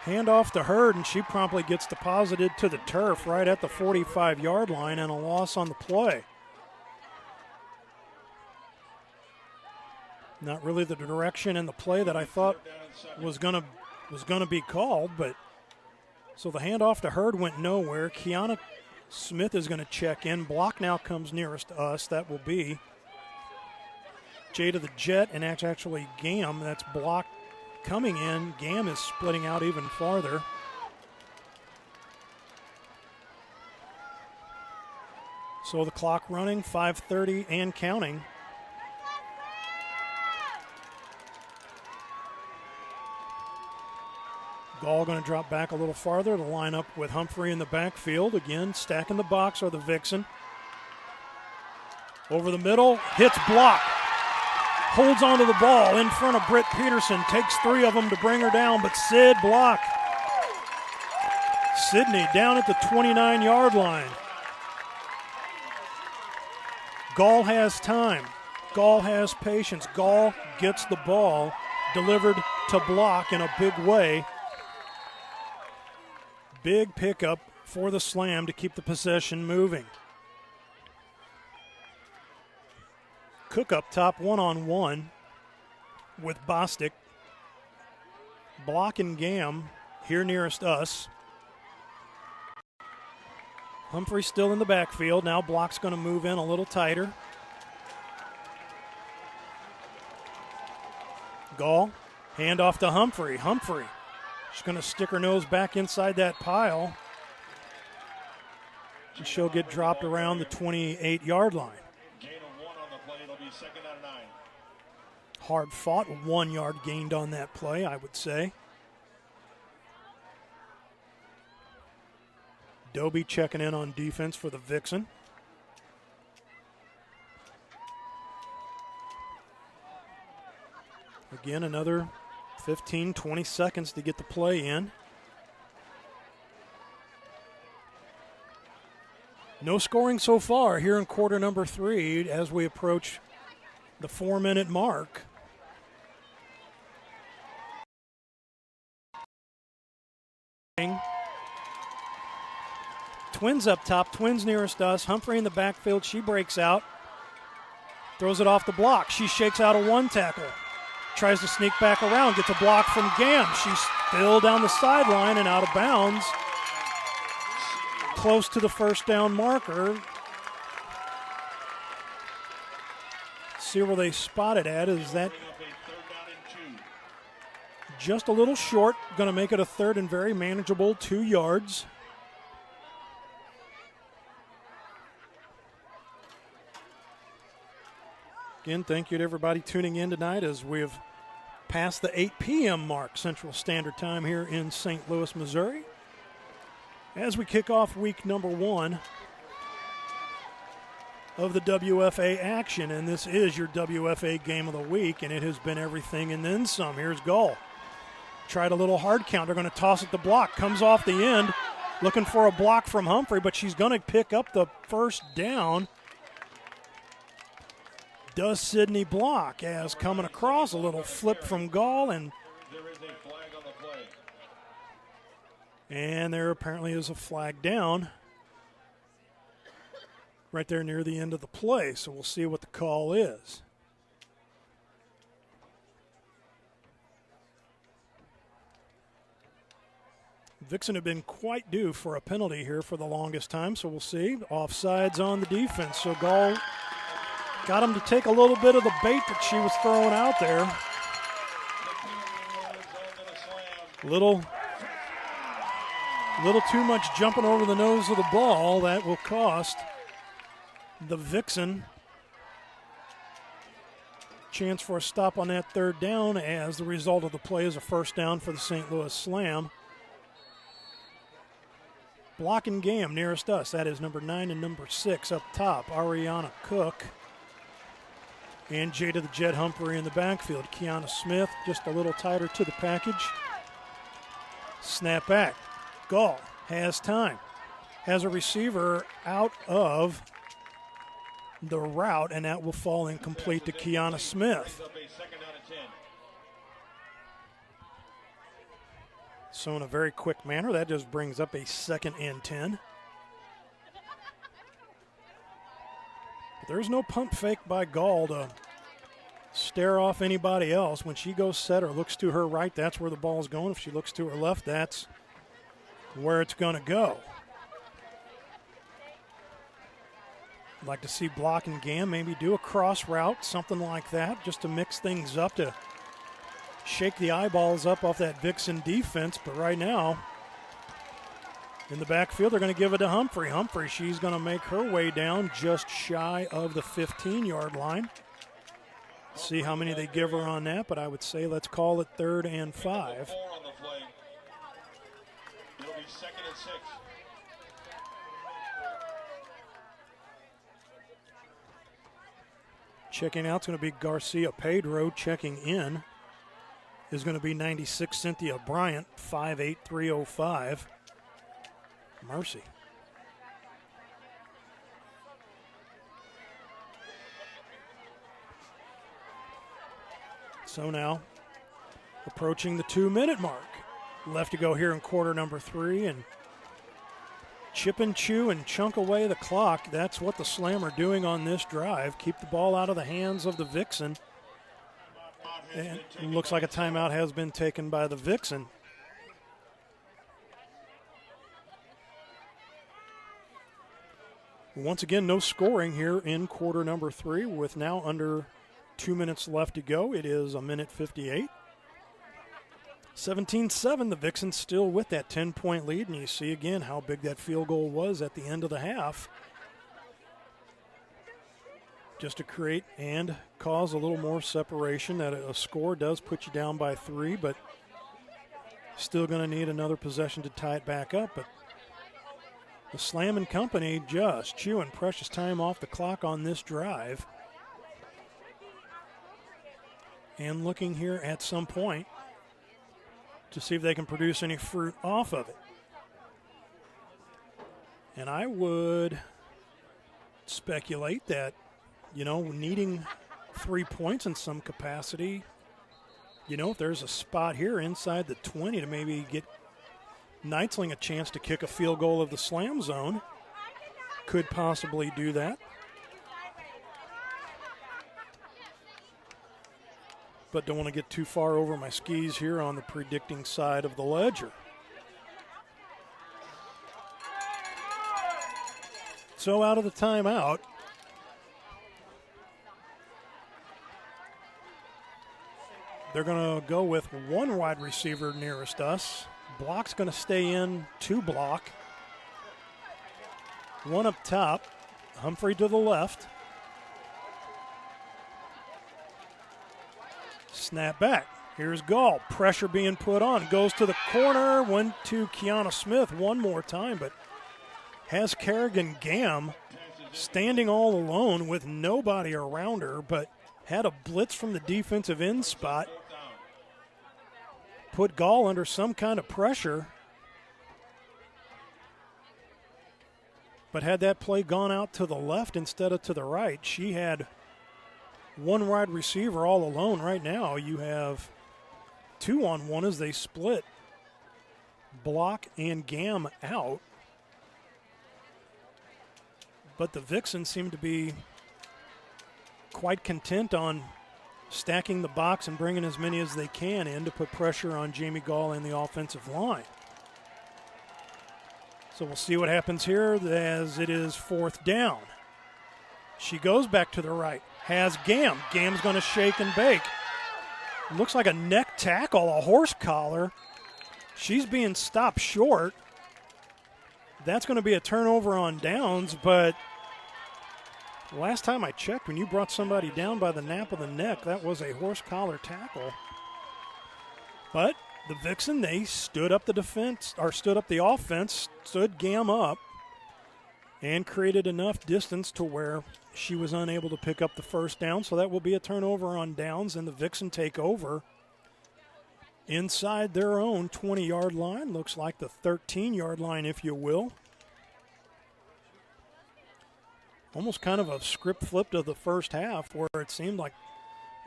Hand off to Hurd, and she promptly gets deposited to the turf right at the 45-yard line, and a loss on the play. Not really the direction in the play that I thought was gonna be called, but so the handoff to Hurd went nowhere. Kiana Smith is going to check in. Block now comes nearest to us. That will be Jada the Jet, and that's actually Gam. That's block coming in. Gam is splitting out even farther. So the clock running, 5:30 and counting. Gall going to drop back a little farther to line up with Humphrey in the backfield. Again, stacking the box are the Vixen. Over the middle, hits block. Holds onto the ball in front of Britt Peterson. Takes 3 of them to bring her down, but Sid block. Sydney down at the 29-yard line. Gall has time. Gall has patience. Gall gets the ball delivered to block in a big way. Big pickup for the Slam to keep the possession moving. Cook up top one-on-one with Bostic. Block and Gam here nearest us. Humphrey still in the backfield. Now Block's going to move in a little tighter. Gall, hand off to Humphrey. Humphrey. She's going to stick her nose back inside that pile. And she'll get dropped around the 28-yard line. Gain of 1 on the play. It'll be second down and 9. Hard fought, 1 yard gained on that play, I would say. Doby checking in on defense for the Vixen. Again, another 15, 20 seconds to get the play in. No scoring so far here in quarter number 3 as we approach the 4-minute mark. Twins up top, Twins nearest us. Humphrey in the backfield, she breaks out. Throws it off the block. She shakes out a 1 tackle. Tries to sneak back around, gets a block from Gam. She's still down the sideline and out of bounds. Close to the first down marker. See where they spot it at. Is that just a little short? Going to make it a third and very manageable 2 yards. Again, thank you to everybody tuning in tonight as we've passed the 8 p.m. mark, Central Standard Time here in St. Louis, Missouri. As we kick off week number 1 of the WFA action, and this is your WFA game of the week, and it has been everything and then some. Here's Gull. Tried a little hard count. They're going to toss it the block. Comes off the end, looking for a block from Humphrey, but she's going to pick up the first down. Does Sydney block as coming across, a little flip from Gall, and There is a flag on the play. And there apparently is a flag down right there near the end of the play. So we'll see what the call is. Vixen have been quite due for a penalty here for the longest time, so we'll see. Offsides on the defense. So Gall Got him to take a little bit of the bait that she was throwing out there. Little too much jumping over the nose of the ball. That will cost the Vixen chance for a stop on that third down, as the result of the play is a first down for the St. Louis Slam. Blocking Gam nearest us. That is number 9 and number 6 up top. Ariana Cook and Jada the Jet Humphrey in the backfield. Kiana Smith just a little tighter to the package. Snap back. Gall has time. Has a receiver out of the route, and that will fall incomplete to Kiana Smith. So in a very quick manner, that just brings up a 2nd and 10. But there's no pump fake by Gall to stare off anybody else. When she goes set or looks to her right, that's where the ball's going. If she looks to her left, that's where it's going to go. I'd like to see Blocking Gam maybe do a cross route, something like that, just to mix things up, to shake the eyeballs up off that Vixen defense. But right now, in the backfield, they're going to give it to Humphrey. Humphrey, she's going to make her way down just shy of the 15-yard line. See how many they give her on that, but I would say let's call it 3rd and 5. It'll be 2nd and 6. Checking out is going to be Garcia Pedro. Checking in is going to be 96 Cynthia Bryant, 5'8", 305. Mercy. So now, approaching the 2-minute mark. Left to go here in quarter number 3, and chip and chew and chunk away the clock. That's what the Slam are doing on this drive. Keep the ball out of the hands of the Vixen. And it looks like a timeout has been taken by the Vixen. Once again, no scoring here in quarter number 3 with now under 2 minutes left to go. It is 1:58. 17-7, the Vixens still with that 10-point lead, and you see again how big that field goal was at the end of the half. Just to create and cause a little more separation. That a score does put you down by 3, but still going to need another possession to tie it back up. But the Slam and company just chewing precious time off the clock on this drive. And looking here at some point to see if they can produce any fruit off of it. And I would speculate that, needing 3 points in some capacity, if there's a spot here inside the 20 to maybe get Knightsling a chance to kick a field goal of the Slam zone, could possibly do that. But don't want to get too far over my skis here on the predicting side of the ledger. So out of the timeout, they're going to go with one wide receiver nearest us. Block's going to stay in, 2 block. One up top, Humphrey to the left. Snap back. Here's Gall. Pressure being put on. Goes to the corner. Went to Kiana Smith one more time, but has Kerrigan Gam standing all alone with nobody around her, but had a blitz from the defensive end spot. Put Gall under some kind of pressure. But had that play gone out to the left instead of to the right, she had one wide receiver all alone. Right now you have 2-on-1 as they split Block and Gam out. But the Vixens seem to be quite content on stacking the box and bringing as many as they can in to put pressure on Jamie Gall and the offensive line. So we'll see what happens here as it is 4th down. She goes back to the right, has Gam. Gam's going to shake and bake. Looks like a neck tackle, a horse collar. She's being stopped short. That's going to be a turnover on downs, but last time I checked, when you brought somebody down by the nape of the neck, that was a horse collar tackle. But the Vixen, they stood up the defense, or stood up the offense, stood Gam up, and created enough distance to where she was unable to pick up the first down. So that will be a turnover on downs, and the Vixen take over inside their own 20-yard line. Looks like the 13-yard line, if you will. Almost kind of a script flip to the first half, where it seemed like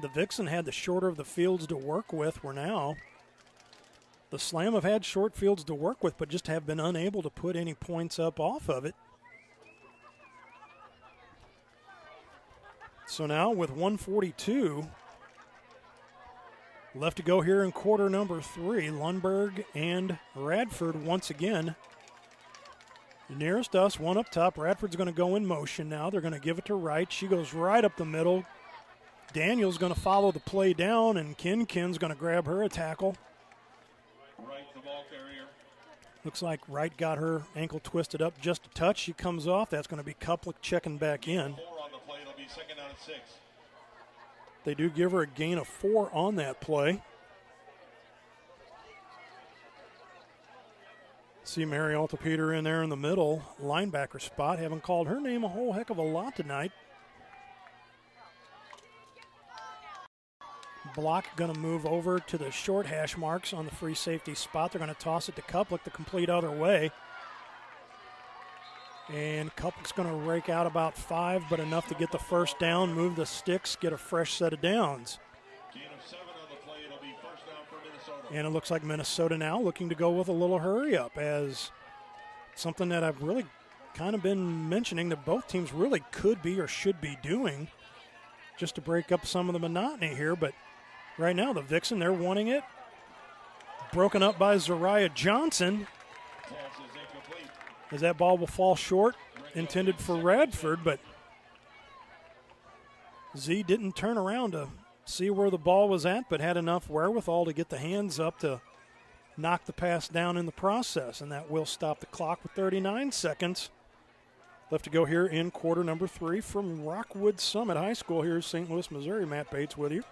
the Vixen had the shorter of the fields to work with, where now the Slam have had short fields to work with, but just have been unable to put any points up off of it. So now with 1:42 left to go here in quarter number 3, Lundberg and Radford once again. Nearest us, one up top. Radford's going to go in motion now. They're going to give it to Wright. She goes right up the middle. Daniel's going to follow the play down, and Kinkin's going to grab her a tackle. Right, the ball carrier. Looks like Wright got her ankle twisted up just a touch. She comes off. That's going to be Kuplik checking back in. 4 on the play. It'll be second down and 6. They do give her a gain of 4 on that play. See Mary Altapeter in there in the middle linebacker spot. Haven't called her name a whole heck of a lot tonight. Block going to move over to the short hash marks on the free safety spot. They're going to toss it to Kuplik, the complete other way. And Kuplik's going to rake out about 5, but enough to get the first down, move the sticks, get a fresh set of downs. Gain of 7 on the play. It'll be first down for Minnesota. And it looks like Minnesota now looking to go with a little hurry up, as something that I've really kind of been mentioning that both teams really could be or should be doing just to break up some of the monotony here. But right now the Vixen, they're wanting it. Broken up by Zariah Johnson, as that ball will fall short, intended for Radford, but Z didn't turn around to see where the ball was at, but had enough wherewithal to get the hands up to knock the pass down in the process, and that will stop the clock with 39 seconds left to go here in quarter number 3 from Rockwood Summit High School here in St. Louis, Missouri. Matt Bates with you.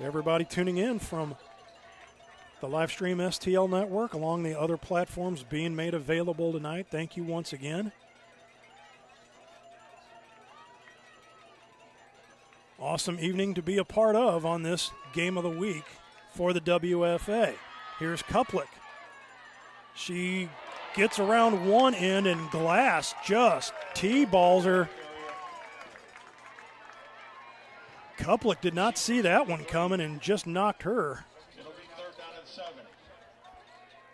Everybody tuning in from the Livestream STL network, along the other platforms being made available tonight. Thank you once again. Awesome evening to be a part of on this game of the week for the WFA. Here's Kuplik. She gets around one end, and Glass just T-balls her. Kuplik did not see that one coming and just knocked her.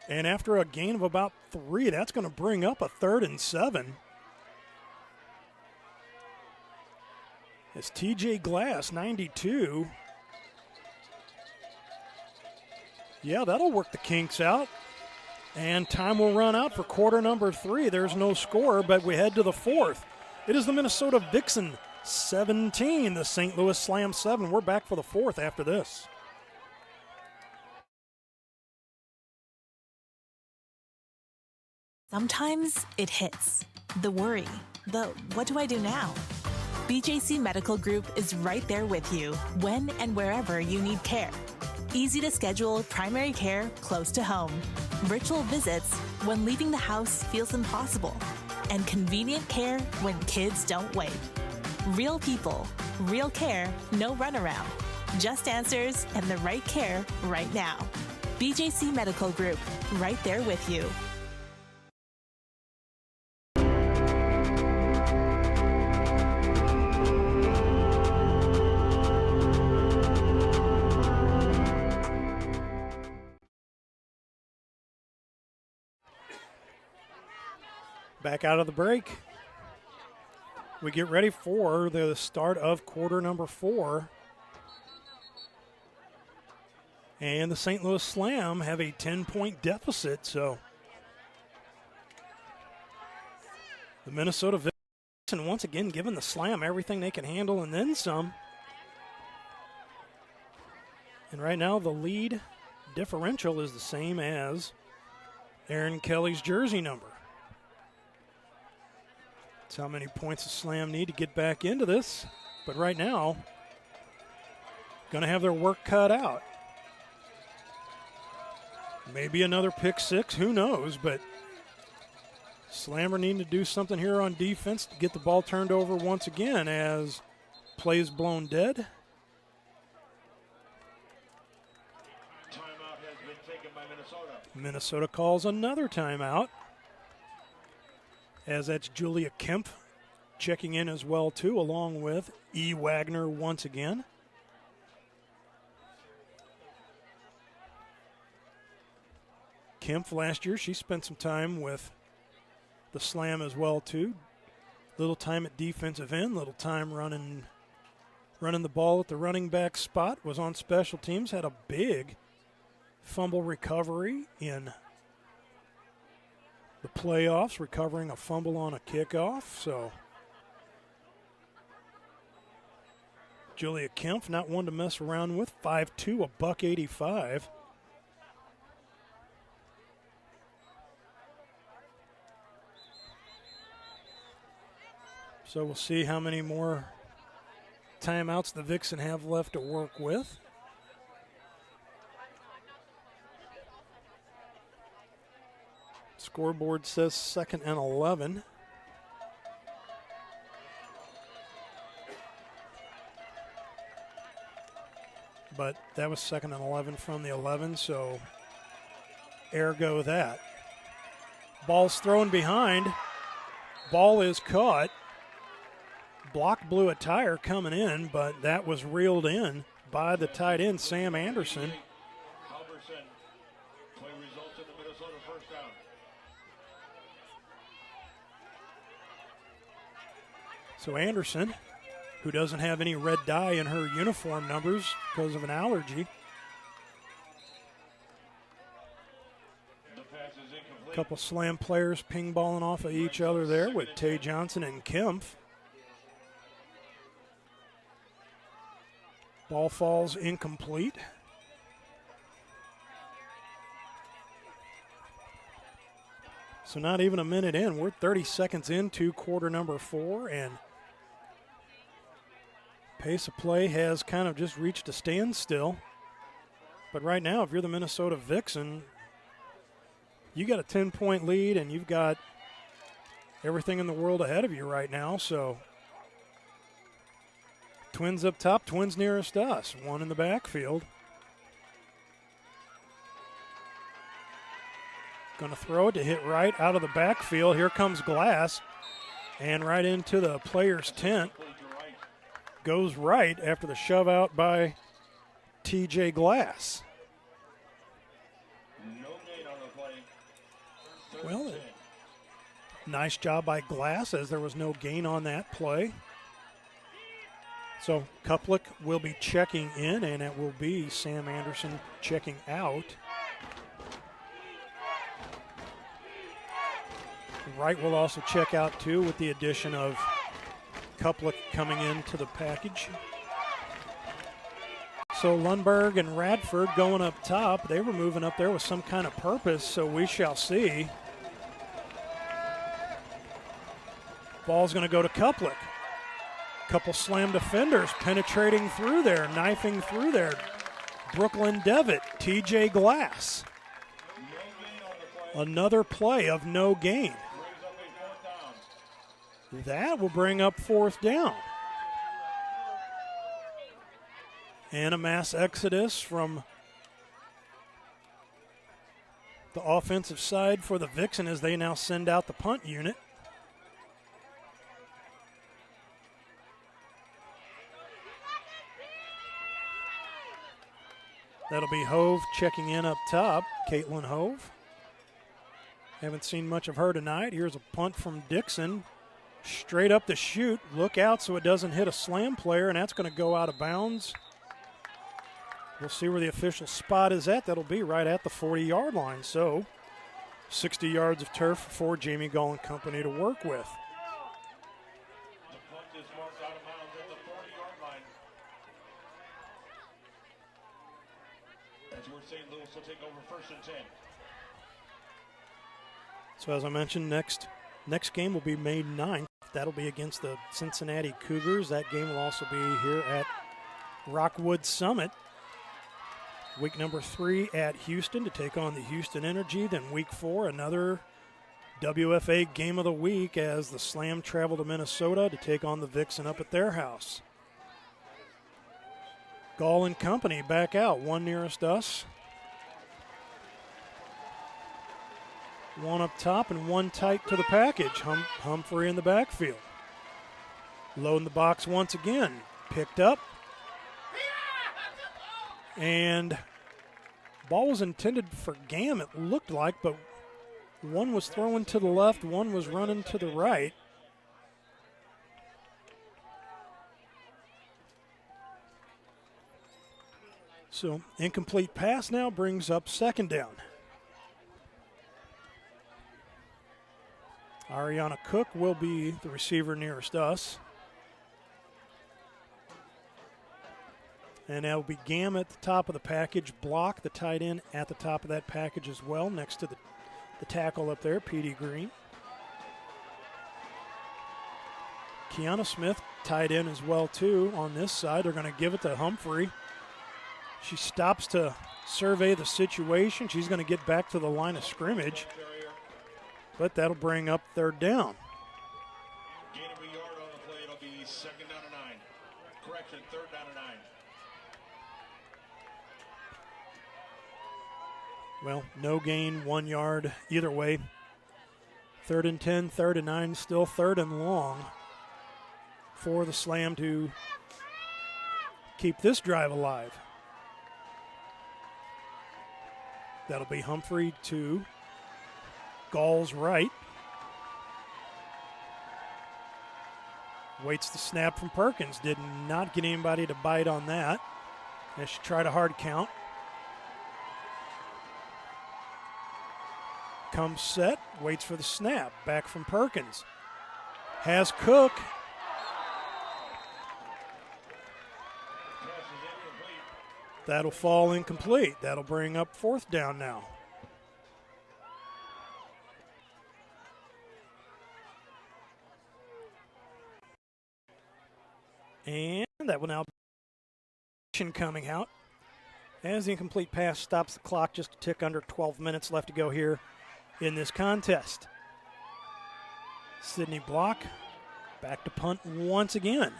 And after a gain of about 3, that's going to bring up a 3rd and 7. It's TJ Glass, 92. Yeah, that'll work the kinks out. And time will run out for quarter number 3. There's no score, but we head to the 4th. It is the Minnesota Vixen 17, the St. Louis Slam 7. We're back for the 4th after this. Sometimes it hits. The worry, the what do I do now? BJC Medical Group is right there with you when and wherever you need care. Easy to schedule primary care close to home. Virtual visits when leaving the house feels impossible. And convenient care when kids don't wait. Real people, real care, no runaround. Just answers and the right care right now. BJC Medical Group, right there with you. Back out of the break. We get ready for the start of quarter number 4. And the St. Louis Slam have a 10-point deficit, so the Minnesota And once again, giving the Slam everything they can handle and then some. And right now, the lead differential is the same as Aaron Kelly's jersey number. That's how many points the Slam need to get back into this. But right now, going to have their work cut out. Maybe another pick six, who knows, but Slammer needing to do something here on defense to get the ball turned over once again as play is blown dead. Timeout has been taken by Minnesota. Minnesota calls another timeout as that's Julia Kemp checking in as well too, along with E. Wagner once again. Kemp last year, she spent some time with the Slam as well too. Little time at defensive end, little time running the ball at the running back spot, was on special teams, had a big fumble recovery in the playoffs, recovering a fumble on a kickoff. So Julia Kemp, not one to mess around with, 5'2", $185. So we'll see how many more timeouts the Vixen have left to work with. Scoreboard says 2nd and 11. But that was 2nd and 11 from the 11, so ergo that. Ball's thrown behind. Ball is caught. Block blew a tire coming in, but that was reeled in by the tight end, Sam Anderson. Halverson. Play results in the Minnesota first down. So Anderson, who doesn't have any red dye in her uniform numbers because of an allergy. A couple Slam players ping-balling off of each other there with Tay Johnson and Kemp. Ball falls incomplete. So not even a minute in. We're 30 seconds into quarter number 4, and pace of play has kind of just reached a standstill. But right now, if you're the Minnesota Vixen, you got a 10-point lead, and you've got everything in the world ahead of you right now. So Twins up top, Twins nearest us. One in the backfield. Going to throw it to hit right out of the backfield. Here comes Glass. And right into the player's tent. Goes right after the shove out by TJ Glass. Well, nice job by Glass as there was no gain on that play. So Kuplik will be checking in, and it will be Sam Anderson checking out. Wright will also check out too, with the addition of Kuplik coming into the package. So Lundberg and Radford going up top. They were moving up there with some kind of purpose, so we shall see. Ball's going to go to Kuplik. Couple Slam defenders penetrating through there, knifing through there. Brooklyn Devitt, TJ Glass. Another play of no gain. That will bring up 4th down. And a mass exodus from the offensive side for the Vixen as they now send out the punt unit. That'll be Hove checking in up top, Caitlin Hove. Haven't seen much of her tonight. Here's a punt from Dixon. Straight up the chute. Look out so it doesn't hit a Slam player, and that's going to go out of bounds. We'll see where the official spot is at. That'll be right at the 40-yard line. So 60 yards of turf for Jamie Gall and company to work with. over 1st and 10. So as I mentioned, next game will be May 9th. That'll be against the Cincinnati Cougars. That game will also be here at Rockwood Summit. Week number 3 at Houston to take on the Houston Energy. Then week 4, another WFA Game of the Week as the Slam travel to Minnesota to take on the Vixen up at their house. Gall and company back out, one nearest us. One up top and one tight to the package. Humphrey in the backfield. Loading the box once again. Picked up. And ball was intended for Gam, it looked like, but one was throwing to the left, one was running to the right. So incomplete pass now brings up 2nd down. Ariana Cook will be the receiver nearest us. And that'll be Gam at the top of the package, Block, the tight end, at the top of that package as well, next to the tackle up there, Petey Green. Kiana Smith, tight end as well, too, on this side. They're going to give it to Humphrey. She stops to survey the situation. She's going to get back to the line of scrimmage, but that'll bring up 3rd down. Gain of a yard on the play. It'll be 2nd down and 9. Correction, 3rd down and 9. Well, no gain, 1 yard either way. 3rd and 10, 3rd and 9, still 3rd and long for the Slam to keep this drive alive. That'll be Humphrey to Gall's right. Waits the snap from Perkins. Did not get anybody to bite on that. As she tried a hard count. Comes set, waits for the snap. Back from Perkins. Has Cook. That'll fall incomplete. That'll bring up 4th down now. And that will now be coming out as the incomplete pass stops the clock, just a tick under 12 minutes left to go here in this contest. Sydney Block back to punt once again.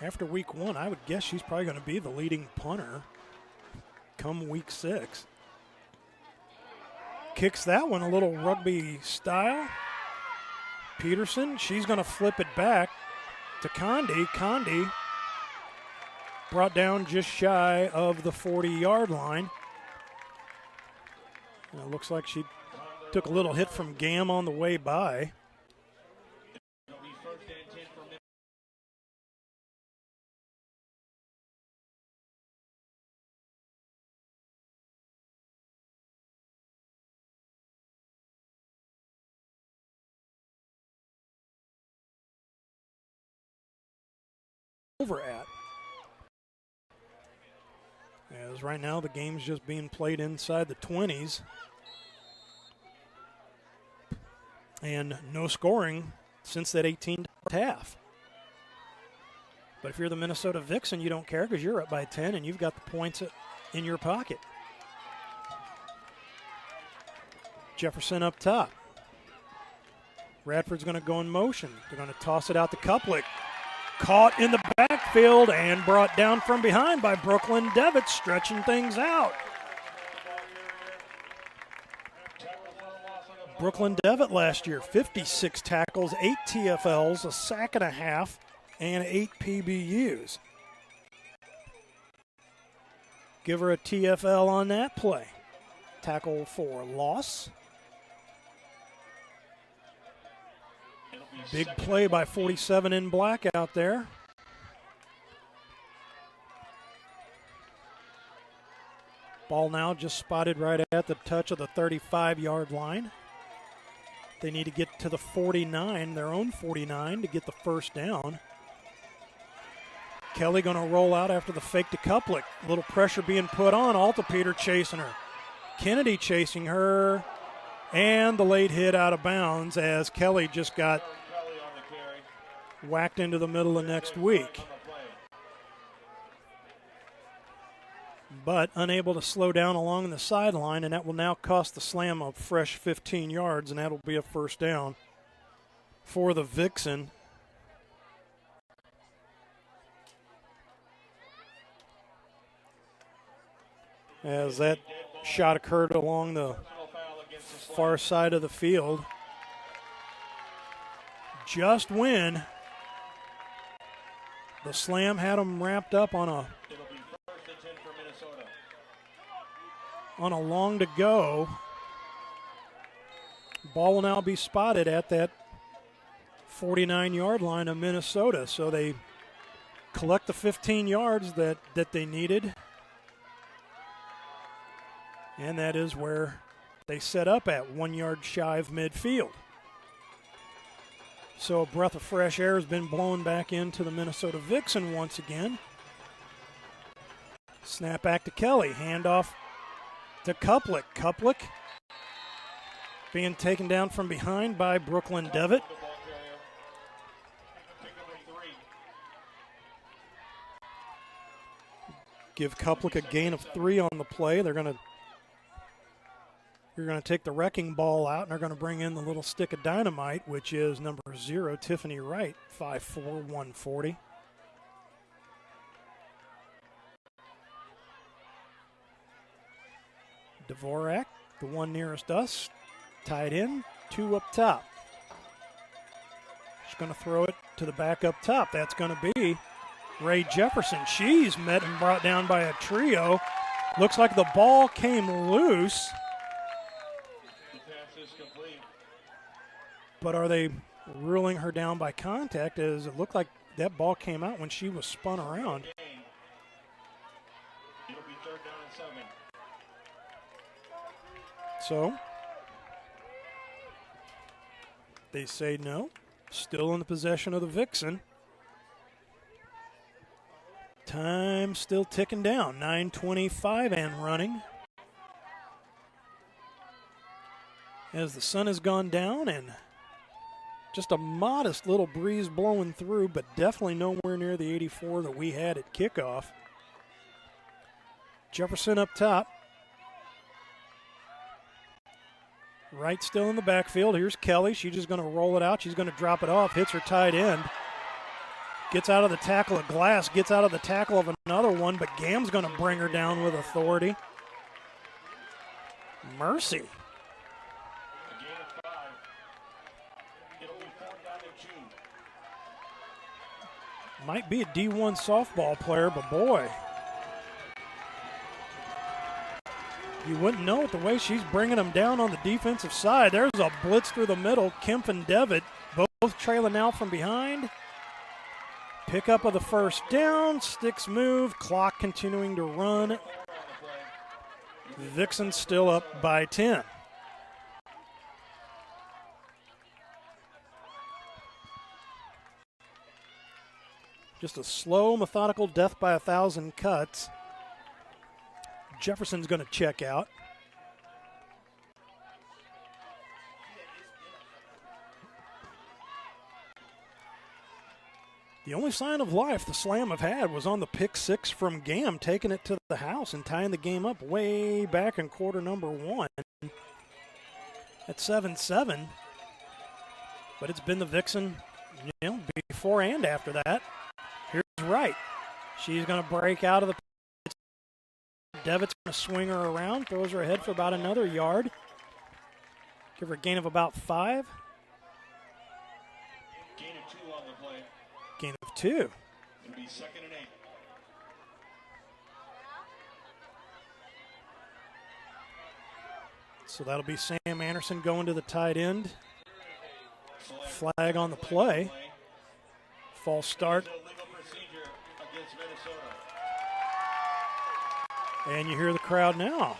After week 1, I would guess she's probably going to be the leading punter come week 6. Kicks that one a little rugby style. Peterson, she's going to flip it back to Condi. Condi brought down just shy of the 40-yard line. And it looks like she took a little hit from Gam on the way by. Over at. As right now the game's just being played inside the 20s. And no scoring since that 18th half. But if you're the Minnesota Vixen, you don't care because you're up by 10 and you've got the points in your pocket. Jefferson up top. Radford's going to go in motion. They're going to toss it out to Kuplik. Caught in the backfield and brought down from behind by Brooklyn Devitt, stretching things out. Brooklyn Devitt last year, 56 tackles, 8 TFLs, a sack and a half, and 8 PBUs. Give her a TFL on that play. Tackle for loss. Big play by 47 in black out there. Ball now just spotted right at the touch of the 35-yard line. They need to get to the 49, their own 49, to get the first down. Kelly going to roll out after the fake to Kuplik. A little pressure being put on. Altepeter chasing her. Kennedy chasing her. And the late hit out of bounds as Kelly just got whacked into the middle of next week. But unable to slow down along the sideline, and that will now cost the Slam a fresh 15 yards, and that'll be a first down for the Vixen. As that shot occurred along the far side of the field, just when the Slam had them wrapped up on a long to go. Ball will now be spotted at that 49-yard line of Minnesota. So they collect the 15 yards that they needed. And that is where they set up at 1 yard shy of midfield. So a breath of fresh air has been blown back into the Minnesota Vixen once again. Snap back to Kelly. Handoff to Kuplik. Kuplik being taken down from behind by Brooklyn Devitt. Give Kuplik a gain of 3 on the play. You're going to take the wrecking ball out, and they're going to bring in the little stick of dynamite, which is number 0, Tiffany Wright, 5'4", 140. Dvorak, the one nearest us, tied in, 2 up top. She's going to throw it to the back up top. That's going to be Ray Jefferson. She's met and brought down by a trio. Looks like the ball came loose. But are they ruling her down by contact, as it looked like that ball came out when she was spun around? It'll be 3rd down and 7. So they say no. Still in the possession of the Vixen. Time still ticking down. 9:25 and running. As the sun has gone down and just a modest little breeze blowing through, but definitely nowhere near the 84 that we had at kickoff. Jefferson up top. Wright still in the backfield. Here's Kelly. She's just going to roll it out. She's going to drop it off. Hits her tight end. Gets out of the tackle of Glass. Gets out of the tackle of another one, but Gam's going to bring her down with authority. Mercy. Might be a D1 softball player, but boy, you wouldn't know it the way she's bringing them down on the defensive side. There's a blitz through the middle. Kemp and Devitt both trailing out from behind. Pickup of the first down. Sticks move. Clock continuing to run. Vixen still up by 10. Just a slow, methodical death by 1,000 cuts. Jefferson's going to check out. The only sign of life the Slam have had was on the pick 6 from Gam, taking it to the house and tying the game up way back in quarter number 1 at 7-7. But it's been the Vixen, before and after that. Here's Wright. She's going to break out of the pitch. Devitt's going to swing her around, throws her ahead for about another yard. Give her a gain of about 5. Gain of 2 on the play. Gain of 2. It'll be 2nd and 8. So that'll be Sam Anderson going to the tight end. Flag on the play. False start. And you hear the crowd now.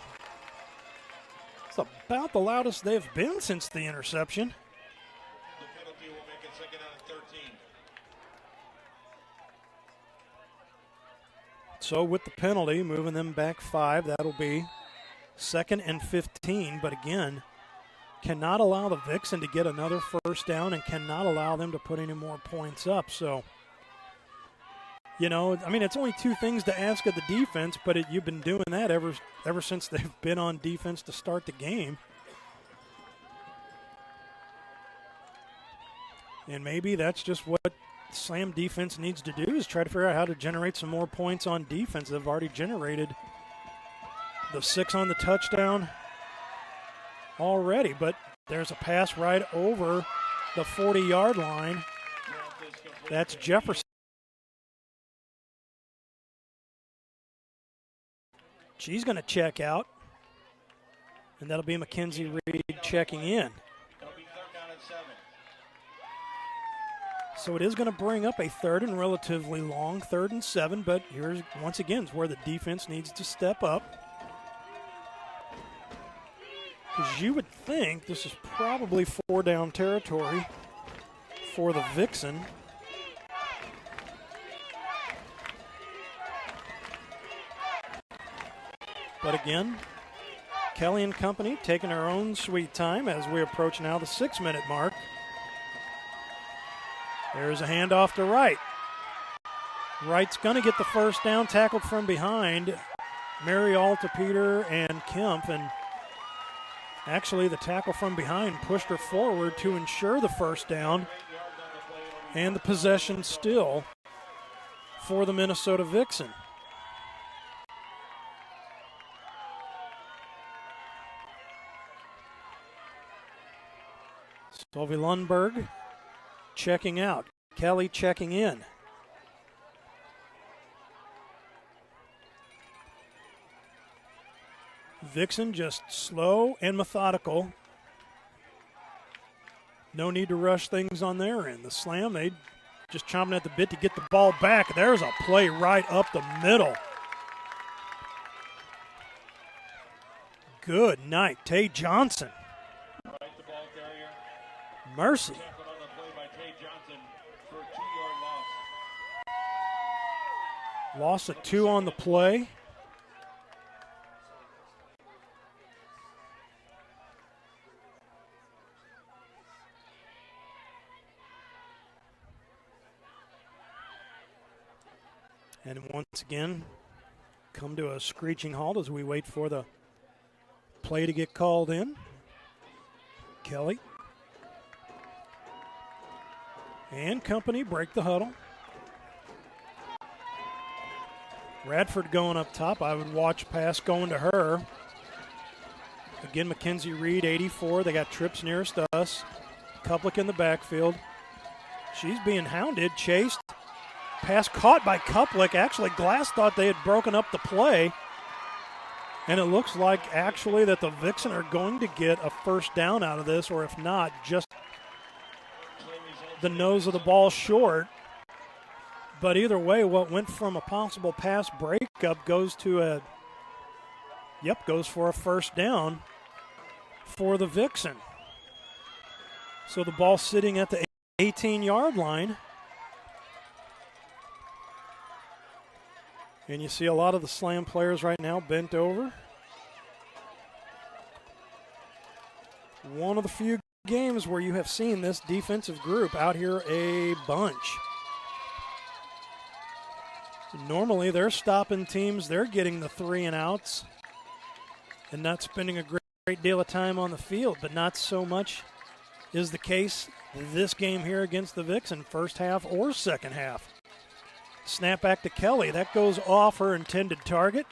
It's about the loudest they've been since the interception. So with the penalty, moving them back 5, that'll be 2nd and 15. But again, cannot allow the Vixen to get another first down and cannot allow them to put any more points up. So, it's only 2 things to ask of the defense, but you've been doing that ever since they've been on defense to start the game. And maybe that's just what Slam defense needs to do, is try to figure out how to generate some more points on defense. They've already generated the 6 on the touchdown already, but there's a pass right over the 40-yard line. That's Jefferson. She's going to check out, and that'll be Mackenzie Reed checking in. So it is going to bring up a 3rd and relatively long 3rd and 7, but here's once again where the defense needs to step up. Because you would think this is probably 4-down territory for the Vixen. But again, Kelly and company taking their own sweet time as we approach now the 6-minute mark. There's a handoff to Wright. Wright's going to get the first down, tackled from behind. Mary Altapeter and Kemp, and actually the tackle from behind pushed her forward to ensure the first down. And the possession still for the Minnesota Vixen. Sylvie Lundberg checking out. Kelly checking in. Vixen just slow and methodical. No need to rush things on their end. The Slam, they just chomping at the bit to get the ball back. There's a play right up the middle. Good night, Tay Johnson. Mercy. Loss of 2 on the play. And once again, come to a screeching halt as we wait for the play to get called in. Kelly and company break the huddle. Radford going up top. I would watch pass going to her. Again, Mackenzie Reed, 84. They got trips nearest us. Kuplik in the backfield. She's being hounded, chased. Pass caught by Kuplik. Actually, Glass thought they had broken up the play. And it looks like actually that the Vixen are going to get a first down out of this, or if not, just the nose of the ball short. But either way, what went from a possible pass breakup goes to goes for a first down for the Vixen. So the ball sitting at the 18-yard line. And you see a lot of the Slam players right now bent over. One of the few games where you have seen this defensive group out here a bunch. Normally they're stopping teams, they're getting the 3 and outs and not spending a great deal of time on the field, but not so much is the case this game here against the Vixen, first half or second half. Snap back to Kelly. That goes off her intended target.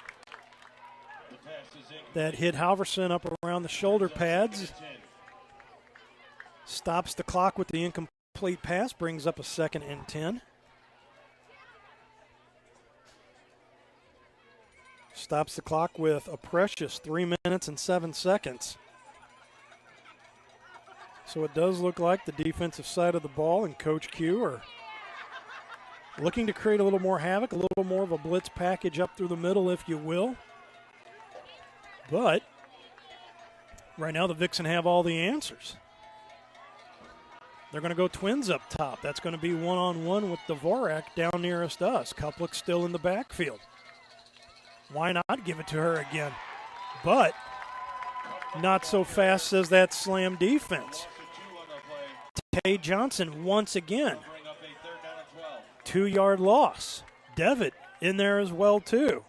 That hit Halverson up around the shoulder pads. Stops the clock with the incomplete pass, brings up a 2nd and 10. Stops the clock with a precious 3 minutes and 7 seconds. So it does look like the defensive side of the ball and Coach Q are looking to create a little more havoc, a little more of a blitz package up through the middle, if you will. But right now the Vixen have all the answers. They're going to go twins up top. That's going to be one-on-one with Dvorak down nearest us. Kuplik still in the backfield. Why not give it to her again? But not so fast, says that Slam defense. Tay Johnson once again. 2-yard loss. Devitt in there as well, too.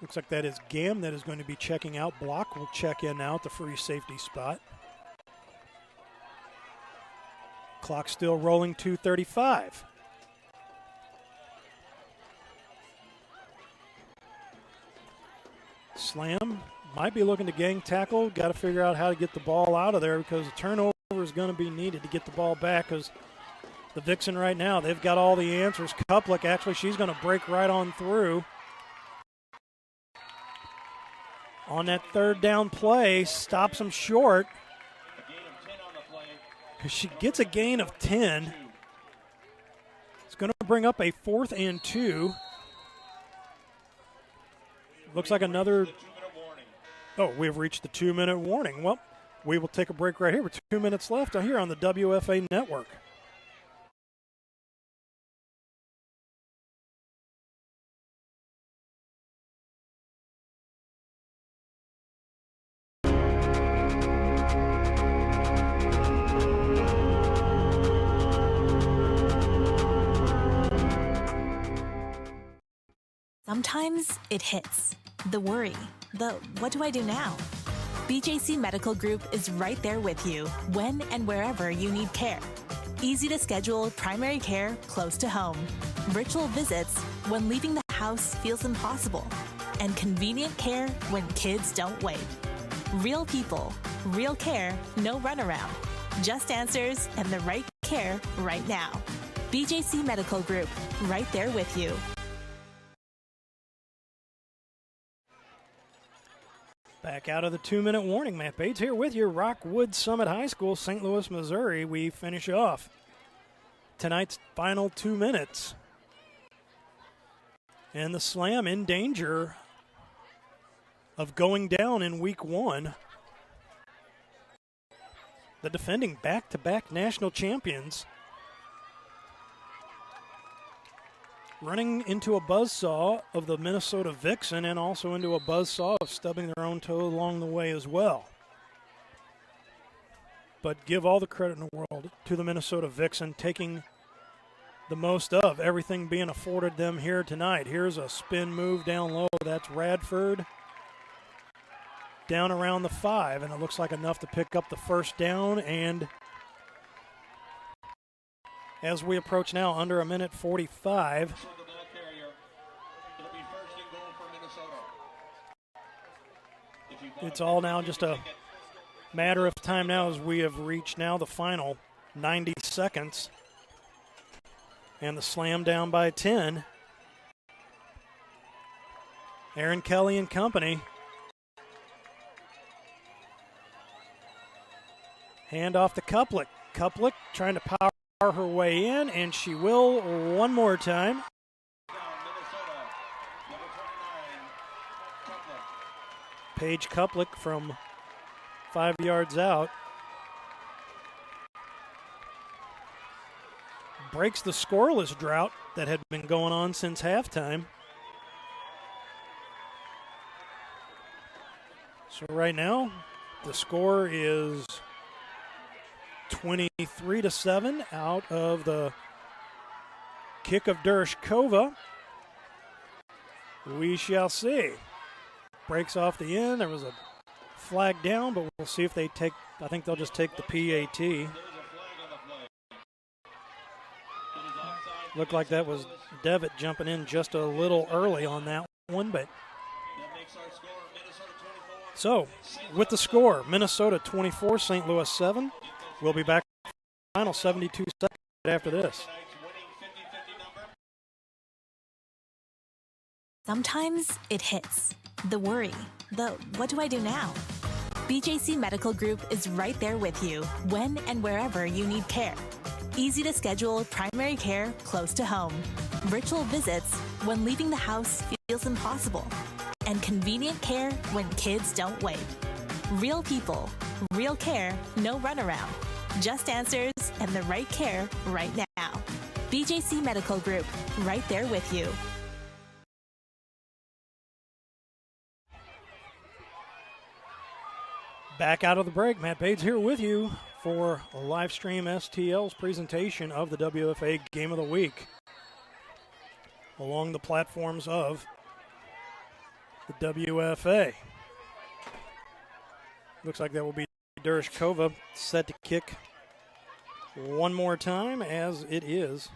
Looks like that is Gam that is going to be checking out. Block will check in now at the free safety spot. Clock still rolling, 2:35. Slam might be looking to gang tackle. Got to figure out how to get the ball out of there because a turnover is going to be needed to get the ball back because the Vixen right now, they've got all the answers. Kuplick, actually, she's going to break right on through. On that third down play, stops him short. She gets a gain of 10. It's going to bring up a 4th and 2. Looks like another. Oh, we've reached the 2-minute warning. Well, we will take a break right here with 2 minutes left here on the WFA Network. Sometimes it hits. The worry. The what do I do now? BJC Medical Group is right there with you when and wherever you need care. Easy to schedule primary care close to home. Virtual visits when leaving the house feels impossible. And convenient care when kids don't wait. Real people, real care, no runaround. Just answers and the right care right now. BJC Medical Group, right there with you. Back out of the 2-minute warning. Matt Bates here with you. Rockwood Summit High School, St. Louis, Missouri. We finish off tonight's final 2 minutes. And the Slam in danger of going down in week 1. The defending back-to-back national champions running into a buzzsaw of the Minnesota Vixen and also into a buzzsaw of stubbing their own toe along the way as well. But give all the credit in the world to the Minnesota Vixen, taking the most of everything being afforded them here tonight. Here's a spin move down low. That's Radford down around the 5, and it looks like enough to pick up the first down. And as we approach now under a minute 45. It's all now just a matter of time now as we have reached now the final 90 seconds. And the Slam down by 10. Aaron Kelly and company. Hand off to Kuplick. Kuplick trying to power her way in, and she will one more time. Paige Kuplick from 5 yards out. Breaks the scoreless drought that had been going on since halftime. So right now, the score is 23-7 out of the kick of Dershkova. We shall see. Breaks off the end. There was a flag down, but we'll see if they take, I think they'll just take the PAT. Looked like that was Devitt jumping in just a little early on that one, but so with the score, Minnesota 24, St. Louis 7. We'll be back final 72 seconds after this. Sometimes it hits. The worry. The what do I do now? BJC Medical Group is right there with you when and wherever you need care. Easy to schedule primary care close to home. Virtual visits when leaving the house feels impossible. And convenient care when kids don't wait. Real people, Real care, no runaround. Just answers and the right care right now. BJC Medical Group, right there with you. Back out of the break, Matt Bades here with you for a live stream STL's presentation of the WFA Game of the Week along the platforms of the WFA. Looks like that will be Dereshkova set to kick one more time, as it is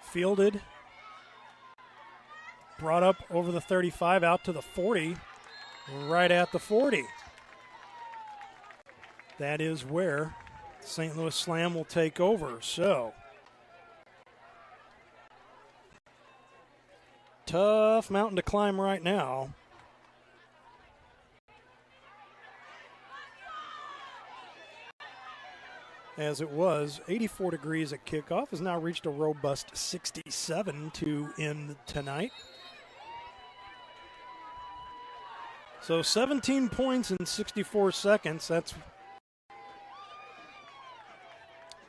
fielded, brought up over the 35 out to the 40. Right at the 40. That is where St. Louis Slam will take over. So, tough mountain to climb right now. As it was 84 degrees at kickoff, has now reached a robust 67 to end tonight. So 17 points in 64 seconds.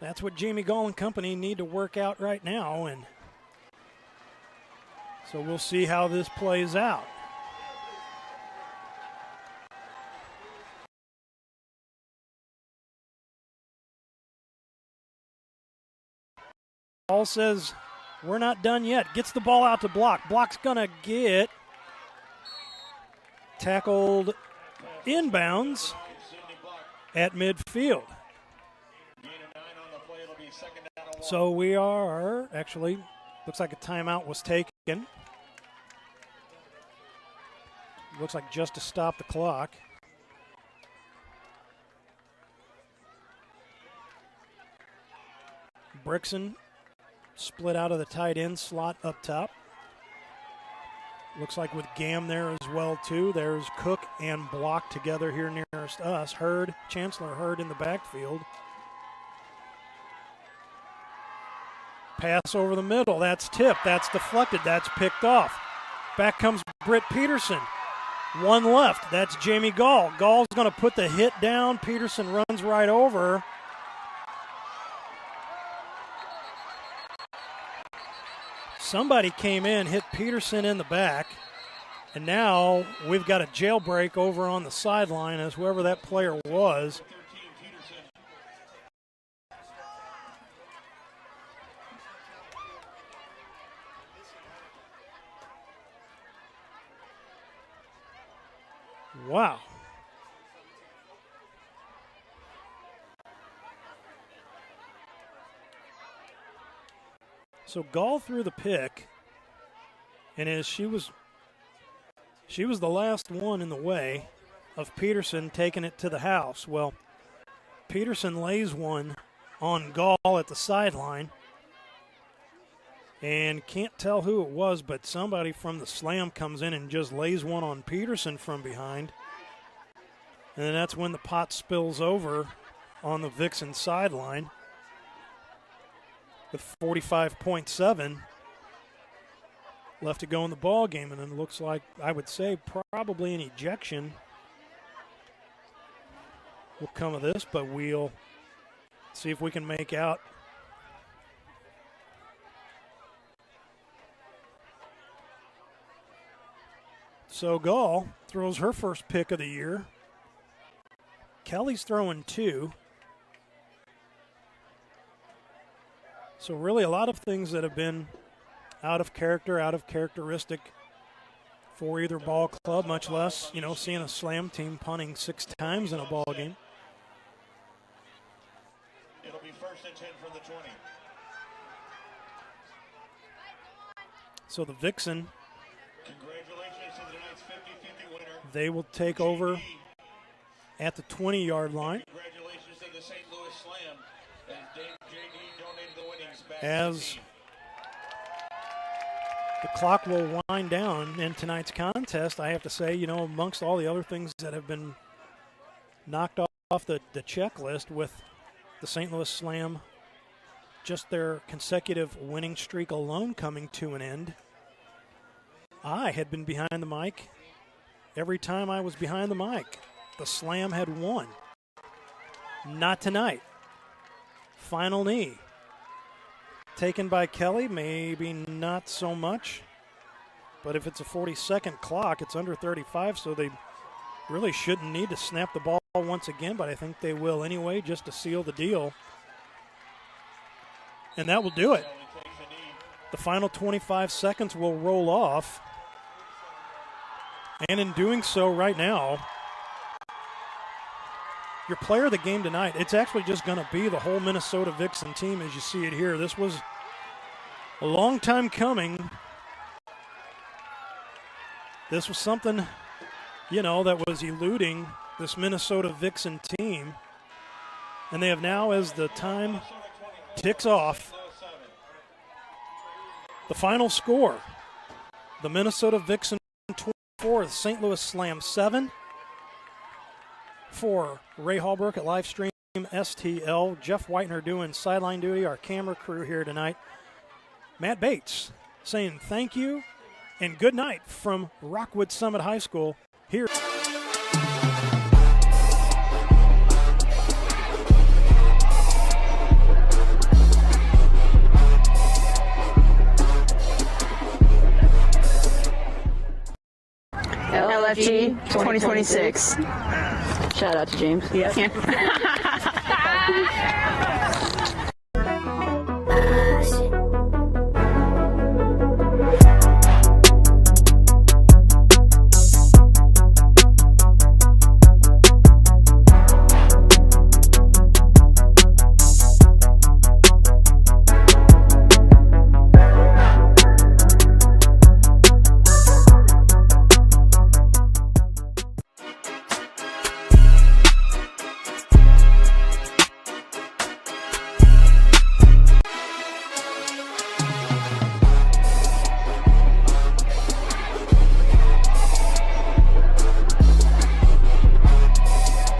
That's what Jamie Gall and company need to work out right now. And so we'll see how this plays out. Gall says, we're not done yet. Gets the ball out to Block. Block's going to get tackled inbounds at midfield. So we are actually, looks like a timeout was taken. Looks like just to stop the clock. Brixen split out of the tight end slot up top. Looks like with Gam there as well, too. There's Cook and Block together here nearest us. Chancellor Hurd in the backfield. Pass over the middle. That's tipped. That's deflected. That's picked off. Back comes Britt Peterson. One left. That's Jamie Gall. Gall's going to put the hit down. Peterson runs right over. Somebody came in, hit Peterson in the back, and now we've got a jailbreak over on the sideline as whoever that player was. Wow. So Gall threw the pick, and as she was the last one in the way of Peterson taking it to the house. Well, Peterson lays one on Gall at the sideline, and can't tell who it was, but somebody from the Slam comes in and just lays one on Peterson from behind, and then that's when the pot spills over on the Vixen sideline. With 45.7 left to go in the ball game, and it looks like, I would say, probably an ejection will come of this, but we'll see if we can make out. So Gall throws her first pick of the year. Kelly's throwing two. So really a lot of things that have been out of character, out of characteristic for either ball club, much less, seeing a Slam team punting 6 times in a ball game. It'll be 1st and 10 from the 20. So the Vixen, Congratulations to tonight's 50-50 winner. They will take over at the 20-yard line. Congratulations to the St. Louis Slam as JD donated the winnings back. As the clock will wind down in tonight's contest, I have to say, amongst all the other things that have been knocked off the checklist with the St. Louis Slam, just their consecutive winning streak alone coming to an end, I had been behind the mic every time I was behind the mic. The Slam had won. Not tonight. Final knee. Taken by Kelly, maybe not so much. But if it's a 40-second clock, it's under 35, so they really shouldn't need to snap the ball once again, but I think they will anyway, just to seal the deal. And that will do it. The final 25 seconds will roll off. And in doing so right now, your player of the game tonight, it's actually just going to be the whole Minnesota Vixen team as you see it here. This was a long time coming. This was something, that was eluding this Minnesota Vixen team. And they have now, as the time ticks off, the final score. The Minnesota Vixen 24, the St. Louis Slam 7. For Ray Hallbrook at Livestream STL, Jeff Whitener doing sideline duty, our camera crew here tonight. Matt Bates saying thank you and good night from Rockwood Summit High School here. LFG 2026. Shout out to James. Yes.